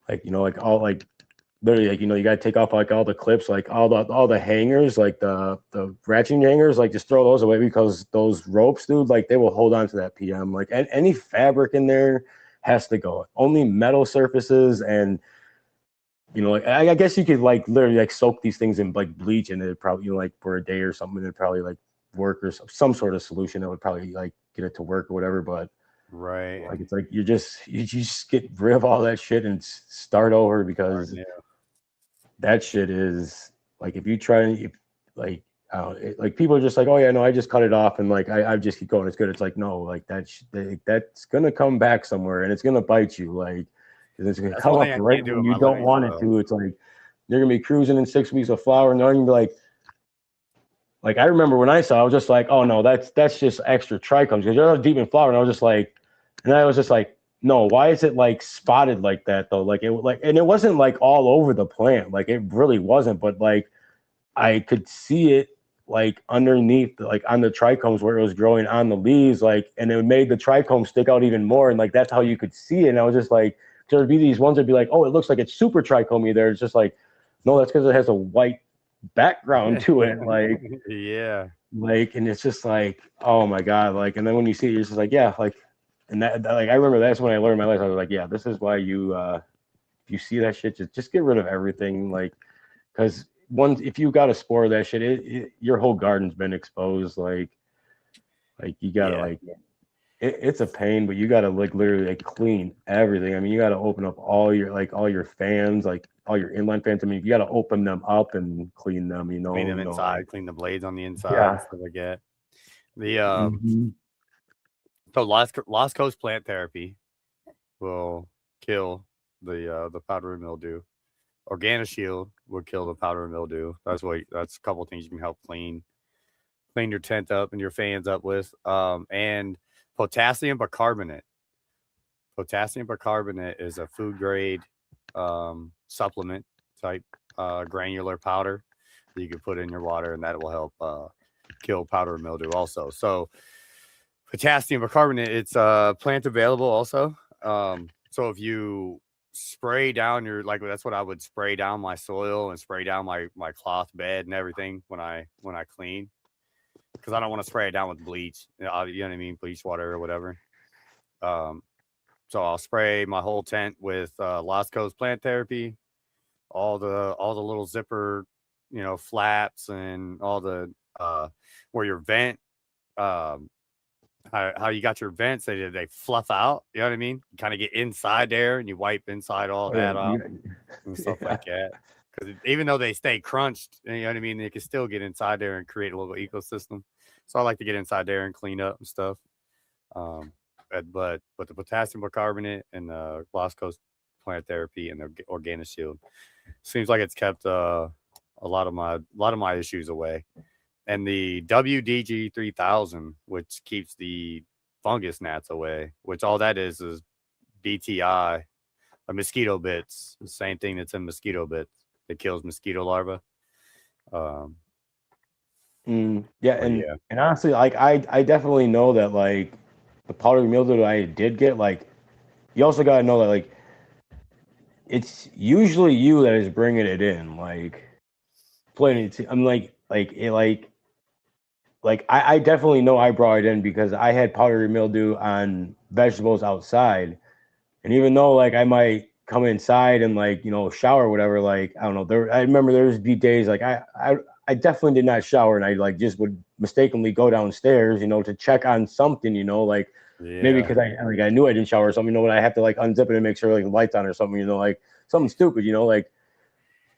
like all, like, literally, like, you got to take off like all the clips, like all the hangers, like the ratcheting hangers, like just throw those away, because those ropes, dude, like they will hold on to that PM. Like, any fabric in there has to go. Only metal surfaces, and like I guess you could like literally like soak these things in like bleach, and it probably, like for a day or something, and it probably like work, or some sort of solution that would probably like get it to work or whatever. But Right. like it's like you just get rid of all that shit and start over, Right, because yeah. that shit is like, if you try and like like people are just like, oh yeah, no, I just cut it off, and like I just keep going, it's good. It's like, no, like that's gonna come back somewhere, and it's gonna bite you, like, 'cause it's gonna That's come one thing up I right can't do when with you my don't living want it soil. to. It's like you're gonna be cruising in 6 weeks of flower, and they're gonna be like I remember when I saw, I was just like, oh no, that's just extra trichomes, because you're deep in flower, and I was just like, no, why is it like spotted like that though? Like and it wasn't like all over the plant, like it really wasn't, but like I could see it like underneath, like on the trichomes where it was growing on the leaves, like, and it made the trichome stick out even more, and like that's how you could see it. And I was just like, there'd be these ones that'd be like, oh, it looks like it's super trichome there. It's just like, no, that's because it has a white background to it, Yeah. and it's just like, oh my god, like, and then when you see it, you're just like, yeah, like, and like I remember that's when I learned my lesson. I was like, yeah, this is why if you see that shit, just get rid of everything, like, because once if you got a spore of that shit, your whole garden's been exposed, like you gotta Yeah. like it's a pain, but you gotta like literally like clean everything. I mean, you gotta open up all your fans, like all your inline fans. I mean, you gotta open them up and clean them, Clean them like, inside, clean the blades on the inside, yeah. stuff like that. The Mhm. so Lost Coast plant therapy will kill the powdery mildew. Organoshield will kill the powdery mildew. That's a couple of things you can help clean your tent up and your fans up with. And potassium bicarbonate. Potassium bicarbonate is a food grade supplement type granular powder that you can put in your water, and that will help kill powder mildew also. So potassium bicarbonate, it's plant available also. So if you spray down your like that's what I would spray down my soil and spray down my cloth bed and everything when I clean because I don't want to spray it down with bleach. You know what I mean, bleach water or whatever. Um, so I'll spray my whole tent with Lost Coast plant therapy, all the little zipper, flaps and all the where your vent um how you got your vents, they fluff out. You know what I mean? You kind of get inside there and you wipe inside all Oh, yeah, that off and stuff yeah. like that. Because even though they stay crunched, you know what I mean, they can still get inside there and create a little ecosystem. So I like to get inside there and clean up and stuff. Um, but the potassium bicarbonate and the Lost Coast plant therapy and the organic shield seems like it's kept a lot of my issues away. And the WDG 3000, which keeps the fungus gnats away, which all that is BTI, a mosquito bits, the same thing that's in mosquito bits that kills mosquito larvae. Um, Yeah, but yeah, and honestly, like I definitely know that like the powdery mildew that I did get, like you also got to know that like it's usually you that is bringing it in, like plenty. I'm like it like I definitely know I brought it in because I had powdery mildew on vegetables outside, and even though like I might come inside and like shower or whatever, like I don't know, I remember there would be days like I definitely did not shower and I like just would mistakenly go downstairs, to check on something, like maybe yeah, because I knew I didn't shower or something, but I have to like unzip it and make sure like the lights on or something, like something stupid, like,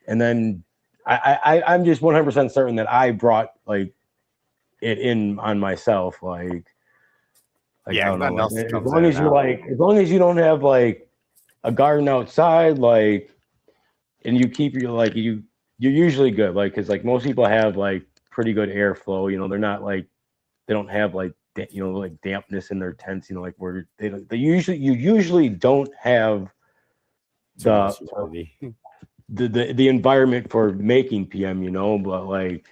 and then I'm just 100% certain that I brought like it in on myself, like I yeah. don't If know, nothing like else comes in and out. as long as you don't have like a garden outside, like, and you keep your like you're usually good, like because like most people have like pretty good airflow, they're not like they don't have like like dampness in their tents, like where you usually don't have Too the much humidity. the environment for making PM, but like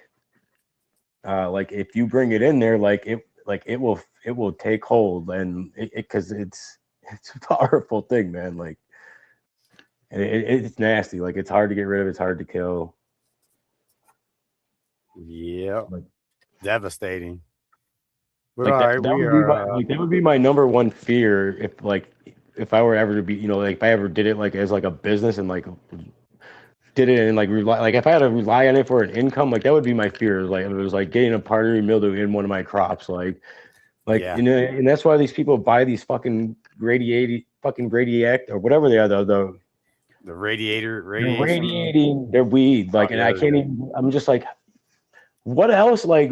if you bring it in there, like it will take hold and it because it's a powerful thing, man, like. And it's nasty. Like it's hard to get rid of. It's hard to kill. Yeah, Like, devastating. But like all right, that we would be my are. like that would be my number one fear if I were ever to be like if I ever did it like as like a business and like did it and like rely like if I had to rely on it for an income, like that would be my fear. Like if it was like getting a powdery mildew in one of my crops, like Yeah, and that's why these people buy these fucking radiact or whatever they are the radiator they're radiation. radiating their weed, Oh like, and I yeah, can't yeah. even. I'm just like, what else? Like,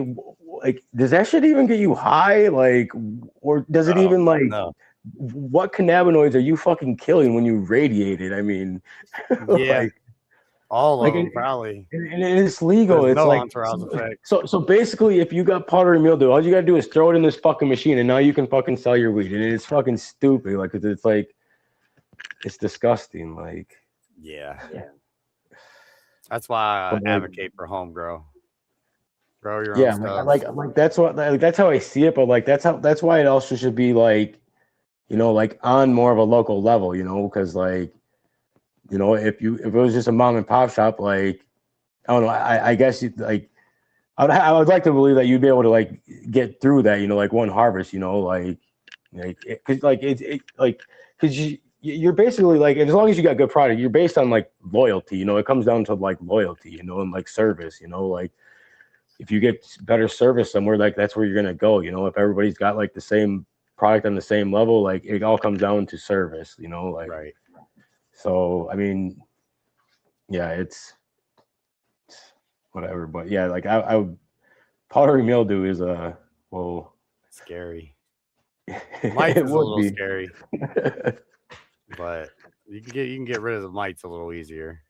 does that shit even get you high? Like, or does it Oh even like, no. what cannabinoids are you fucking killing when you radiate it? I mean, Yeah, like, all of like, them probably. and it's legal. There's It's no like, entourage effect. so basically, if you got powdery mildew, all you gotta do is throw it in this fucking machine, and now you can fucking sell your weed, and it's fucking stupid. Like, it's like, it's disgusting. Like, Yeah, yeah, that's why but I like. advocate for home grow. Grow your own Yeah, stuff. like that's what like that's how I see it, but like that's why it also should be like like on more of a local level, because like if it was just a mom and pop shop, like I don't know, I guess like I would like to believe that you'd be able to like get through that, like one harvest, because like like because you're basically like as long as you got good product, you're based on like loyalty, it comes down to like loyalty, and like service, like if you get better service somewhere, like that's where you're gonna go. If everybody's got like the same product on the same level, like it all comes down to service. Like Right. so. I mean, yeah, it's whatever. But yeah, like I would powdery mildew is a well, Scary. Mites it is a would little be. scary, but you can get rid of the mites a little easier.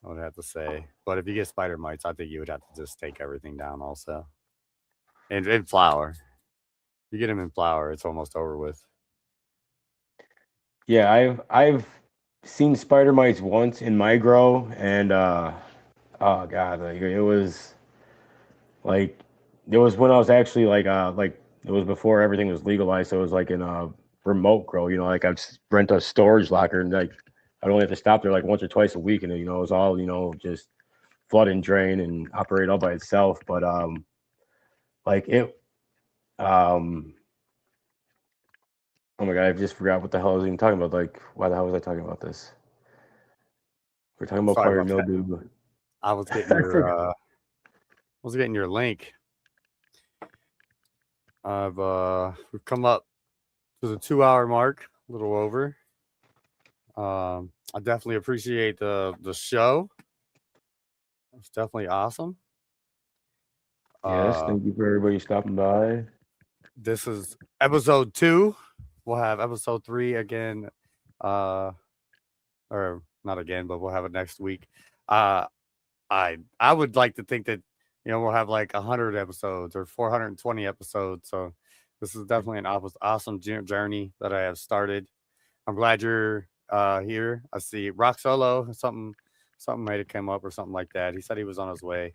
I would have to say. But if you get spider mites, I think you would have to just take everything down also. And in flour. You get them in flour, it's almost over with. Yeah, I've seen spider mites once in my grow, and oh god, like it was like it was when I was actually like it was before everything was legalized, so it was like in a remote grow, like I'd rent a storage locker and like I'd only have to stop there like once or twice a week, and it was all just flood and drain and operate all by itself. But like it, um, oh my god, I just forgot what the hell I was even talking about. Like, why the hell was I talking about this? We're talking about Sorry fire about that. mildew. I was getting I forgot. your link. We've come up to the 2-hour mark, a little over. I definitely appreciate the show. It's definitely awesome. Yes, thank you for everybody stopping by. This is episode 2. We'll have episode 3 again, or not again, but we'll have it next week. I would like to think that we'll have like 100 episodes or 420 episodes. So this is definitely an awesome journey that I have started. I'm glad you're here. I see Rock Solo, something might have come up or something like that. He said he was on his way,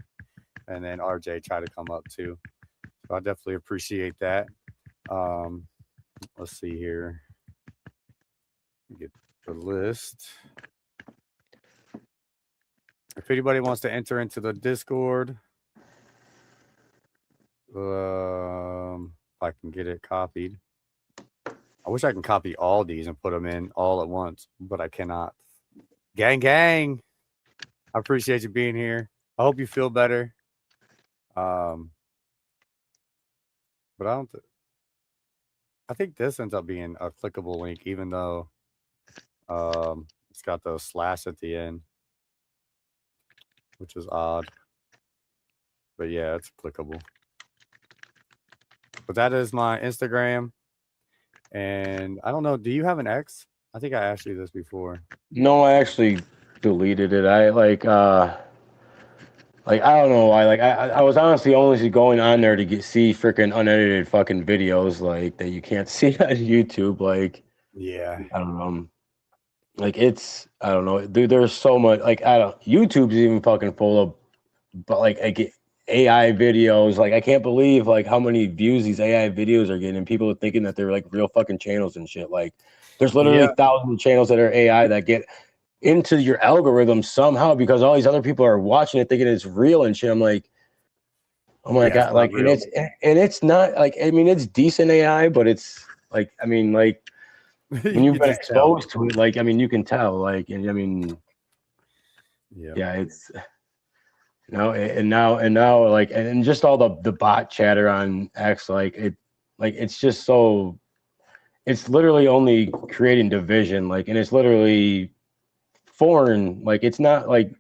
and then RJ tried to come up too. So I definitely appreciate that. Let's see here. Get the list. If anybody wants to enter into the Discord, if I can get it copied. I wish I can copy all these and put them in all at once, but I cannot. Gang. I appreciate you being here. I hope you feel better. But I think this ends up being a clickable link, even though it's got the slash at the end, which is odd. But yeah, it's clickable. But that is my Instagram. And I don't know, do you have an X? I think I asked you this before. No, I actually deleted it. I I don't know why. I was honestly only going on there to see freaking unedited fucking videos like that you can't see on YouTube. Like, Yeah. I don't know. Like I don't know, dude. There's so much. Like, YouTube's even fucking full of, but like I get AI videos. Like, I can't believe like how many views these AI videos are getting, and people are thinking that they're like real fucking channels and shit. Like, there's literally thousands of channels that are AI that get into your algorithm somehow because all these other people are watching it thinking it's real and shit. I'm like, oh my god, like, and it's not like, I mean, it's decent AI, but it's like, I mean, like, when you've been exposed to it, like, I mean, you can tell, like, and I mean, yeah, it's now, like, and just all the bot chatter on X, like it's just so, it's literally only creating division, like, and it's literally foreign, like, it's not like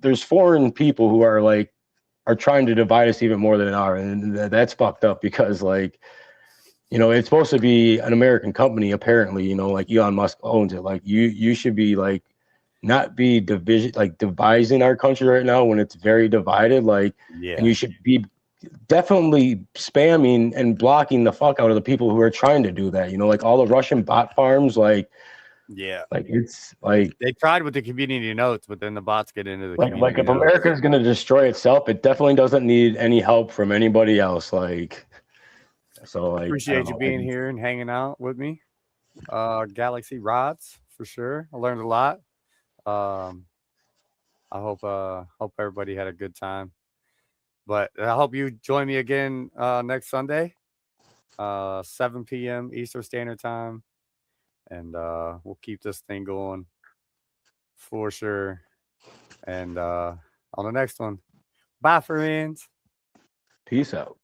there's foreign people who are trying to divide us even more than they are, and that's fucked up because, like, it's supposed to be an American company, apparently, like Elon Musk owns it. Like, you should be like not be dividing our country right now when it's very divided, like, and you should be definitely spamming and blocking the fuck out of the people who are trying to do that, like all the Russian bot farms, like, like, it's like they tried with the community notes, but then the bots get into the community like if notes. America is going to destroy itself, it definitely doesn't need any help from anybody else. Like, so, like, appreciate you being here and hanging out with me. Galaxy Rods for sure. I learned a lot. I hope everybody had a good time. But I hope you join me again next Sunday, 7 p.m. Eastern Standard Time, and we'll keep this thing going for sure. And on the next one, bye, friends. Peace out.